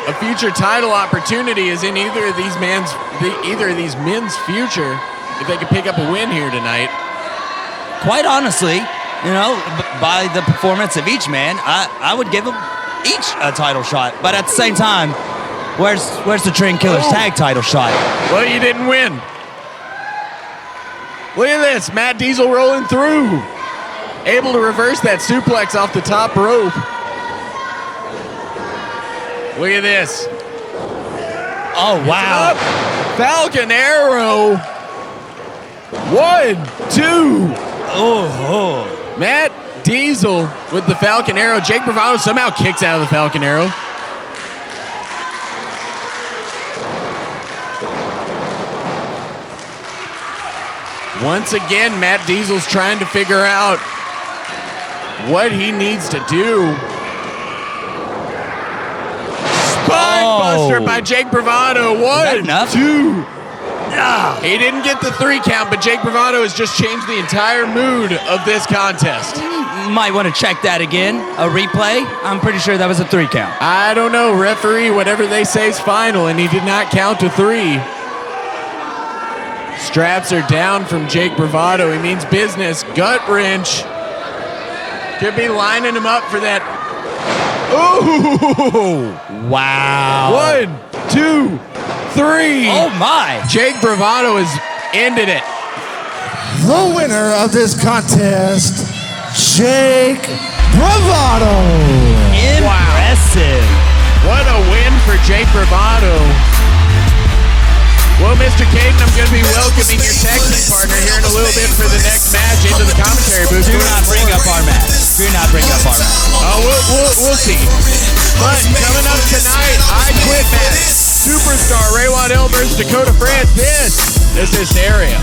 a future title opportunity is in either of these men's future, if they could pick up a win here tonight. Quite honestly, you know, by the performance of each man, I would give them each a title shot. But at the same time, where's the Trendkillers tag title shot? Well, you didn't win. Look at this, Matt Diesel rolling through. Able to reverse that suplex off the top rope. Look at this. Oh, wow. Falcon Arrow. 1, 2. Oh. Matt Diesel with the Falcon Arrow. Jake Bravado somehow kicks out of the Falcon Arrow. Once again, Matt Diesel's trying to figure out what he needs to do. Spinebuster by Jake Bravado. 1, 2. He didn't get the 3 count, but Jake Bravado has just changed the entire mood of this contest. You might want to check that again. A replay. I'm pretty sure that was a 3 count. I don't know. Referee, whatever they say is final, and he did not count to 3. Straps are down from Jake Bravado. He means business. Gut wrench. Could be lining him up for that. Ooh! Wow. 1, 2, 3. Oh my. Jake Bravado has ended it. The winner of this contest, Jake Bravado. Impressive. What a win for Jake Bravado. Well, Mr. Caden, I'm going to be welcoming your texting partner here in a little bit for the next match into the commentary booth. Do not bring up our match. Do not bring up our match. Oh, we'll see. But coming up tonight, I Quit match. Superstar Ray Waddell versus Dakota France. This is Hysteria.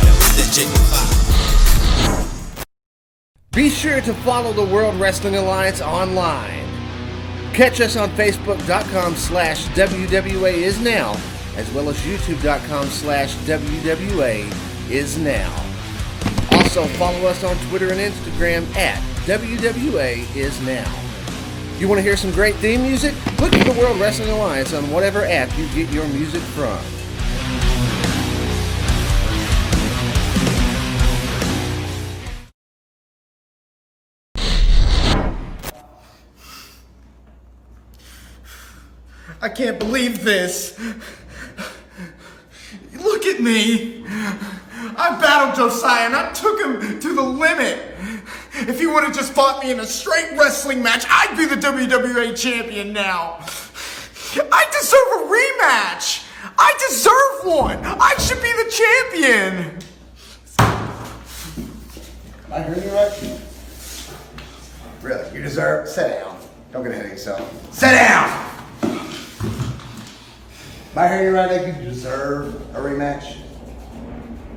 Be sure to follow the World Wrestling Alliance online. Catch us on Facebook.com/WWAISNOW, as well as YouTube.com/WWAISNOW. Also follow us on Twitter and Instagram at WWAISNOW. You want to hear some great theme music? Look for the World Wrestling Alliance on whatever app you get your music from. I can't believe this. Look at me. I battled Josiah and I took him to the limit. If he would have just fought me in a straight wrestling match, I'd be the WWA Champion now. I deserve a rematch. I deserve one. I should be the champion. Am I hearing you right? Really? You deserve... Sit down. Don't get ahead of yourself. Sit down! Am I hearing you right? Like you deserve a rematch?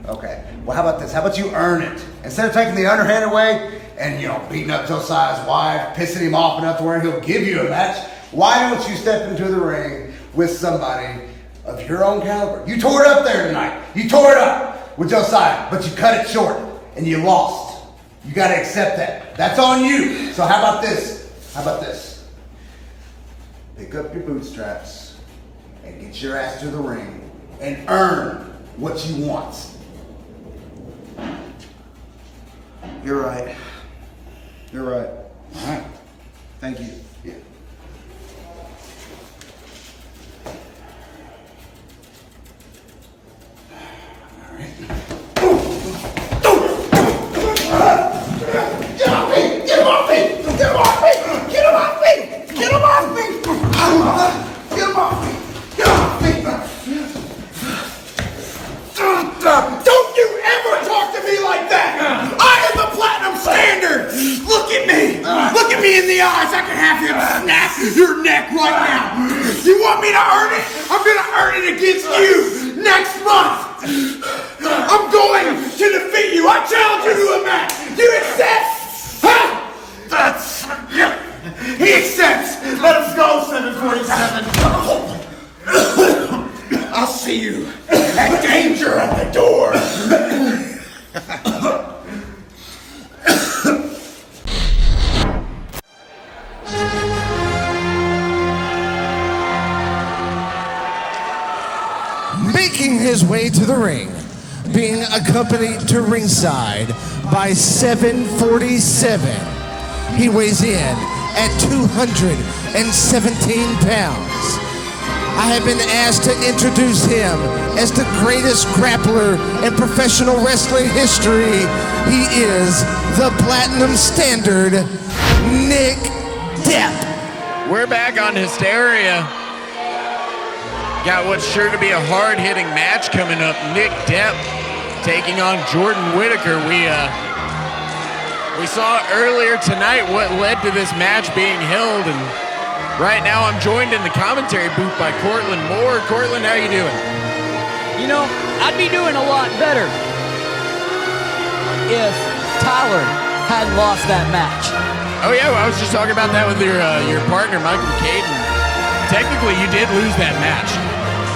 Okay. Well, how about this? How about you earn it? Instead of taking the underhanded way and, beating up Josiah's wife, pissing him off enough to where he'll give you a match, why don't you step into the ring with somebody of your own caliber? You tore it up there tonight. You tore it up with Josiah, but you cut it short and you lost. You got to accept that. That's on you. So how about this? Pick up your bootstraps and get your ass to the ring and earn what you want. You're right. All right. Thank you. Yeah. All right. Get off me! Get him off me! Get him off me! Get him off me! Get him off me! Get him off me! Get off me! Don't you ever talk to me like that! I am the Platinum Standard! Look at me! Look at me in the eyes! I can have him snap your neck right now! You want me to earn it? I'm gonna earn it against you next month! I'm going to defeat you! I challenge you to a match! You accept? Huh? He accepts! Let us go, 747! I'll see you at Danger at the Door! Making his way to the ring, being accompanied to ringside by 747. He weighs in at 217 pounds. I have been asked to introduce him as the greatest grappler in professional wrestling history. He is the Platinum Standard, Nick Depp. We're back on Hysteria. Got what's sure to be a hard-hitting match coming up. Nick Depp taking on Jordan Whittaker. We saw earlier tonight what led to this match being held, and right now I'm joined in the commentary booth by Cortland Moore. Cortland, how you doing? I'd be doing a lot better if Tyler hadn't lost that match. Oh yeah, well, I was just talking about that with your partner, Michael Caden. Technically, you did lose that match.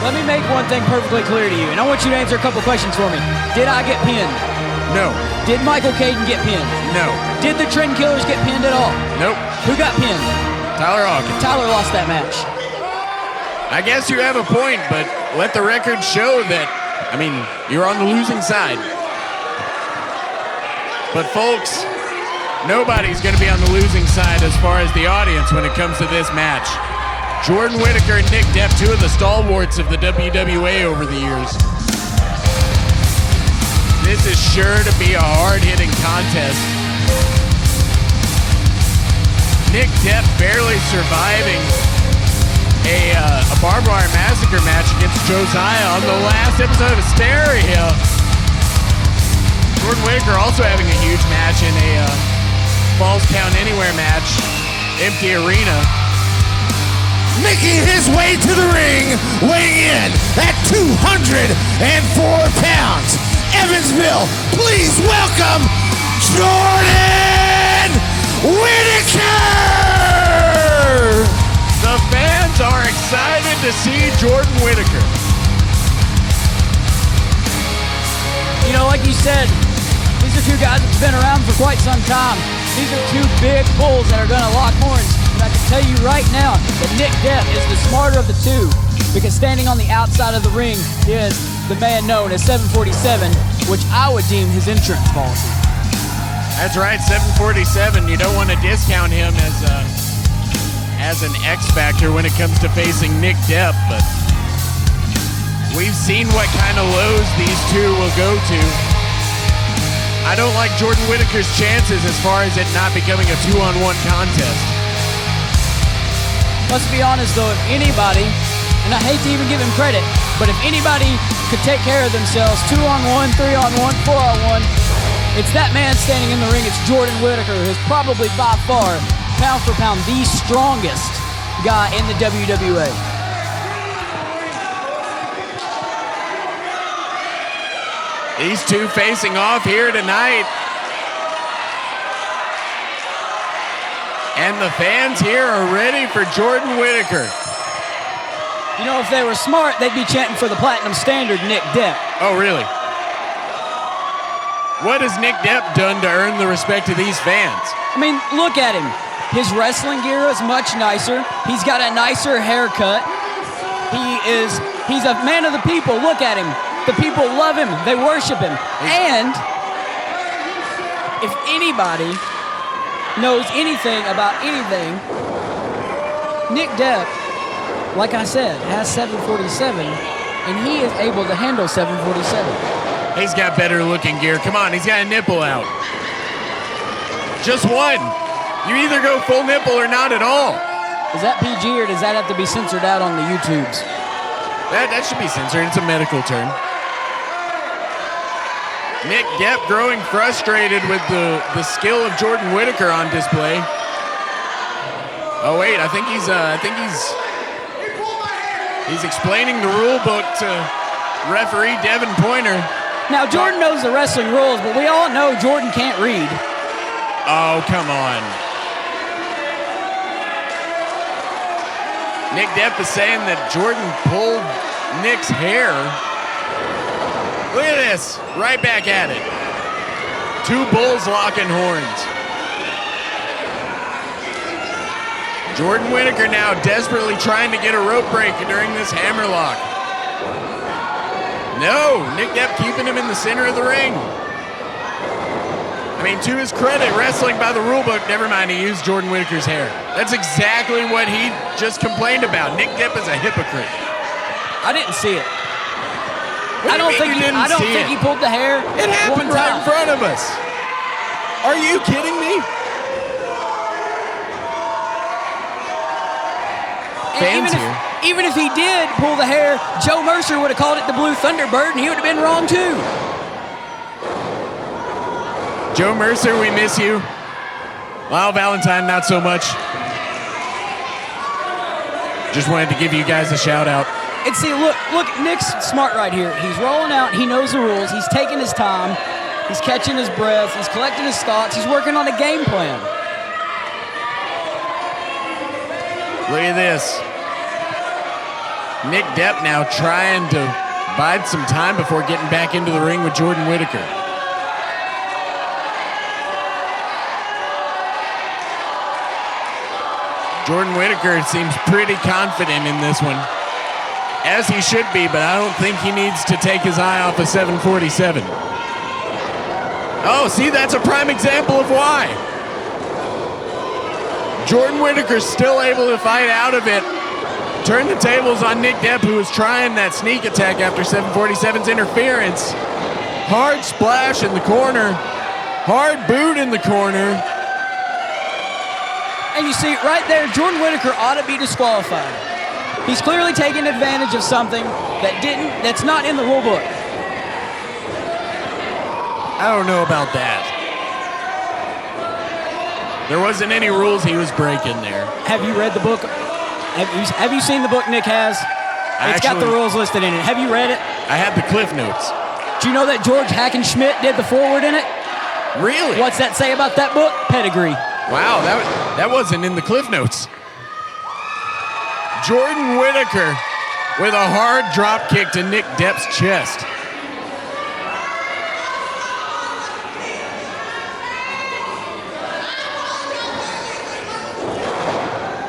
Let me make one thing perfectly clear to you, and I want you to answer a couple questions for me. Did I get pinned? No. Did Michael Caden get pinned? No. Did the Trendkillers get pinned at all? Nope. Who got pinned? Tyler Hawkins. Tyler lost that match. I guess you have a point, but let the record show that, you're on the losing side. But folks, nobody's going to be on the losing side as far as the audience when it comes to this match. Jordan Whittaker and Nick Depp, two of the stalwarts of the WWA over the years. This is sure to be a hard-hitting contest. Nick Depp barely surviving a barbed wire massacre match against Josiah on the last episode of Hysteria. Jordan Whittaker also having a huge match in a Falls Count Anywhere match, empty arena. Making his way to the ring, weighing in at 204 pounds, Evansville, please welcome Jordan Whittaker! The fans are excited to see Jordan Whittaker. You know, like you said, these are two guys that's been around for quite some time. These are two big bulls that are going to lock horns. And I can tell you right now that Nick Depp is the smarter of the two, because standing on the outside of the ring is the man known as 747, which I would deem his insurance policy. That's right, 747. You don't want to discount him as an X factor when it comes to facing Nick Depp, but we've seen what kind of lows these two will go to. I don't like Jordan Whittaker's chances as far as it not becoming a 2-on-1 contest. Let's be honest though, if anybody, and I hate to even give him credit, but if anybody could take care of themselves 2-on-1, 3-on-1, 4-on-1, it's that man standing in the ring. It's Jordan Whittaker, who's probably by far, pound for pound, the strongest guy in the WWA. These two facing off here tonight. And the fans here are ready for Jordan Whittaker. You know, if they were smart, they'd be chanting for the Platinum Standard, Nick Depp. Oh, really? What has Nick Depp done to earn the respect of these fans? I mean, look at him. His wrestling gear is much nicer. He's got a nicer haircut. He's a man of the people. Look at him. The people love him. They worship him. And if anybody knows anything about anything, Nick Depp, like I said, has 747, and he is able to handle 747. He's got better looking gear. Come on, he's got a nipple out. Just one. You either go full nipple or not at all. Is that PG or does that have to be censored out on the YouTubes? That should be censored. It's a medical term. Nick Depp growing frustrated with the skill of Jordan Whittaker on display. Oh wait, I think he's explaining the rule book to referee Devin Pointer. Now Jordan knows the wrestling rules, but we all know Jordan can't read. Oh, come on. Nick Depp is saying that Jordan pulled Nick's hair. Look at this, right back at it. Two bulls locking horns. Jordan Whittaker now desperately trying to get a rope break during this hammerlock. No, Nick Depp keeping him in the center of the ring. I mean, to his credit, wrestling by the rulebook, never mind, he used Jordan Whittaker's hair. That's exactly what he just complained about. Nick Depp is a hypocrite. I didn't see it. I don't think he pulled the hair. It happened right in front of us. Are you kidding me? Even if he did pull the hair, Joe Mercer would have called it the Blue Thunderbird, and he would have been wrong too. Joe Mercer, we miss you. Lyle Valentine, not so much. Just wanted to give you guys a shout out. And see, look, Nick's smart right here. He's rolling out, he knows the rules, he's taking his time, he's catching his breath, he's collecting his thoughts, he's working on a game plan. Look at this. Nick Depp now trying to bide some time before getting back into the ring with Jordan Whittaker. Jordan Whittaker seems pretty confident in this one. As he should be, but I don't think he needs to take his eye off of 747. Oh, see, that's a prime example of why. Jordan Whittaker's still able to fight out of it. Turn the tables on Nick Depp, who was trying that sneak attack after 747's interference. Hard splash in the corner. Hard boot in the corner. And you see right there, Jordan Whittaker ought to be disqualified. He's clearly taking advantage of something that's not in the rule book. I don't know about that. There wasn't any rules he was breaking there. Have you read the book? Have you seen the book Nick has? It's got the rules listed in it. Have you read it? I have the Cliff Notes. Do you know that George Hackenschmidt did the foreword in it? Really? What's that say about that book? Pedigree. Wow, that wasn't in the Cliff Notes. Jordan Whittaker with a hard drop kick to Nick Depp's chest.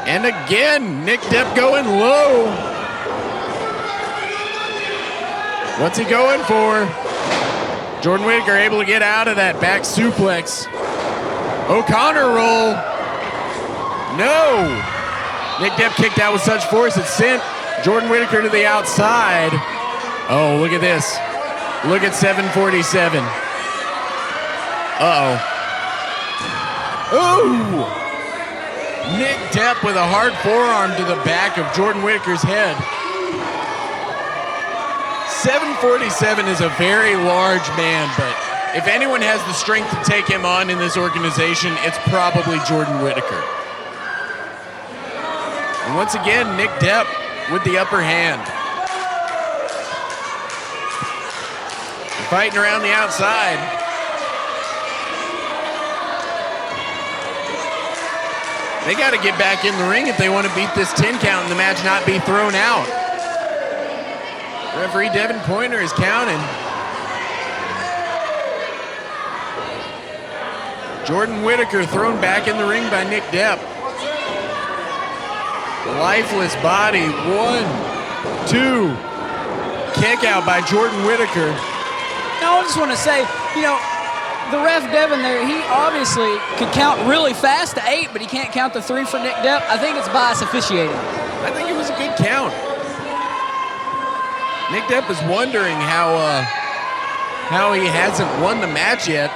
And again, Nick Depp going low. What's he going for? Jordan Whittaker able to get out of that back suplex. O'Connor roll. No. Nick Depp kicked out with such force it sent Jordan Whittaker to the outside. Oh, look at this. Look at 747. Uh-oh. Ooh. Nick Depp with a hard forearm to the back of Jordan Whittaker's head. 747 is a very large man, but if anyone has the strength to take him on in this organization, it's probably Jordan Whittaker. And once again, Nick Depp with the upper hand. Fighting around the outside. They got to get back in the ring if they want to beat this 10 count and the match not be thrown out. Referee Devin Pointer is counting. Jordan Whittaker thrown back in the ring by Nick Depp. Lifeless body. 1, 2. Kick out by Jordan Whittaker. Now, I just want to say, you know, the ref Devin there, he obviously could count really fast to 8, but he can't count to 3 for Nick Depp. I think it's bias officiating. I think it was a good count. Nick Depp is wondering how he hasn't won the match yet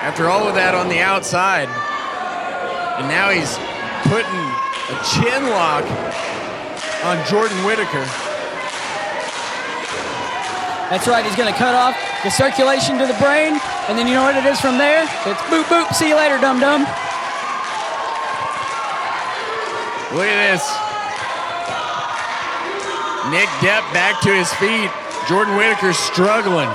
after all of that on the outside. And now he's putting a chin lock on Jordan Whittaker. That's right, he's going to cut off the circulation to the brain, and then you know what it is from there? It's boop, boop, see you later, dum-dum. Look at this. Nick Depp back to his feet. Jordan Whittaker struggling.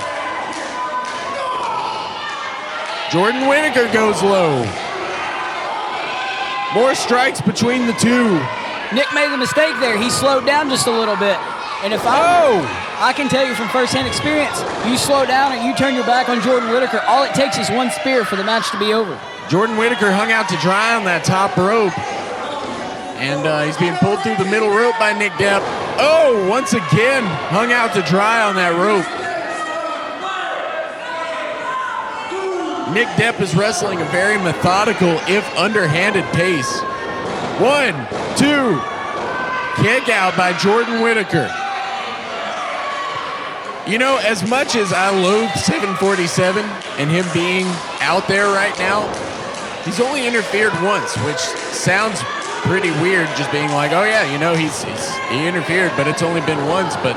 Jordan Whittaker goes low. More strikes between the two. Nick made the mistake there. He slowed down just a little bit. And if I can tell you from firsthand experience, you slow down and you turn your back on Jordan Whittaker, all it takes is one spear for the match to be over. Jordan Whittaker hung out to dry on that top rope. And he's being pulled through the middle rope by Nick Depp. Oh, once again, hung out to dry on that rope. Nick Depp is wrestling a very methodical, if underhanded pace. 1, 2, kick out by Jordan Whittaker. You know, as much as I loathe 747 and him being out there right now, he's only interfered once, which sounds pretty weird, just being like, oh yeah, you know, he interfered, but it's only been once. But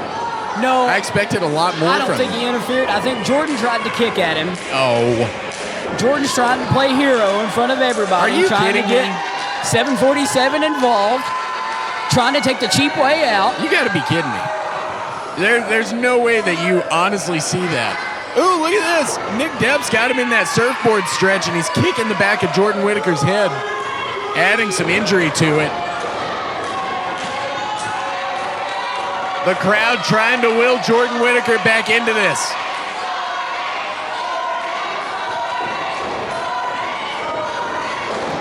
no, I expected a lot more. I don't think he interfered. I think Jordan tried to kick at him. Oh, Jordan's trying to play hero in front of everybody. Are you trying kidding to get me? 747 involved, trying to take the cheap way out. You got to be kidding me. There's no way that you honestly see that. Ooh, look at this. Nick Depp's got him in that surfboard stretch, and he's kicking the back of Jordan Whittaker's head, adding some injury to it. The crowd trying to will Jordan Whittaker back into this.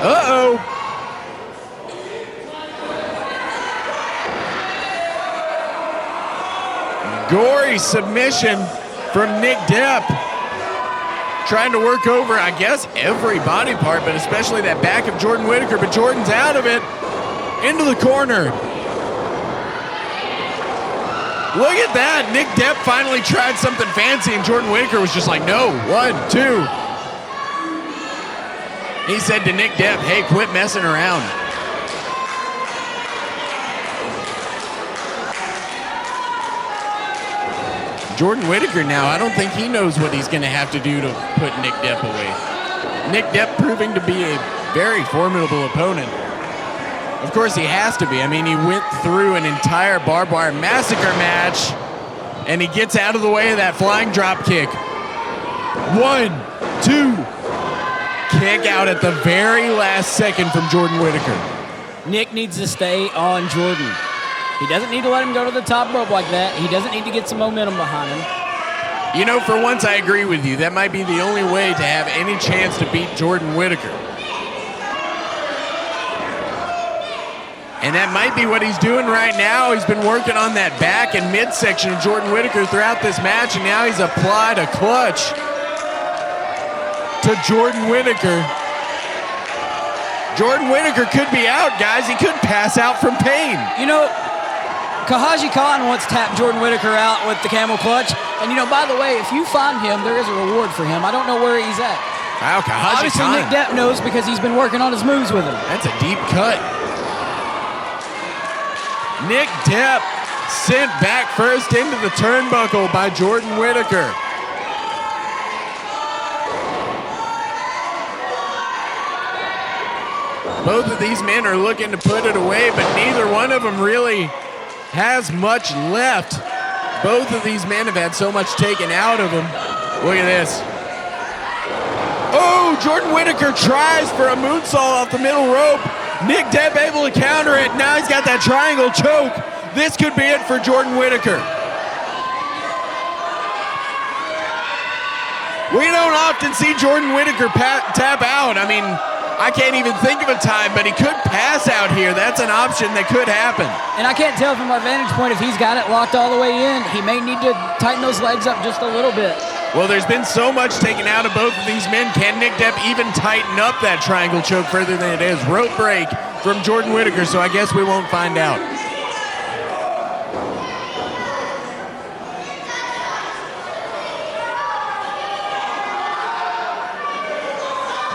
Uh-oh. Gory submission from Nick Depp. Trying to work over, I guess, every body part, but especially that back of Jordan Whittaker. But Jordan's out of it. Into the corner. Look at that. Nick Depp finally tried something fancy, and Jordan Whittaker was just like, no. 1, 2. He said to Nick Depp, hey, quit messing around. Jordan Whittaker now, I don't think he knows what he's going to have to do to put Nick Depp away. Nick Depp proving to be a very formidable opponent. Of course, he has to be. I mean, he went through an entire barbed wire massacre match, and he gets out of the way of that flying drop kick. 1, 2. Kick out at the very last second from Jordan Whittaker. Nick needs to stay on Jordan. He doesn't need to let him go to the top rope like that. He doesn't need to get some momentum behind him. You know, for once, I agree with you. That might be the only way to have any chance to beat Jordan Whittaker. And that might be what he's doing right now. He's been working on that back and midsection of Jordan Whittaker throughout this match, and now he's applied a clutch to Jordan Whittaker. Jordan Whittaker could be out, guys. He could pass out from pain. You know, Kahaji Khan once tapped Jordan Whittaker out with the camel clutch. And, you know, by the way, if you find him, there is a reward for him. I don't know where he's at. Wow, Kahaji Obviously, Khan. Nick Depp knows because he's been working on his moves with him. That's a deep cut. Nick Depp sent back first into the turnbuckle by Jordan Whittaker. Both of these men are looking to put it away, but neither one of them really has much left. Both of these men have had so much taken out of them. Look at this. Oh, Jordan Whittaker tries for a moonsault off the middle rope. Nick Depp able to counter it. Now he's got that triangle choke. This could be it for Jordan Whittaker. We don't often see Jordan Whittaker tap out. I mean, I can't even think of a time, but he could pass out here. That's an option that could happen. And I can't tell from my vantage point if he's got it locked all the way in. He may need to tighten those legs up just a little bit. Well, there's been so much taken out of both of these men. Can Nick Depp even tighten up that triangle choke further than it is? Rope break from Jordan Whittaker, so I guess we won't find out.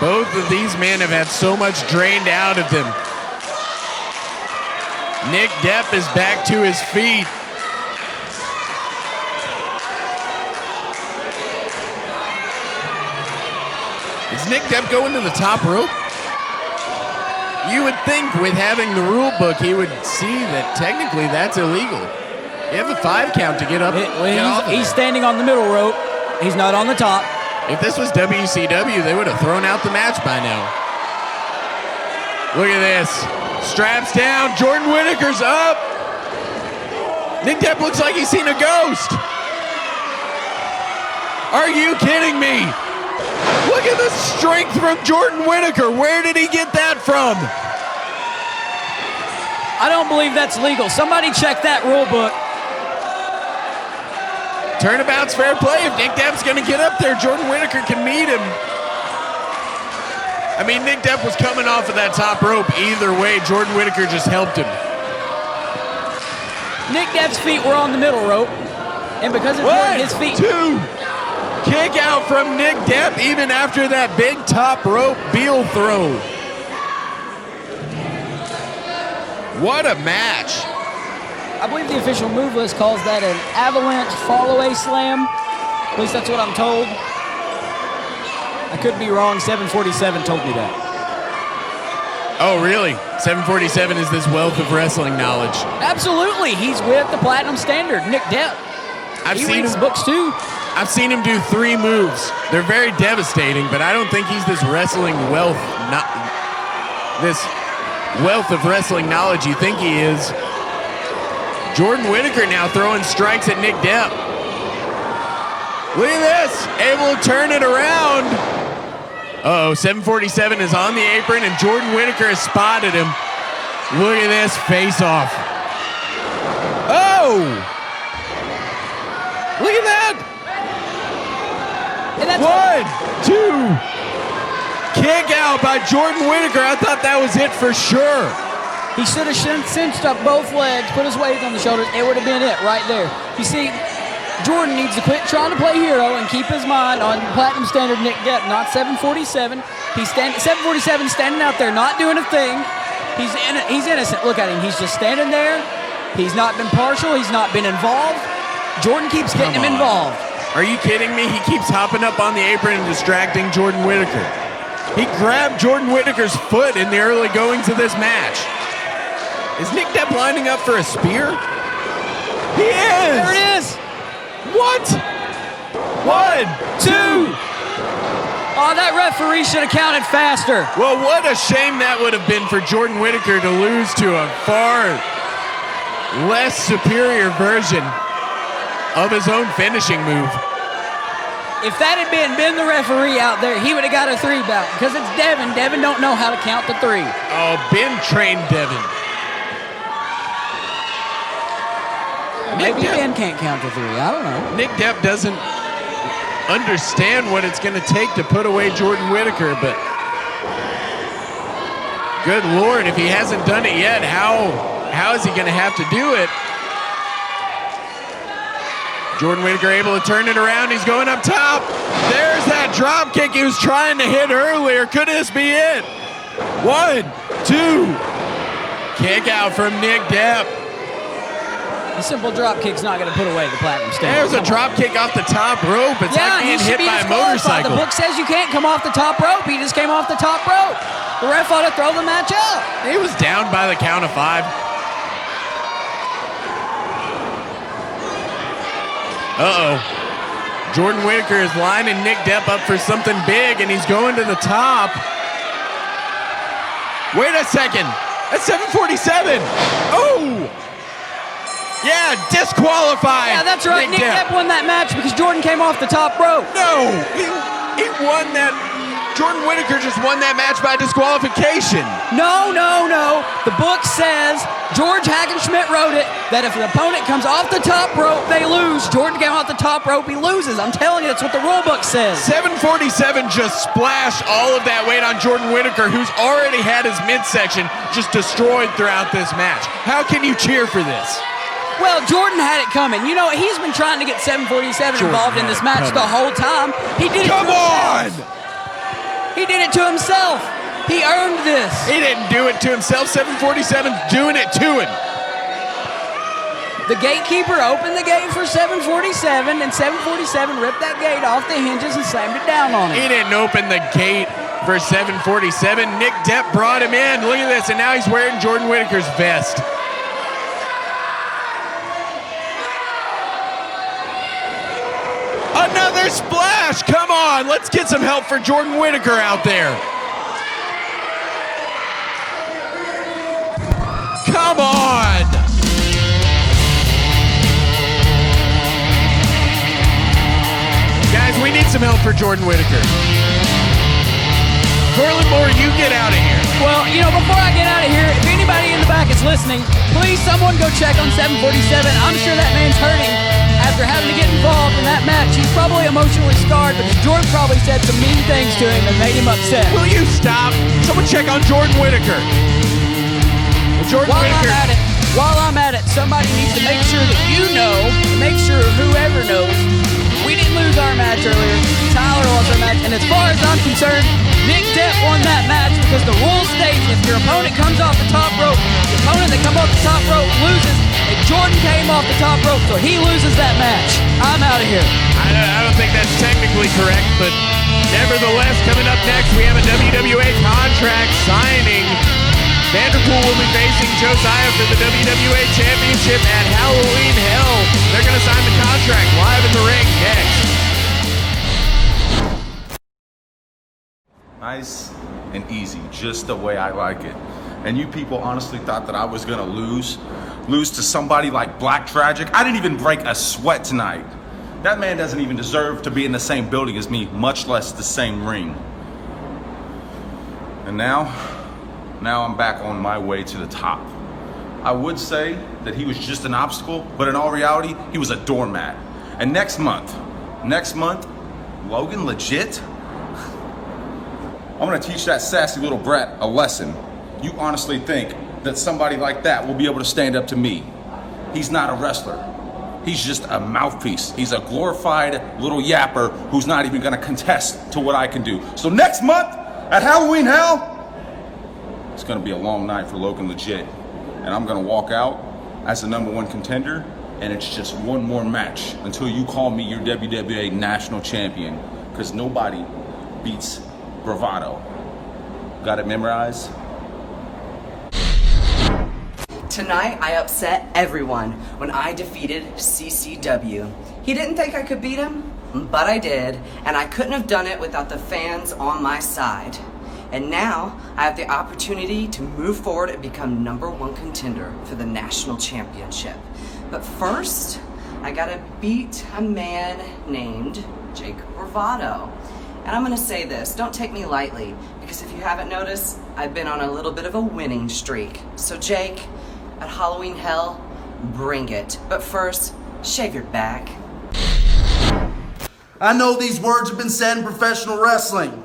Both of these men have had so much drained out of them. Nick Depp is back to his feet. Is Nick Depp going to the top rope? You would think with having the rule book, he would see that technically that's illegal. You have a 5 count to get up. He's standing on the middle rope. He's not on the top. If this was WCW, they would have thrown out the match by now. Look at this. Straps down. Jordan Whittaker's up. Nick Depp looks like he's seen a ghost. Are you kidding me? Look at the strength from Jordan Whittaker. Where did he get that from? I don't believe that's legal. Somebody check that rule book. Turnabout's fair play. If Nick Depp's going to get up there, Jordan Whittaker can meet him. I mean, Nick Depp was coming off of that top rope. Either way, Jordan Whittaker just helped him. Nick Depp's feet were on the middle rope. And because of his feet... 2. Kick out from Nick Depp even after that big top rope heel throw. What a match. I believe the official move list calls that an avalanche fall-away slam. At least that's what I'm told. I could be wrong. 747 told me that. Oh, really? 747 is this wealth of wrestling knowledge. Absolutely. He's with the Platinum Standard, Nick Depp. He reads books too. I've seen him do 3 moves. They're very devastating, but I don't think he's this wrestling wealth, this wealth of wrestling knowledge you think he is. Jordan Whittaker now throwing strikes at Nick Depp. Look at this, able to turn it around. Uh-oh, 747 is on the apron and Jordan Whittaker has spotted him. Look at this face off. Oh! Look at that! 1, 2. Kick out by Jordan Whittaker. I thought that was it for sure. He should have cinched up both legs, put his weight on the shoulders. It would have been it right there. You see, Jordan needs to quit trying to play hero and keep his mind on Platinum Standard Nick Depp, not 747. 747 standing out there, not doing a thing. He's innocent. Look at him. He's just standing there. He's not been partial. He's not been involved. Jordan keeps getting him involved. Are you kidding me? He keeps hopping up on the apron and distracting Jordan Whittaker. He grabbed Jordan Whittaker's foot in the early goings of this match. Is Nick Depp lining up for a spear? He is! There it is! What? 1, 2. Oh, that referee should have counted faster. Well, what a shame that would have been for Jordan Whittaker to lose to a far less superior version of his own finishing move. If that had been Ben the referee out there, he would have got a 3 bout because it's Devin. Devin don't know how to count to 3. Oh, Ben trained Devin. Maybe Ben can't count to 3. I don't know. Nick Depp doesn't understand what it's going to take to put away Jordan Whittaker, but good Lord, if he hasn't done it yet, how is he going to have to do it? Jordan Whittaker able to turn it around. He's going up top. There's that drop kick he was trying to hit earlier. Could this be it? 1, 2. Kick out from Nick Depp. The simple drop kick's not going to put away the Platinum Standard. There's a drop kick off the top rope. It's like being hit by a motorcycle. The book says you can't come off the top rope. He just came off the top rope. The ref ought to throw the match out. He was down by the count of 5. Uh-oh. Jordan Whittaker is lining Nick Depp up for something big, and he's going to the top. Wait a second. That's 747. Oh! Yeah, disqualified. Yeah, that's right. Nick Depp won that match because Jordan came off the top rope. No, he won that. Jordan Whittaker just won that match by disqualification. No. The book says, George Hackenschmidt wrote it, that if the opponent comes off the top rope, they lose. Jordan came off the top rope, he loses. I'm telling you, that's what the rule book says. 747 just splashed all of that weight on Jordan Whittaker, who's already had his midsection just destroyed throughout this match. How can you cheer for this? Well, Jordan had it coming. You know, he's been trying to get 747 involved in this match the whole time. He did it Come on! He did it to himself. He earned this. He didn't do it to himself. 747's doing it to him. The gatekeeper opened the gate for 747, and 747 ripped that gate off the hinges and slammed it down on him. He didn't open the gate for 747. Nick Depp brought him in. Look at this, and now he's wearing Jordan Whittaker's vest. Another splash! Come on, let's get some help for Jordan Whittaker out there. Come on! Guys, we need some help for Jordan Whittaker. Corlin Moore, you get out of here. Well, you know, before I get out of here, if anybody in the back is listening, please someone go check on 747. I'm sure that man's hurting after having to get involved in that match. He's probably emotionally scarred because Jordan probably said some mean things to him and made him upset. Will you stop? Someone check on Jordan Whittaker. While I'm at it, somebody needs to make sure that you know, make sure whoever knows, we didn't lose our match earlier. Tyler lost our match, and as far as I'm concerned, Nick Depp won that match because the rule states if your opponent comes off the top rope, the opponent that comes off the top rope loses, and Jordan came off the top rope, so he loses that match. I'm out of here. I don't think that's technically correct, but nevertheless, coming up next, we have a WWA contract signing. Vanderpool will be facing Josiah for the WWA Championship at Halloween Hell. They're going to sign the contract live in the ring next. Nice and easy, just the way I like it. And you people honestly thought that I was going to lose to somebody like Black Tragic? I didn't even break a sweat tonight. That man doesn't even deserve to be in the same building as me, much less the same ring. And now I'm back on my way to the top. I would say that he was just an obstacle, but in all reality, he was a doormat. And next month, Logan Legit? I'm gonna teach that sassy little brat a lesson. You honestly think that somebody like that will be able to stand up to me? He's not a wrestler. He's just a mouthpiece. He's a glorified little yapper who's not even gonna contest to what I can do. So next month at Halloween Hell, it's gonna be a long night for Logan Legit. And I'm gonna walk out as the #1 contender, and it's just one more match until you call me your WWA National Champion, because nobody beats Bravado. Got it memorized? Tonight, I upset everyone when I defeated CCW. He didn't think I could beat him, but I did, and I couldn't have done it without the fans on my side. And now, I have the opportunity to move forward and become #1 contender for the National Championship. But first, I gotta beat a man named Jake Bravado. And I'm gonna say this, don't take me lightly, because if you haven't noticed, I've been on a little bit of a winning streak. So Jake, at Halloween Hell, bring it. But first, shave your back. I know these words have been said in professional wrestling.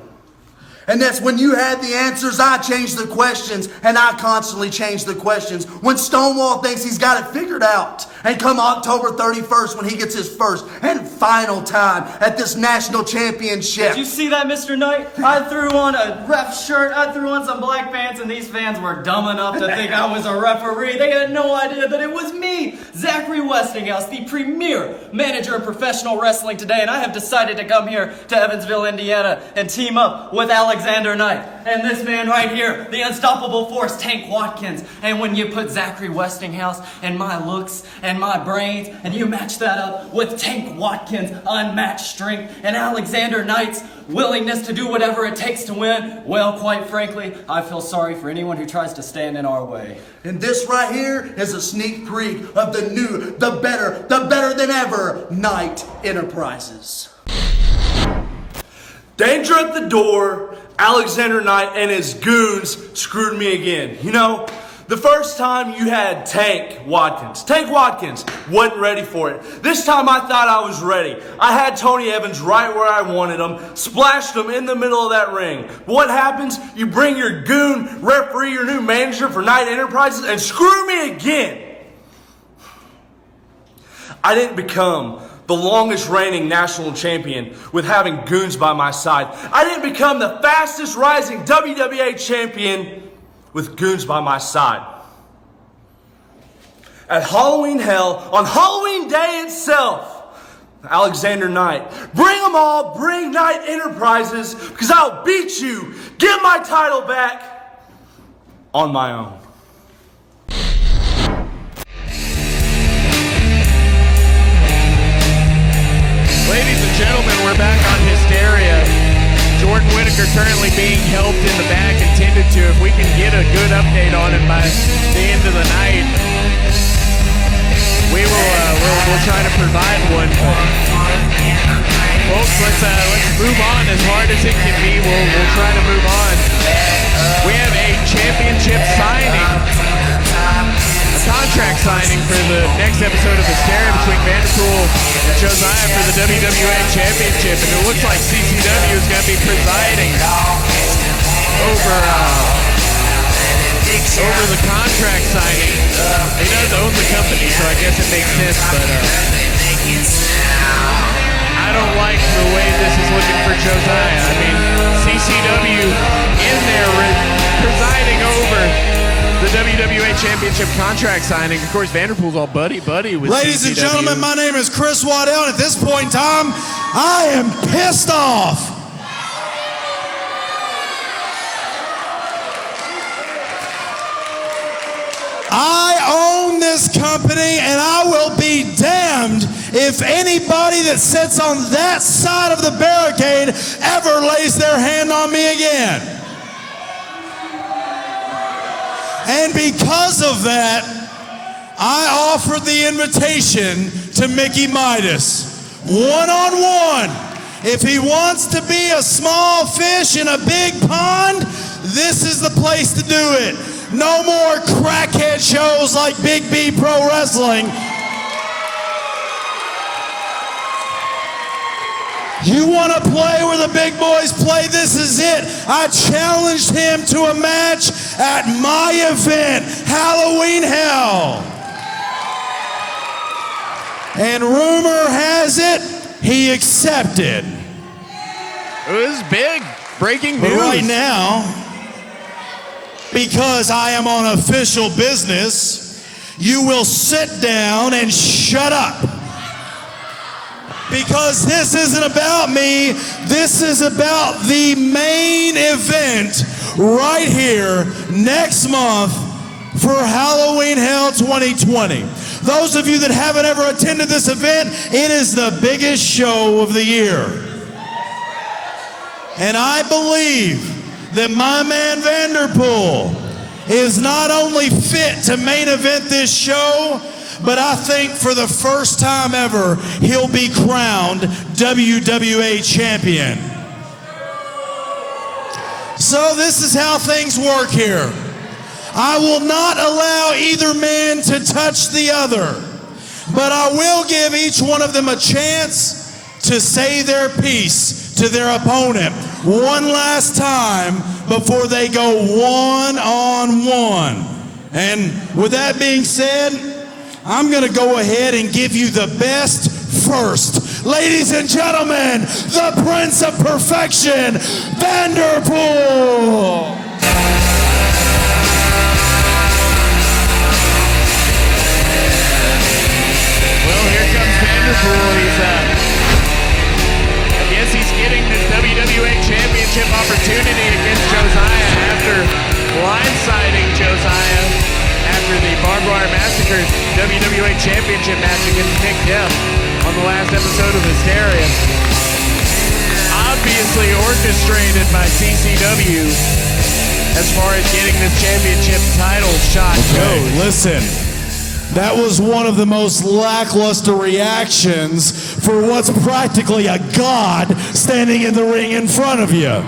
And that's when you had the answers, I changed the questions, and I constantly change the questions. When Stonewall thinks he's got it figured out, and come October 31st when he gets his first and final time at this national championship. Did you see that, Mr. Knight? I threw on a ref shirt, I threw on some black pants, and these fans were dumb enough to think I was a referee. They had no idea that it was me, Zachary Westinghouse, the premier manager of professional wrestling today, and I have decided to come here to Evansville, Indiana, and team up with Alexander Knight and this man right here, the unstoppable force, Tank Watkins. And when you put Zachary Westinghouse and my looks and my brains, and you match that up with Tank Watkins' unmatched strength and Alexander Knight's willingness to do whatever it takes to win, well, quite frankly, I feel sorry for anyone who tries to stand in our way. And this right here is a sneak peek of the new, the better than ever Knight Enterprises. Danger at the door, Alexander Knight and his goons screwed me again. You know, the first time you had Tank Watkins wasn't ready for it. This time I thought I was ready. I had Tony Evans right where I wanted him, splashed him in the middle of that ring. What happens? You bring your goon referee, your new manager for Knight Enterprises, and screw me again. I didn't become the longest reigning national champion with having goons by my side. I didn't become the fastest rising WWA champion with goons by my side. At Halloween Hell, on Halloween Day itself, Alexander Knight, bring them all, bring Knight Enterprises, because I'll beat you, get my title back on my own. Ladies and gentlemen, we're back on Hysteria. Jordan Whittaker currently being helped in the back and tended to. If we can get a good update on him by the end of the night, we'll try to provide one. Folks, let's move on as hard as it can be. We'll try to move on. We have a championship signing. Contract signing for the next episode of Hysteria between Vanderpool and Josiah for the WWA Championship, and it looks like CCW is going to be presiding over the contract signing. He does own the company, so I guess it makes sense, but I don't like the way this is looking for Josiah. I mean, CCW in there presiding over the WWA Championship contract signing. Of course, Vanderpool's all buddy-buddy with Ladies and CCW. gentlemen, my name is Chris Waddell, and at this point in time, I am pissed off. I own this company, and I will be damned if anybody that sits on that side of the barricade ever lays their hand on me again. And because of that, I offered the invitation to Mickey Midas, one-on-one. If he wants to be a small fish in a big pond, this is the place to do it. No more crackhead shows like Big B Pro Wrestling. You want to play where the big boys play? This is it. I challenged him to a match at my event, Halloween Hell. And rumor has it, he accepted. It was big. Breaking news. But right now, because I am on official business, you will sit down and shut up. Because this isn't about me, this is about the main event right here next month for Halloween Hell 2020. Those of you that haven't ever attended this event, it is the biggest show of the year. And I believe that my man Vanderpool is not only fit to main event this show, but I think for the first time ever, he'll be crowned WWA Champion. So this is how things work here. I will not allow either man to touch the other, but I will give each one of them a chance to say their piece to their opponent one last time before they go one-on-one. And with that being said, I'm going to go ahead and give you the best first. Ladies and gentlemen, the Prince of Perfection, Vanderpool. Well, here comes Vanderpool. I guess he's getting the WWA Championship opportunity against Josiah after blindsiding Josiah after the Barbed Wire Massacre WWA Championship match against Depp on the last episode of Hysteria. Obviously orchestrated by CCW as far as getting this championship title shot goes. Listen, that was one of the most lackluster reactions for what's practically a god standing in the ring in front of you.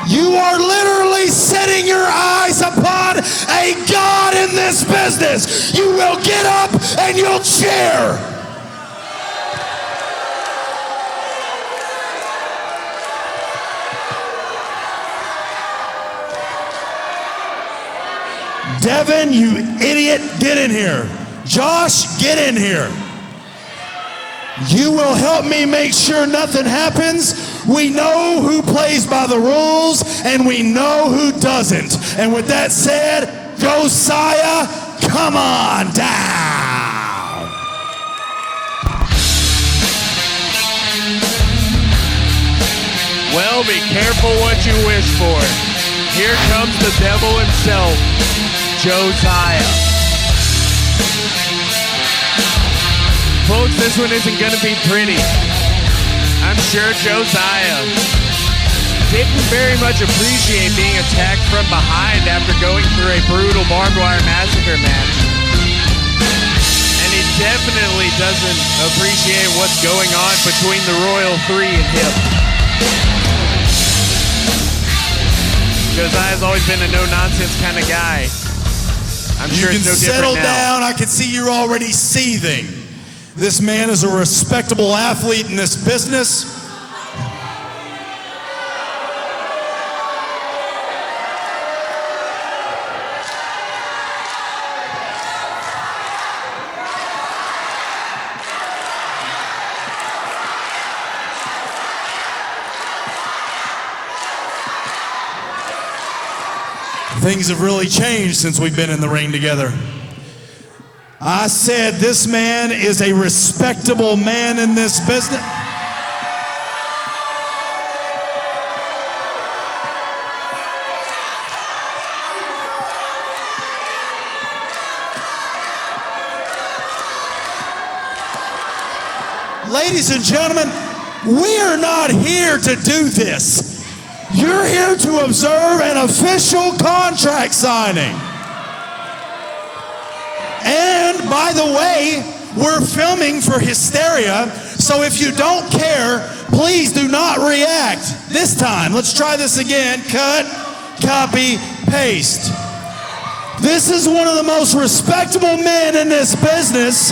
You are literally setting your eyes upon a god in this business. You will get up and you'll cheer. Devin, you idiot, get in here. Josh, get in here. You will help me make sure nothing happens. We know who plays by the rules, and we know who doesn't. And with that said, Josiah, come on down. Well, be careful what you wish for. Here comes the devil himself, Josiah. Folks, this one isn't going to be pretty. I'm sure Josiah didn't very much appreciate being attacked from behind after going through a brutal barbed wire massacre match. And he definitely doesn't appreciate what's going on between the Royal Three and him. Josiah's always been a no-nonsense kind of guy. I'm sure it's no different now. Settle down. I can see you're already seething. This man is a respectable athlete in this business. Things have really changed since we've been in the ring together. I said this man is a respectable man in this business. Ladies and gentlemen, we are not here to do this. You're here to observe an official contract signing. And by the way, we're filming for Hysteria, so if you don't care, please do not react. This time, let's try this again. Cut, copy, paste. This is one of the most respectable men in this business.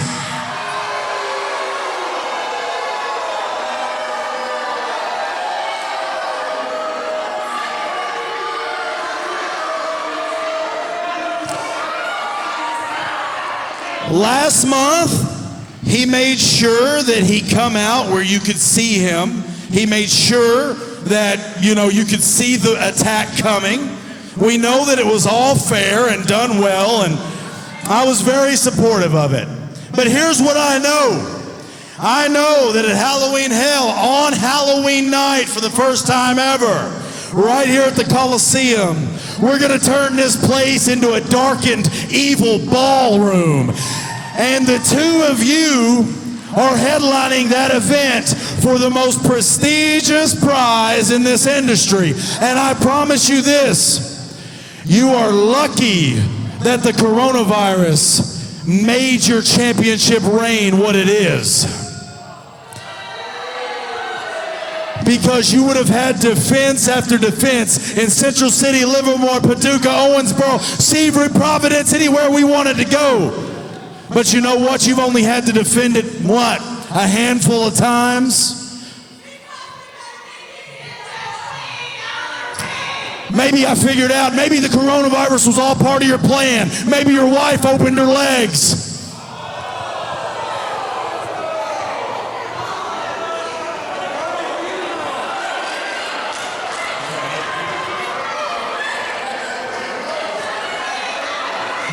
Last month, he made sure that he come out where you could see him. He made sure that, you could see the attack coming. We know that it was all fair and done well, and I was very supportive of it. But here's what I know. I know that at Halloween Hell, on Halloween night for the first time ever, right here at the Coliseum, we're going to turn this place into a darkened, evil ballroom. And the two of you are headlining that event for the most prestigious prize in this industry. And I promise you this, you are lucky that the coronavirus made your championship reign what it is. Because you would have had defense after defense in Central City, Livermore, Paducah, Owensboro, Seabury, Providence, anywhere we wanted to go. But you know what? You've only had to defend it, what? A handful of times? Maybe I figured out, maybe the coronavirus was all part of your plan. Maybe your wife opened her legs.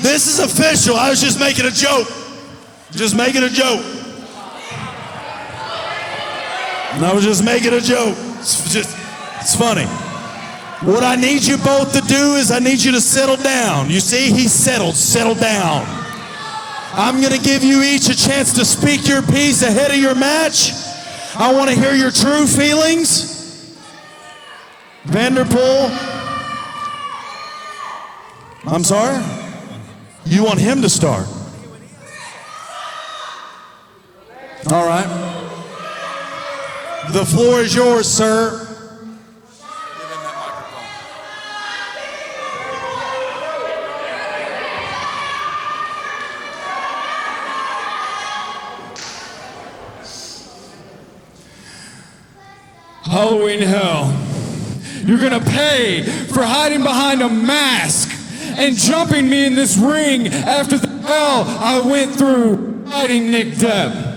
This is official. I was just making a joke. Just making a joke. I was just making a joke. It's funny. What I need you both to do is I need you to settle down. You see, he's settled. Settle down. I'm going to give you each a chance to speak your piece ahead of your match. I want to hear your true feelings. Vanderpool. I'm sorry? You want him to start? All right. The floor is yours, sir. Halloween Hell, you're gonna pay for hiding behind a mask and jumping me in this ring after the hell I went through fighting Nick Depp.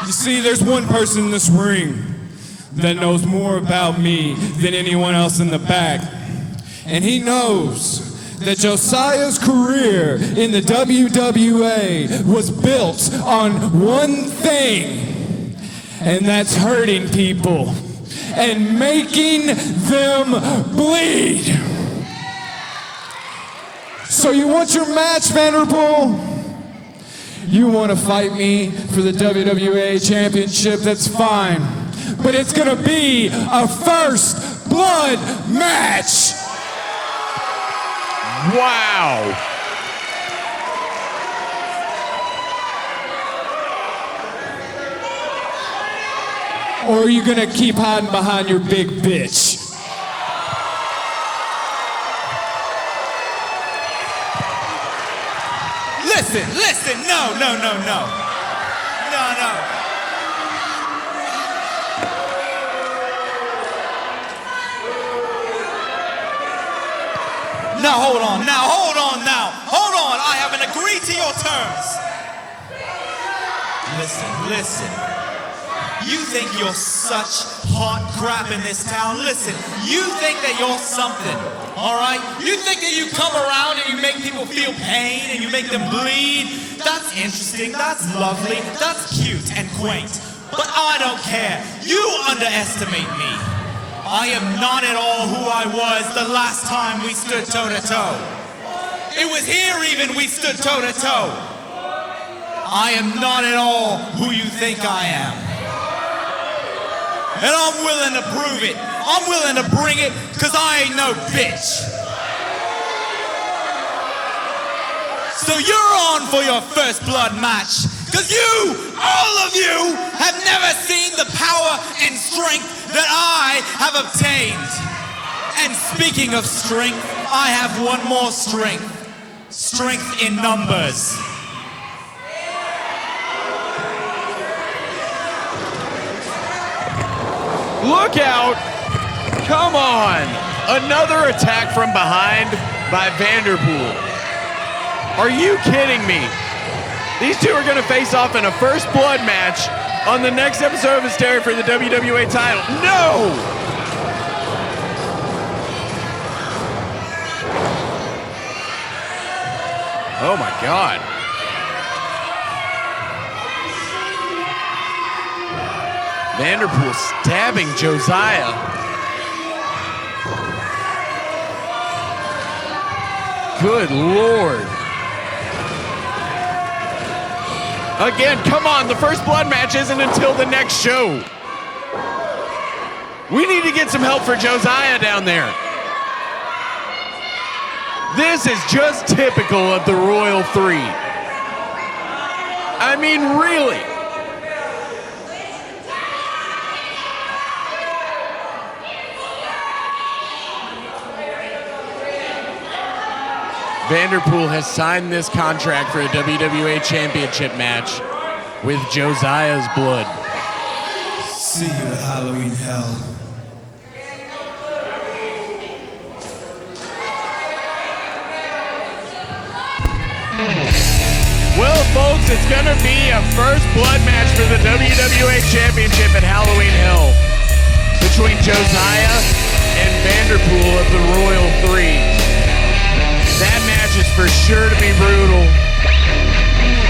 You see, there's one person in this ring that knows more about me than anyone else in the back. And he knows that Josiah's career in the WWA was built on one thing, and that's hurting people and making them bleed. So you want your match, Vanderpool? You want to fight me for the WWA Championship? That's fine. But it's gonna be a first blood match. Wow. Or are you gonna keep hiding behind your big bitch? Listen, no. Now, hold on. I haven't agreed to your terms. Listen. You think you're such hot crap in this town? Listen, you think that you're something, all right? You think that you come around and you make people feel pain and you make them bleed? That's interesting, that's lovely, that's cute and quaint. But I don't care. You underestimate me. I am not at all who I was the last time we stood toe-to-toe. It was here even we stood toe-to-toe. I am not at all who you think I am. And I'm willing to prove it. I'm willing to bring it, because I ain't no bitch. So you're on for your first blood match, because you, all of you, have never seen the power and strength that I have obtained. And speaking of strength, I have one more strength. Strength in numbers. Look out! Come on! Another attack from behind by Vanderpool. Are you kidding me? These two are going to face off in a first blood match on the next episode of Hysteria for the WWA title. No! Oh my God. Vanderpool stabbing Josiah. Good Lord. Again, come on, the first blood match isn't until the next show. We need to get some help for Josiah down there. This is just typical of the Royal Three. I mean, really. Vanderpool has signed this contract for a WWA Championship match with Josiah's blood. See you at Halloween Hell. Well, folks, it's going to be a first blood match for the WWA Championship at Halloween Hell between Josiah and Vanderpool of the Royal Three. That match is for sure to be brutal.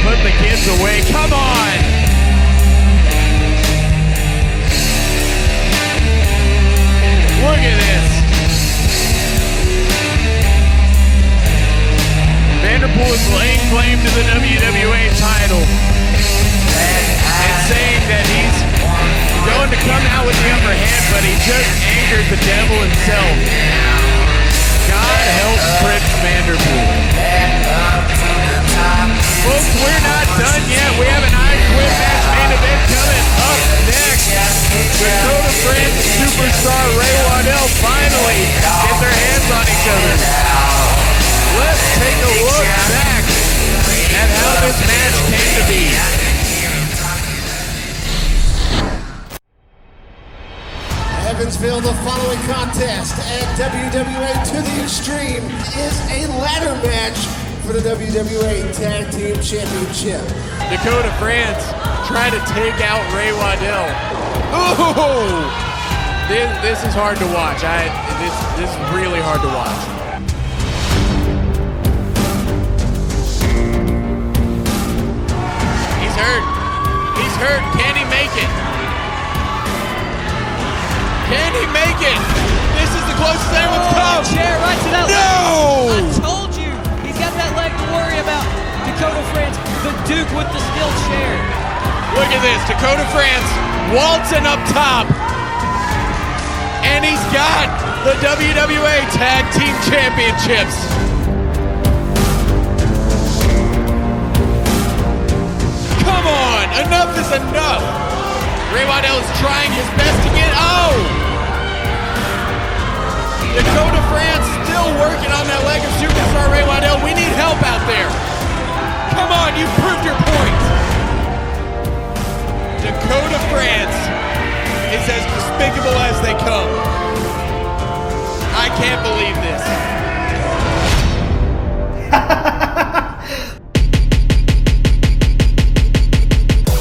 Put the kids away. Come on! Look at this. Vanderpool is laying claim to the WWA title and saying that he's going to come out with the upper hand, but he just angered the devil himself. God help Prince Vanderpool. Folks, we're not done yet. We have an I Quit match main event coming up next. Dakota France and superstar Ray Waddell finally get their hands on each other. Let's take a look back at how this match came to be. Evansville, the following contest at WWA To The Extreme is a ladder match for the WWA Tag Team Championship. Dakota France trying to take out Ray Waddell. Ooh! This is hard to watch. This is really hard to watch. He's hurt. He's hurt. Can he make it? Can he make it? This is the closest anyone's come. Chair right to that No! leg. I told you. He's got that leg to worry about. Dakota France, the Duke with the steel chair. Look at this. Dakota France waltzing up top. And he's got the WWA Tag Team Championships. Come on. Enough is enough. Ray Waddell is trying his best to get... Oh! Dakota France still working on that leg of superstar Ray Waddell. We need help out there. Come on, you've proved your point. Dakota France is as despicable as they come. I can't believe this.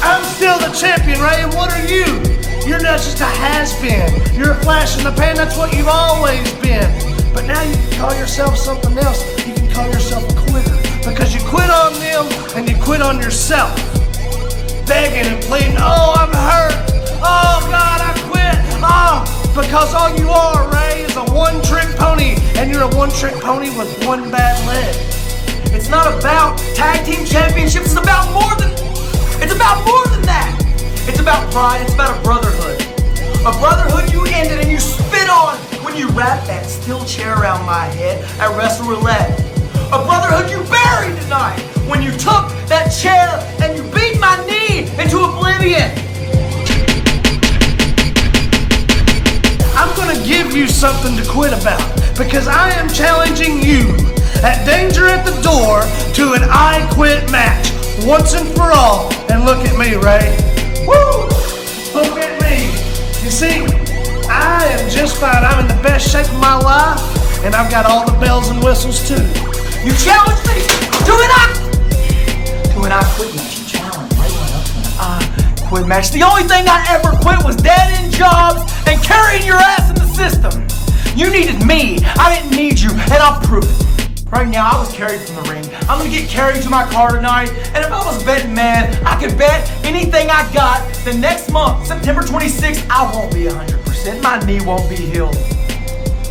I'm still the champion, Ray, and what are you? You're not just a has-been. You're a flash in the pan, that's what you've always been. But now you can call yourself something else. You can call yourself a quitter. Because you quit on them and you quit on yourself. Begging and pleading, oh, I'm hurt. Oh, God, I quit. Oh, because all you are, Ray, is a one-trick pony. And you're a one-trick pony with one bad leg. It's not about tag team championships. It's about more than that. It's about pride. It's about a brotherhood. A brotherhood you ended and you spit on when you wrapped that steel chair around my head at Wrestle Roulette. A brotherhood you buried tonight when you took that chair and you beat my knee into oblivion. I'm gonna give you something to quit about, because I am challenging you at Danger at the Door to an I Quit match, once and for all. And look at me, Ray. Woo! Look at me. You see, I am just fine. I'm in the best shape of my life, and I've got all the bells and whistles too. You challenge me to an I Quit match. You challenge right up to an I Quit match. The only thing I ever quit was dead-end jobs and carrying your ass in the system. You needed me. I didn't need you, and I'll prove it. Right now, I was carried from the ring. I'm gonna get carried to my car tonight, and if I was a betting man, I could bet anything I got the next month, September 26th, I won't be 100%. My knee won't be healed.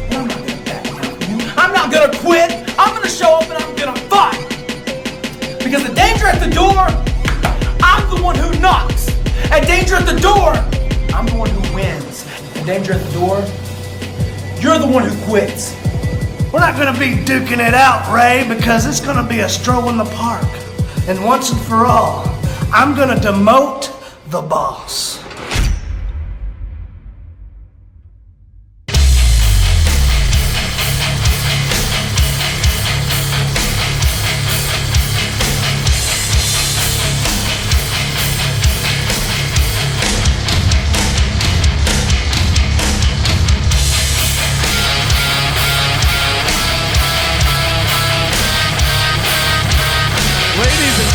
And I'm not gonna back down from you. I'm not gonna quit. I'm gonna show up and I'm gonna fight. Because at Danger at the Door, I'm the one who knocks. At Danger at the Door, I'm the one who wins. At Danger at the Door, you're the one who quits. We're not gonna be duking it out, Ray, because it's gonna be a stroll in the park. And once and for all, I'm gonna demote the boss.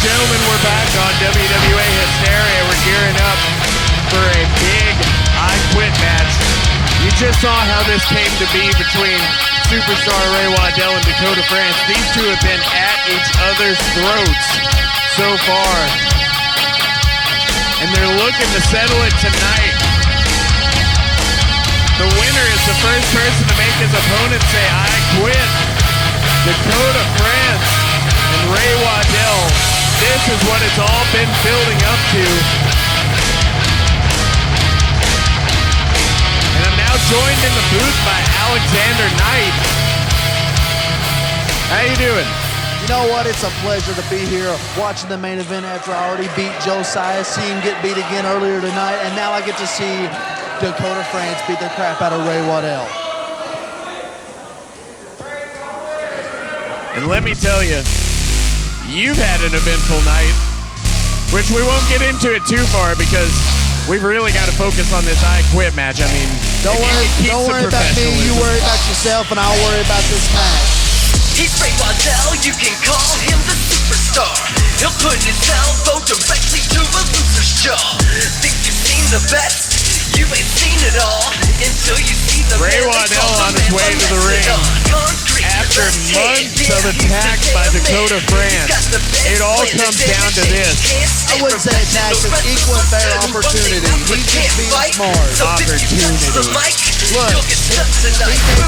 Gentlemen, we're back on WWA Hysteria. We're gearing up for a big I Quit match. You just saw how this came to be between superstar Ray Waddell and Dakota France. These two have been at each other's throats so far. And they're looking to settle it tonight. The winner is the first person to make his opponent say, I quit. Dakota France and Ray Waddell. This is what it's all been building up to. And I'm now joined in the booth by Alexander Knight. How you doing? You know what? It's a pleasure to be here watching the main event after I already beat Josiah, see him get beat again earlier tonight, and now I get to see Dakota France beat the crap out of Ray Waddell. And let me tell you, you've had an eventful night, which we won't get into it too far because we've really got to focus on this I Quit match. I mean, don't worry about me, you worry about yourself, and I'll worry about this match. He's Ray Waddell, you can call him the superstar. He'll put his elbow directly to a loser's jaw. Think you've seen the best? You ain't seen it all until you see the Ray Waddell on his way to the ring after months of attacks by Dakota France. It all comes down to this. I wouldn't say attack, but equal and fair opportunity. He's just being smart. Opportunity. Look, he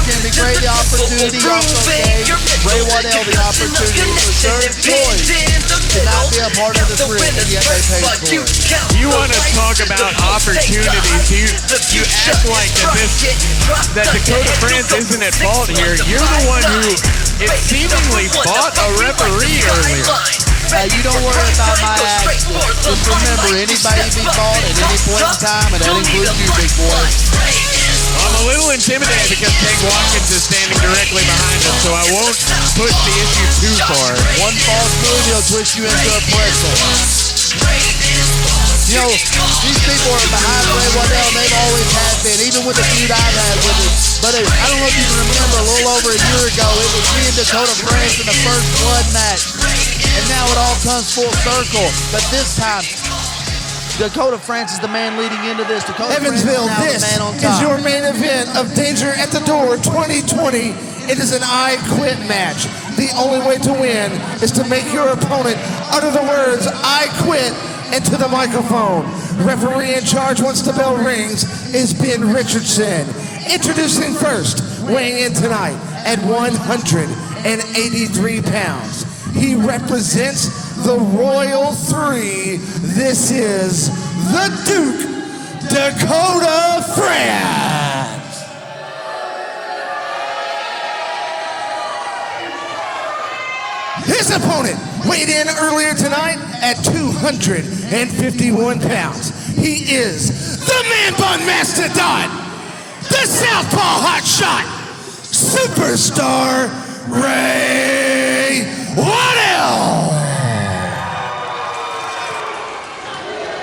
can be great, the opportunity also gave Ray Waddell the opportunity to serve choice to not be a part of this ring, and yet they paid for it. You want to talk about opportunities? You act like that Dakota France isn't at fault here. You're the one who seemingly fought a referee earlier. You don't worry about my actions. Just remember, anybody be fought at any point in time, and that includes you, big boy. I'm a little intimidated because Peg Hawkins is standing directly behind us, so I won't push the issue too far. One false move, he'll twist you into a pretzel. You know, these people are behind Ray Waddell, and they've always have been, even with the feud I've had with him. But I don't know if you can remember, a little over a year ago, it was me and Dakota France in the first blood match. And now it all comes full circle. But this time, Dakota France is the man leading into this. Dakota Evansville, France is now the man on top. is your main event of Danger at the Door 2020. It is an I Quit match. The only way to win is to make your opponent utter the words, I quit, into the microphone. Referee in charge once the bell rings is Ben Richardson. Introducing first, weighing in tonight at 183 pounds. He represents the Royal Three. This is the Duke, Dakota France. His opponent weighed in earlier tonight at 251 pounds. He is the Man Bun Mastodon, the the Southpaw Hotshot, Superstar Ray Waddell.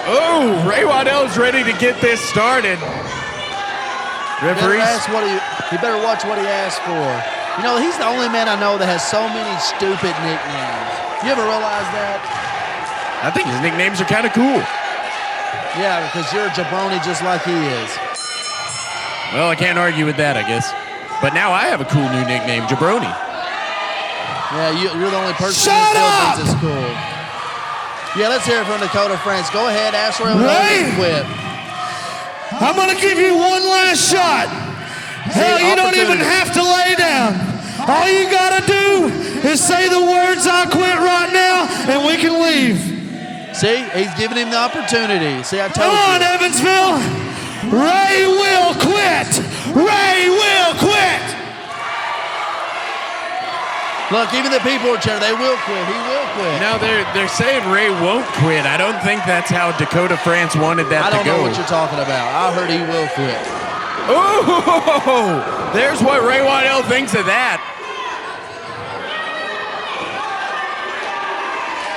Oh, Ray Waddell is ready to get this started. Referees. He better watch what he asked for. You know, he's the only man I know that has so many stupid nicknames. You ever realize that? I think his nicknames are kind of cool. Yeah, because you're a jabroni just like he is. Well, I can't argue with that, I guess. But now I have a cool new nickname, Jabroni. Yeah, you're the only person who still thinks it's cool. Yeah, let's hear it from Dakota France. Go ahead, ask Ray Waddell to quit. I'm going to give you one last shot. Hell, you don't even have to lay down. All you got to do is say the words, "I quit" right now, and we can leave. See, he's giving him the opportunity. See, I told you. Come on, Evansville. Ray will quit. Ray will quit. Look, even the people are chanting, they will quit. He will quit. No, they're saying Ray won't quit. I don't think that's how Dakota France wanted that to go. I don't know what you're talking about. I heard he will quit. Oh, there's what Ray Waddell thinks of that.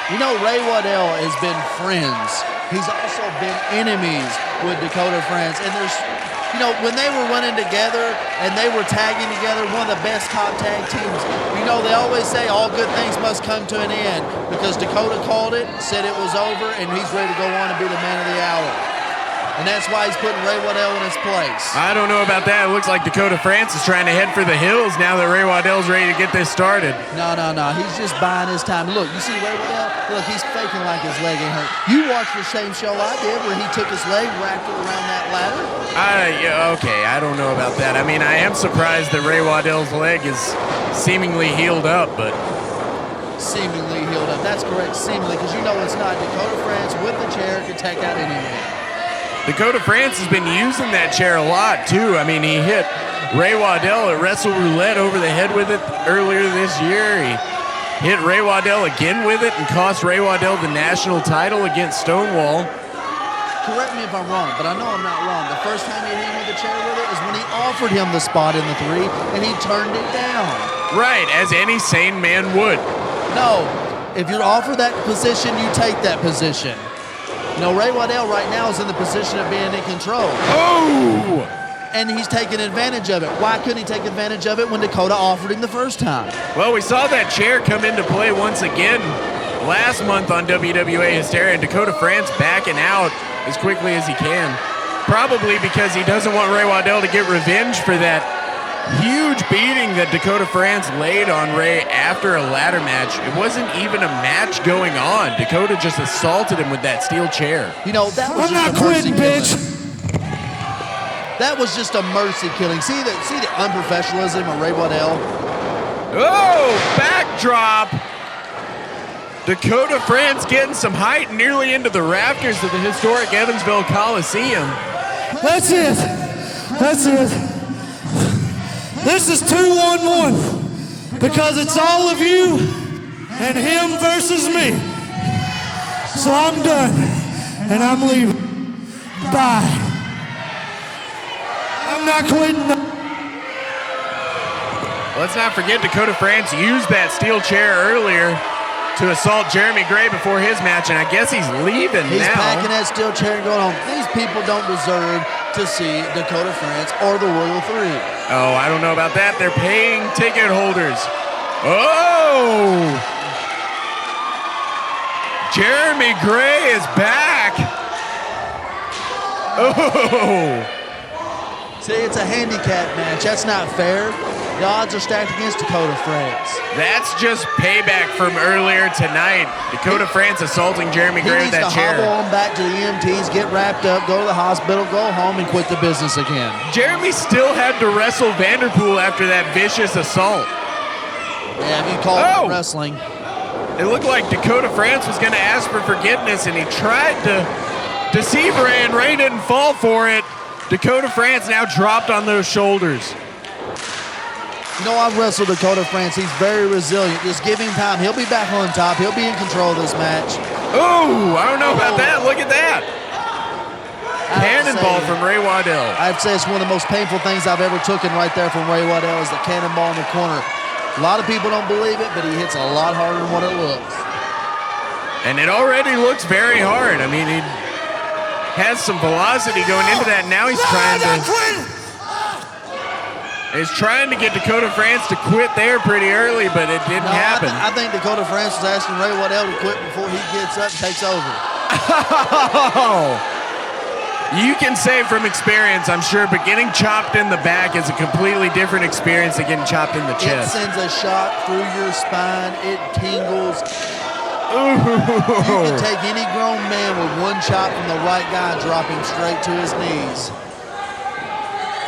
You know, Ray Waddell has been friends. He's also been enemies with Dakota France. And there's, you know, when they were running together and they were tagging together, one of the best top tag teams, you know, they always say all good things must come to an end because Dakota called it, said it was over, and he's ready to go on and be the man of the hour. And that's why he's putting Ray Waddell in his place. I don't know about that. It looks like Dakota France is trying to head for the hills now that Ray Waddell's ready to get this started. No. He's just buying his time. Look, you see Ray Waddell? Look, he's faking like his leg ain't hurt. You watched the same show I did where he took his leg, wrapped it around that ladder? Okay, I don't know about that. I mean, I am surprised that Ray Waddell's leg is seemingly healed up, but... Seemingly healed up. That's correct, seemingly, because you know it's not. Dakota France with the chair can take out anyone. Dakota France has been using that chair a lot, too. I mean, he hit Ray Waddell at Wrestle Roulette over the head with it earlier this year. He hit Ray Waddell again with it and cost Ray Waddell the national title against Stonewall. Correct me if I'm wrong, but I know I'm not wrong. The first time he hit him with the chair with it is when he offered him the spot in the 3, and he turned it down. Right, as any sane man would. No, if you're offered that position, you take that position. You know, Ray Waddell right now is in the position of being in control. Oh! And he's taking advantage of it. Why couldn't he take advantage of it when Dakota offered him the first time? Well, we saw that chair come into play once again last month on WWA Hysteria, and Dakota France backing out as quickly as he can. Probably because he doesn't want Ray Waddell to get revenge for that huge beating that Dakota France laid on Ray after a ladder match. It wasn't even a match going on. Dakota just assaulted him with that steel chair. You know, that was just a mercy killing. That was just a mercy killing. See the unprofessionalism of Ray Waddell? Oh, backdrop. Dakota France getting some height nearly into the rafters of the historic Evansville Coliseum. That's it. That's it. This is 2-1-1 because it's all of you and him versus me. So I'm done and I'm leaving. Bye. I'm not quitting. Let's not forget Dakota France used that steel chair earlier to assault Jeremy Gray before his match, and I guess he's leaving now. He's packing that steel chair and going home. These people don't deserve to see Dakota France or the Royal 3. Oh, I don't know about that. They're paying ticket holders. Oh! Jeremy Gray is back. Oh! See, it's a handicap match. That's not fair. The odds are stacked against Dakota France. That's just payback from earlier tonight. Dakota France assaulting Jeremy Gray with that chair. He needs to hobble on back to the EMTs, get wrapped up, go to the hospital, go home, and quit the business again. Jeremy still had to wrestle Vanderpool after that vicious assault. Yeah, if you call it wrestling. It looked like Dakota France was going to ask for forgiveness, and he tried to deceive Ray, and Ray didn't fall for it. Dakota France now dropped on those shoulders. You know, I've wrestled Dakota France. He's very resilient. Just give him time. He'll be back on top. He'll be in control of this match. Oh, I don't know about that. Look at that. cannonball from Ray Waddell. I'd say it's one of the most painful things I've ever taken right there from Ray Waddell is the cannonball in the corner. A lot of people don't believe it, but he hits a lot harder than what it looks. And it already looks very hard. I mean, he has some velocity going into that. Now he's trying to get Dakota France to quit there pretty early, but it didn't happen. I think Dakota France was asking Ray Waddell to quit before he gets up and takes over. You can say from experience, I'm sure, but getting chopped in the back is a completely different experience than getting chopped in the chest. It sends a shot through your spine. It tingles. Ooh. You can take any grown man with one chop from the right guy and drop him straight to his knees.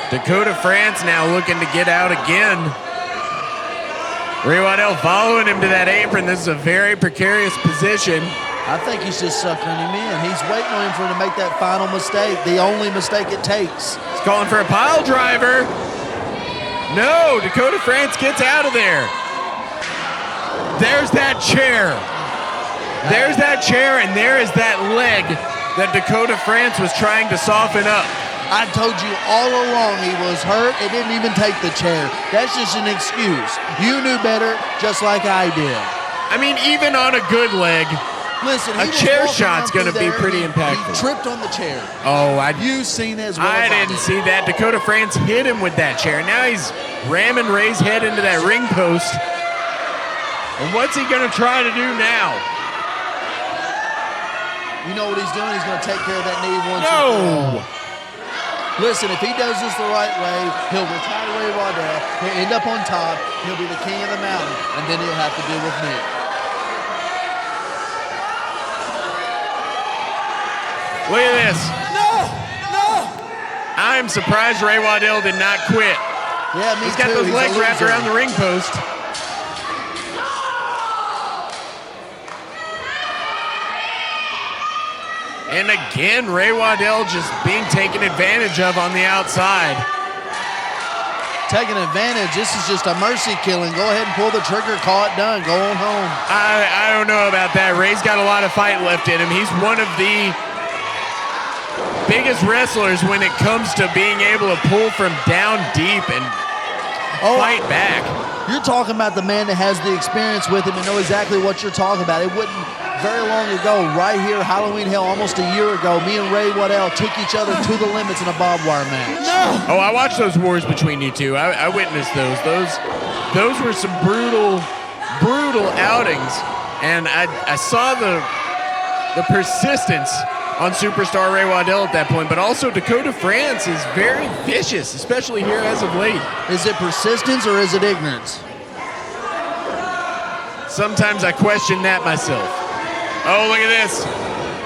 Dakota France now looking to get out again. Ray Waddell following him to that apron. This is a very precarious position. I think he's just suckering him in. He's waiting on him for him to make that final mistake, the only mistake it takes. He's calling for a pile driver. No, Dakota France gets out of there. There's that chair. There's that chair, and there is that leg that Dakota France was trying to soften up. I told you all along he was hurt. It didn't even take the chair. That's just an excuse. You knew better, just like I did. I mean, even on a good leg, listen, a chair shot's going to be pretty impactful. He tripped on the chair. Oh, you've seen as well. I didn't see that. Dakota France hit him with that chair. Now he's ramming Ray's head into that ring post. And what's he going to try to do now? You know what he's doing? He's going to take care of that knee once and for all. Listen, if he does this the right way, he'll retire Ray Waddell. He'll end up on top. He'll be the king of the mountain, and then he'll have to deal with me. Look at this. No! I'm surprised Ray Waddell did not quit. Yeah, me He's got too. those legs wrapped around the ring post. And again, Ray Waddell just being taken advantage of on the outside. Taking advantage. This is just a mercy killing. Go ahead and pull the trigger, call it done, go on home. I don't know about that. Ray's got a lot of fight left in him. He's one of the biggest wrestlers when it comes to being able to pull from down deep and fight back. You're talking about the man that has the experience with him and know exactly what you're talking about. It wouldn't very long ago, right here, Halloween Hell, almost a year ago, me and Ray Waddell took each other to the limits in a barbed wire match. No! Oh, I watched those wars between you two. I witnessed those. Those were some brutal outings, and I saw the persistence on Superstar Ray Waddell at that point, but also Dakota France is very vicious, especially here as of late. Is it persistence or is it ignorance? Sometimes I question that myself. Oh, look at this.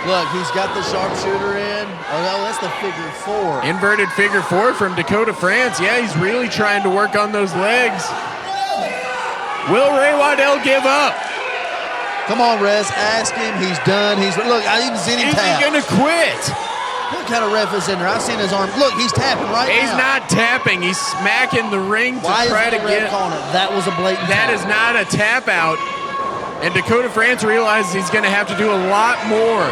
Look, he's got the sharpshooter in. Oh, no, that's the figure four. Inverted figure four from Dakota France. Yeah, he's really trying to work on those legs. Will Ray Waddell give up? Come on, Rez, ask him. He's done. Look, I even seen him tap. Is he going to quit? What kind of ref is in there? I've seen his arm. Look, he's tapping right now. He's not tapping. He's smacking the ring to try to get. Calling it? That was a blatant That tap. is not a tap out. And Dakota France realizes he's going to have to do a lot more.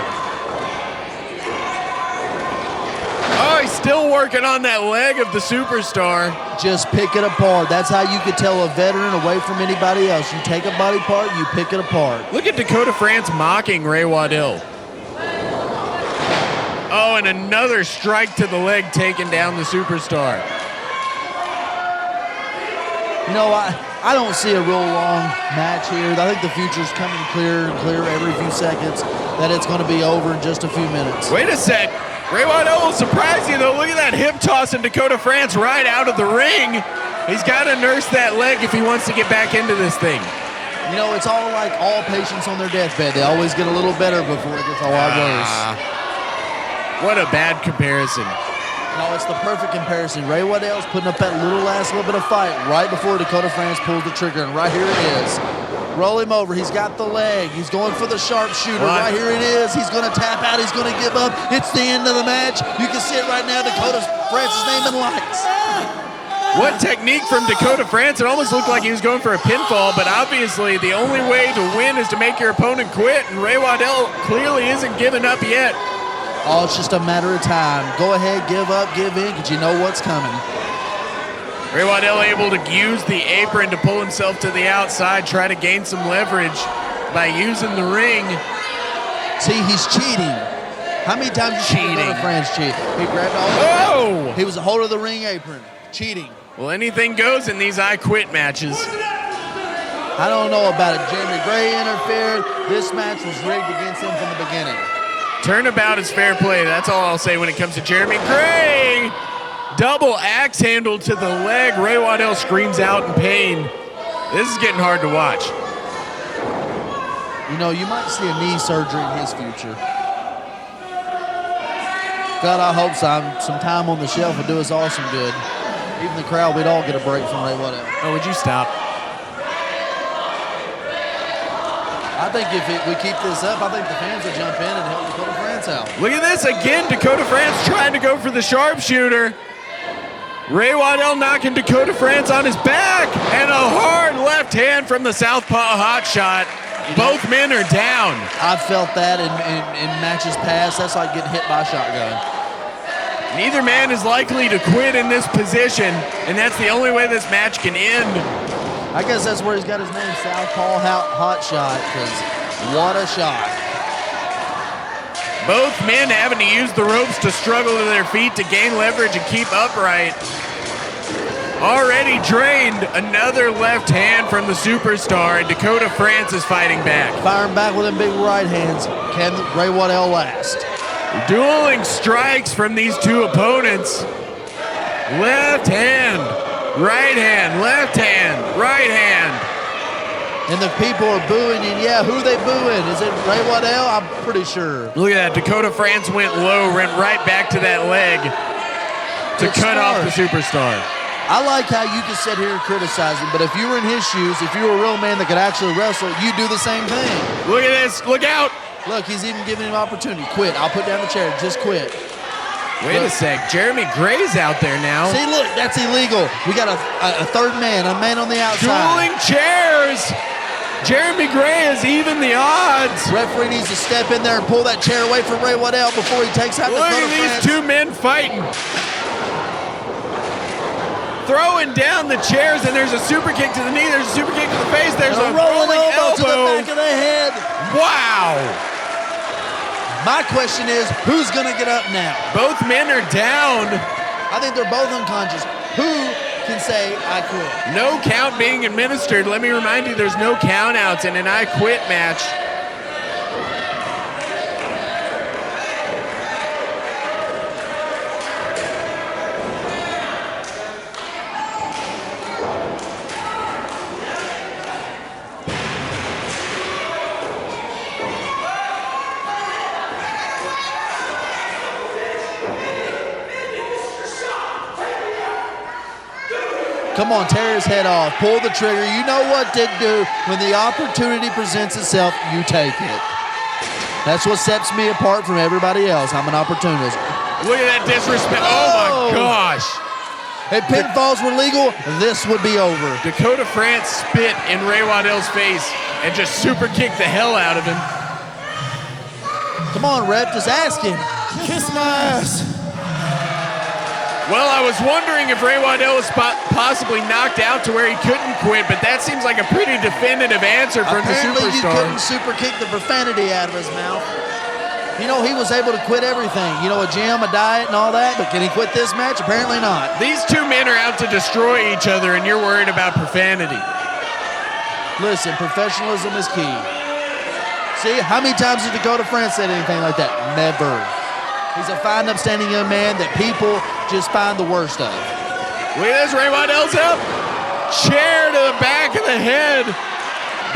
Oh, he's still working on that leg of the Superstar. Just pick it apart. That's how you could tell a veteran away from anybody else. You take a body part, you pick it apart. Look at Dakota France mocking Ray Waddell. Oh, and another strike to the leg taking down the Superstar. You know, I don't see a real long match here. I think the future's coming clearer and clearer every few seconds that it's going to be over in just a few minutes. Wait a sec. Ray Waddell will surprise you, though. Look at that hip toss in Dakota France right out of the ring. He's got to nurse that leg if he wants to get back into this thing. You know, it's all like all patients on their deathbed. They always get a little better before it gets a lot worse. What a bad comparison. No, it's the perfect comparison. Ray Waddell's putting up that last little bit of fight right before Dakota France pulls the trigger, and right here it is. Roll him over. He's got the leg. He's going for the sharpshooter. What? Right here it is. He's going to tap out. He's going to give up. It's the end of the match. You can see it right now. Dakota France's name in lights. What technique from Dakota France. It almost looked like he was going for a pinfall, but obviously the only way to win is to make your opponent quit, and Ray Waddell clearly isn't giving up yet. Oh, it's just a matter of time. Go ahead, give up, give in, because you know what's coming. Ray Waddell able to use the apron to pull himself to the outside, try to gain some leverage by using the ring. See, he's cheating. How many times did Dakota France cheat? He grabbed all the He was a hold of the ring apron. Cheating. Well, anything goes in these I Quit matches. I don't know about it. Jeremy Gray interfered. This match was rigged against him from the beginning. Turnabout is fair play. That's all I'll say when it comes to Jeremy Gray. Double axe handle to the leg. Ray Waddell screams out in pain. This is getting hard to watch. You know, you might see a knee surgery in his future. God, I hope some time on the shelf would do us all some good. Even the crowd, we'd all get a break from Ray Waddell. Oh, would you stop? I think if we keep this up, I think the fans will jump in and help Dakota France out. Look at this again. Dakota France trying to go for the sharpshooter. Ray Waddell knocking Dakota France on his back. And a hard left hand from the southpaw hot shot. Both men are down. I've felt that in matches past. That's like getting hit by a shotgun. Neither man is likely to quit in this position. And that's the only way this match can end. I guess that's where he's got his name, Southpaw Hot Shot, because what a shot. Both men having to use the ropes to struggle to their feet to gain leverage and keep upright. Already drained, another left hand from the superstar, and Dakota France is fighting back. Firing back with them big right hands. Can Ray Waddell last? Dueling strikes from these two opponents. Left hand. Right hand, left hand, right hand. And the people are booing, and yeah, who are they booing? Is it Ray Waddell? I'm pretty sure. Look at that, Dakota France went low, went right back to that leg to cut off the superstar. I like how you can sit here and criticize him, but if you were in his shoes, if you were a real man that could actually wrestle, you'd do the same thing. Look at this, look out. Look, he's even giving him opportunity. Quit, I'll put down the chair, just quit. Wait a sec, Jeremy Gray's out there now. See, look, that's illegal. We got a third man, a man on the outside. Dueling chairs. Jeremy Gray is even the odds. Referee needs to step in there and pull that chair away from Ray Waddell before he takes out Look Dakota at these France. two men fighting. Throwing down the chairs, and there's a super kick to the knee, there's a super kick to the face, there's a rolling elbow to the back of the head. Wow. My question is, who's going to get up now? Both men are down. I think they're both unconscious. Who can say, I quit? No count being administered. Let me remind you, there's no count outs in an I Quit match. Come on, tear his head off. Pull the trigger. You know what to do. When the opportunity presents itself, you take it. That's what sets me apart from everybody else. I'm an opportunist. Look at that disrespect. Oh, my gosh. If pinfalls were legal, this would be over. Dakota France spit in Ray Waddell's face and just super kicked the hell out of him. Come on, rep, just ask him. Kiss my ass. Well, I was wondering if Ray Waddell was possibly knocked out to where he couldn't quit, but that seems like a pretty definitive answer from the superstar. Apparently you couldn't super kick the profanity out of his mouth. You know, he was able to quit everything. You know, a gym, a diet, and all that, but can he quit this match? Apparently not. These two men are out to destroy each other, and you're worried about profanity. Listen, professionalism is key. See, how many times has Dakota France said anything like that? Never. He's a fine, upstanding young man that people just find the worst of. Look at this, Ray Waddell's up. Chair to the back of the head.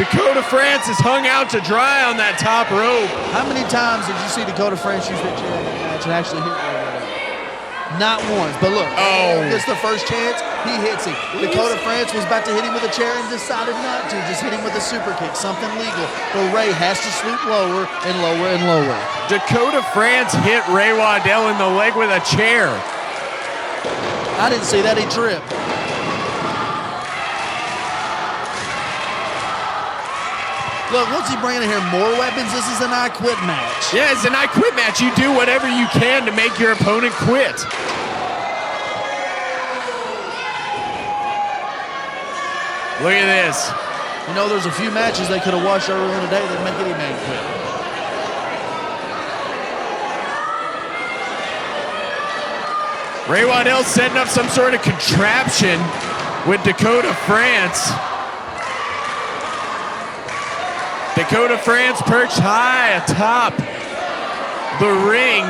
Dakota France is hung out to dry on that top rope. How many times did you see Dakota France use that chair in that match and actually hit Ray Waddell? Not once, but look, this is the first chance, he hits him. Dakota France was about to hit him with a chair and decided not to, just hit him with a super kick, something legal. But Ray has to swoop lower and lower and lower. Dakota France hit Ray Waddell in the leg with a chair. I didn't see that, he tripped. Look, what's he bringing in here? More weapons? This is an I Quit match. Yeah, it's an I Quit match. You do whatever you can to make your opponent quit. Look at this. You know, there's a few matches they could have watched earlier in the day that make any man quit. Ray Waddell setting up some sort of contraption with Dakota France. Dakota France perched high atop the ring.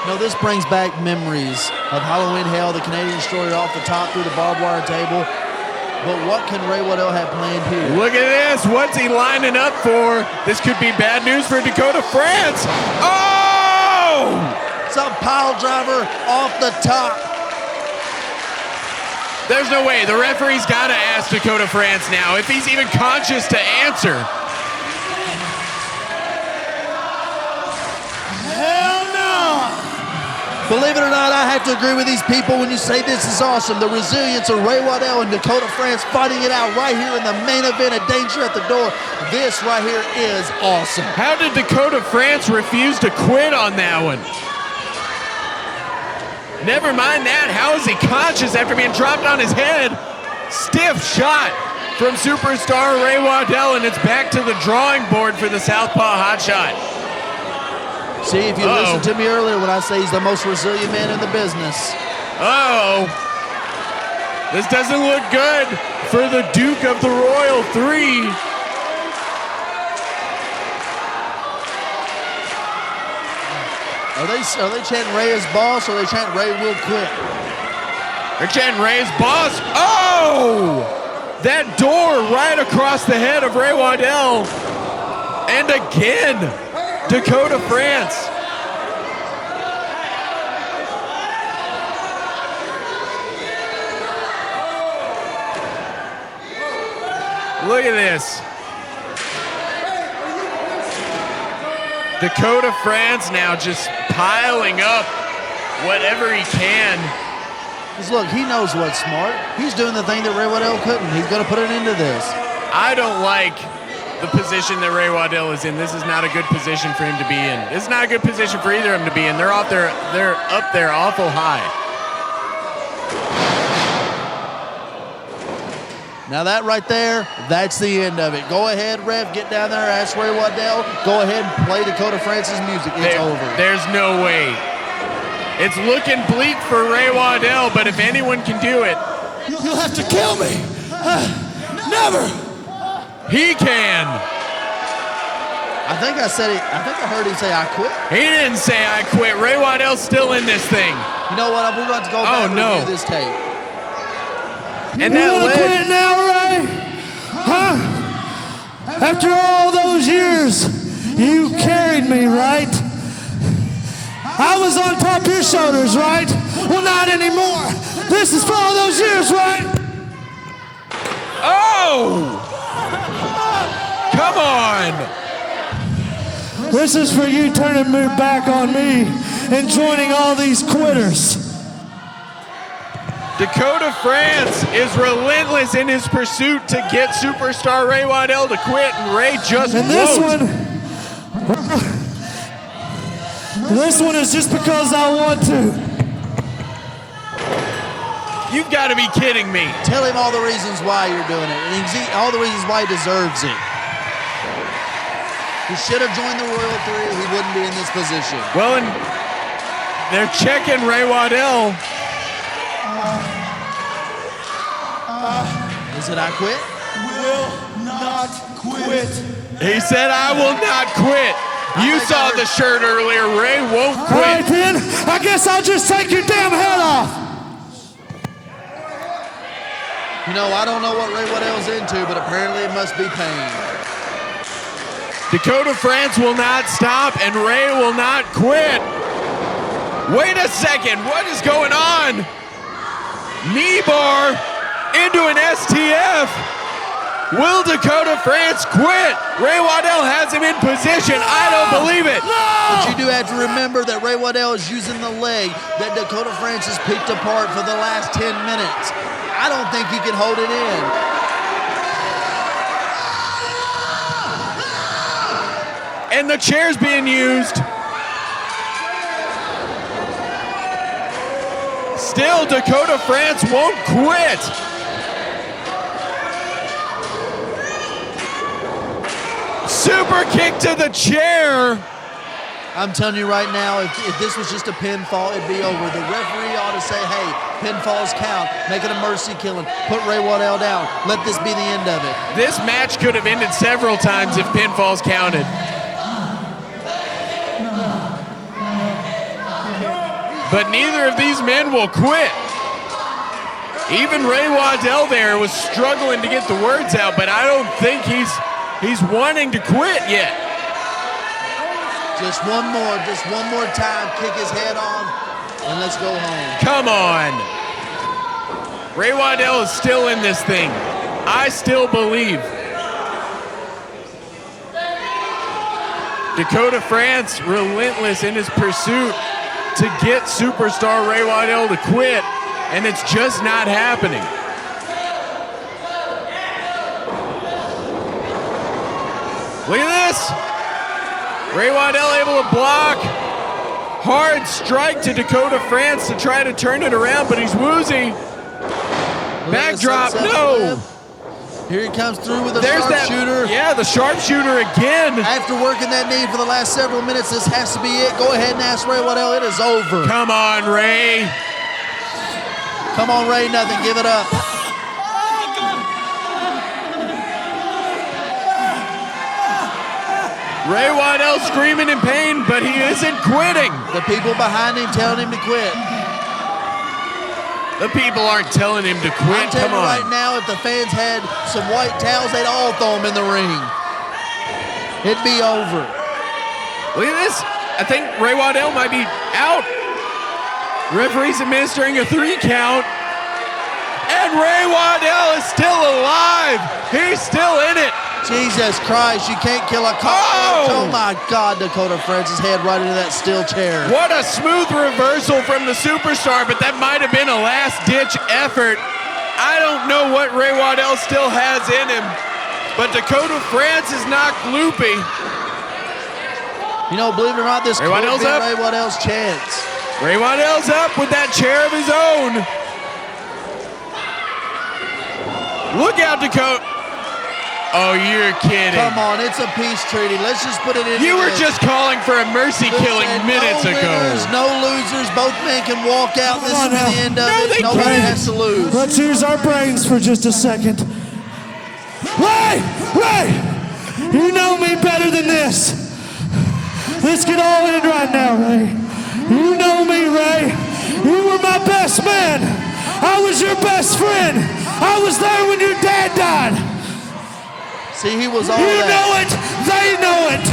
No, this brings back memories of Halloween Hell, the Canadian Destroyer off the top through the barbed wire table. But what can Ray Waddell have planned here? Look at this. What's he lining up for? This could be bad news for Dakota France. Oh! Some pile driver off the top. There's no way. The referee's got to ask Dakota France now if he's even conscious to answer. Hell no! Believe it or not, I have to agree with these people when you say this is awesome. The resilience of Ray Waddell and Dakota France fighting it out right here in the main event of Danger at the Door. This right here is awesome. How did Dakota France refuse to quit on that one? Never mind that. How is he conscious after being dropped on his head? Stiff shot from superstar Ray Waddell, and it's back to the drawing board for the Southpaw Hotshot. See, if you listened to me earlier when I say he's the most resilient man in the business. This doesn't look good for the Duke of the Royal 3. Are they chanting Ray is boss, or are they chanting Ray will quit? They're chanting Ray is boss. Oh! That door right across the head of Ray Waddell. And again, Dakota France. Look at this. Dakota France now just piling up whatever he can. Because look, he knows what's smart. He's doing the thing that Ray Waddell couldn't. He's going to put it into this. I don't like the position that Ray Waddell is in. This is not a good position for him to be in. This is not a good position for either of them to be in. They're up there awful high. Now that right there, that's the end of it. Go ahead, ref, get down there, ask Ray Waddell. Go ahead and play Dakota France's music. It's over. There's no way. It's looking bleak for Ray Waddell, but if anyone can do it, you'll have to kill me. Never. He can. I think I heard him say I quit. He didn't say I quit. Ray Waddell's still in this thing. You know what? We're about to go back and review this tape. And you wanna quit now, Ray? Huh? After all those years, you carried me, right? I was on top of your shoulders, right? Well, not anymore. This is for all those years, right? Oh! Come on! This is for you turning your back on me and joining all these quitters. Dakota France is relentless in his pursuit to get superstar Ray Waddell to quit, and Ray just won't. This one is just because I want to. You've got to be kidding me. Tell him all the reasons why you're doing it, and all the reasons why he deserves it. He should have joined the Royal 3. He wouldn't be in this position. Well, and they're checking Ray Waddell. Is it I quit? Will not quit. He said, I will not quit. You saw the shirt earlier. Ray won't quit. All right, then. I guess I'll just take your damn head off. You know, I don't know what Ray Waddell's into, but apparently it must be pain. Dakota France will not stop, and Ray will not quit. Wait a second. What is going on? Knee bar into an STF. Will Dakota France quit? Ray Waddell has him in position. I don't believe it. But you do have to remember that Ray Waddell is using the leg that Dakota France has picked apart for the last 10 minutes. I don't think he can hold it in. And the chair's being used. Still, Dakota France won't quit. Super kick to the chair. I'm telling you right now, if this was just a pinfall, it'd be over. The referee ought to say, hey, pinfalls count. Make it a mercy killing. Put Ray Waddell down. Let this be the end of it. This match could have ended several times if pinfalls counted. But neither of these men will quit. Even Ray Waddell there was struggling to get the words out, but I don't think he's wanting to quit yet. Just one more time, kick his head on, and let's go home. Come on. Ray Waddell is still in this thing. I still believe. Dakota France relentless in his pursuit to get superstar Ray Waddell to quit, and it's just not happening. Look at this. Ray Waddell able to block. Hard strike to Dakota France to try to turn it around, but he's woozy. Backdrop, no. Here he comes through with a sharpshooter. Yeah, the sharpshooter again. After working that knee for the last several minutes, this has to be it. Go ahead and ask Ray Waddell. It is over. Come on, Ray. Come on, Ray. Nothing. Give it up. Ray Waddell screaming in pain, but he isn't quitting. The people behind him telling him to quit. The people aren't telling him to quit. I'm telling Come you on. right now, if the fans had some white towels, they'd all throw him in the ring. It'd be over. Look at this. I think Ray Waddell might be out. Referee's administering a 3 count. And Ray Waddell is still alive. He's still in it. Jesus Christ, you can't kill a cockroach. Oh my God, Dakota France's head right into that steel chair. What a smooth reversal from the superstar, but that might have been a last-ditch effort. I don't know what Ray Waddell still has in him, but Dakota France is knocked loopy. You know, believe it or not, this could be Ray Waddell's chance. Ray Waddell's up with that chair of his own. Look out, Dakota. Oh, you're kidding. Come on, it's a peace treaty. Let's just put it in. You were just calling for a mercy killing minutes ago. No losers. Both men can walk out. This is the end of it. Nobody has to lose. Let's use our brains for just a second. Ray! You know me better than this. Let's get all in right now, Ray. You know me, Ray. You were my best man. I was your best friend. I was there when your dad died. See, he was all You that. know it. They know it.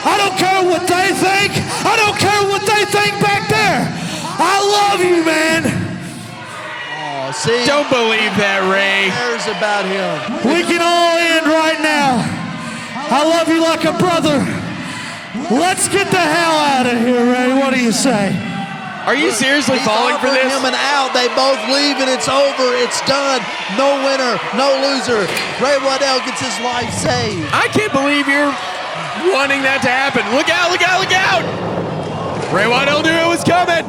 I don't care what they think. I don't care what they think back there. I love you, man. Oh, see? Don't believe that, Ray. Who cares about him? We can all end right now. I love you like a brother. Let's get the hell out of here, Ray. What do you say? Are you seriously falling for this? Him and out. They both leave and it's over. It's done. No winner, no loser. Ray Waddell gets his life saved. I can't believe you're wanting that to happen. Look out, look out, look out! Ray Waddell knew it was coming.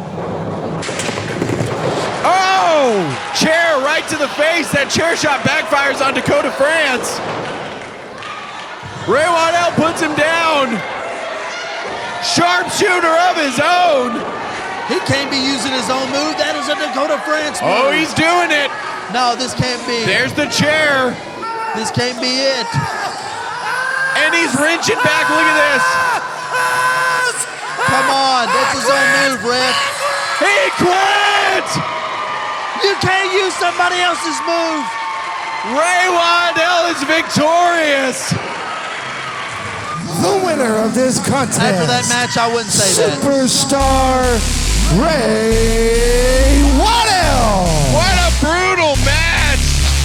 Oh! Chair right to the face. That chair shot backfires on Dakota France. Ray Waddell puts him down. Sharpshooter of his own. He can't be using his own move. That is a Dakota France move. Oh, he's doing it. No, this can't be. There's the chair. This can't be it. And he's wrenching back. Look at this. Come on. That's his own move, Ref. He quit. You can't use somebody else's move. Ray Waddell is victorious. The winner of this contest. After that match, I wouldn't say that. Superstar Ray Waddell. What a brutal match.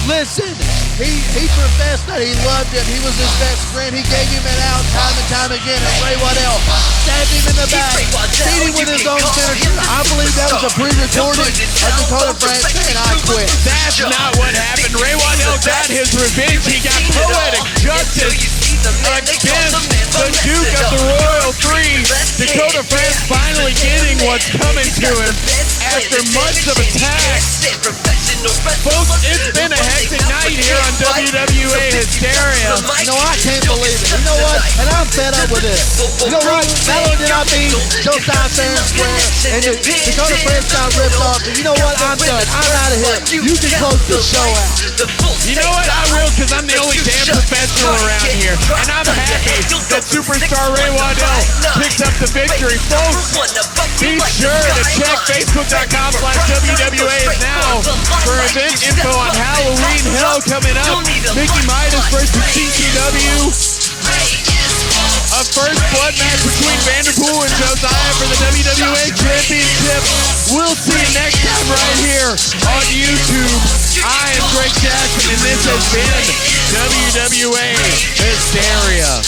Listen, he professed that he loved him. He was his best friend. He gave him it out time and time again. And Ray Waddell stabbed him in the back, beat him with his own finisher. I believe that was a pre-recorded of Dakota France saying, I quit. That's not what happened. Ray Waddell got his revenge. He got poetic justice against the Duke of the finally getting what's coming to him after months of attacks. Folks, it's been a hectic night here on WWA Hysteria. You know, I can't believe it. You know what? And I'm fed up with this. You know what? Not only did I beat Josiah fair and square, and the Dakota Prince got ripped off, but you know what? I'm done. I'm out of here. You can close the show out. You know what? I will, because I'm the only damn professional around here. And I'm happy that Superstar Ray Waddell picked up the victory. Folks, be sure to check Facebook.com/WWAISNOW for event info on Halloween Hell coming up. Mickey Midas versus CCW. A first blood match between Vanderpool and Josiah for the WWA Championship. We'll see you next time right here on YouTube. I am Drake Jackson, and this has been WWA Hysteria.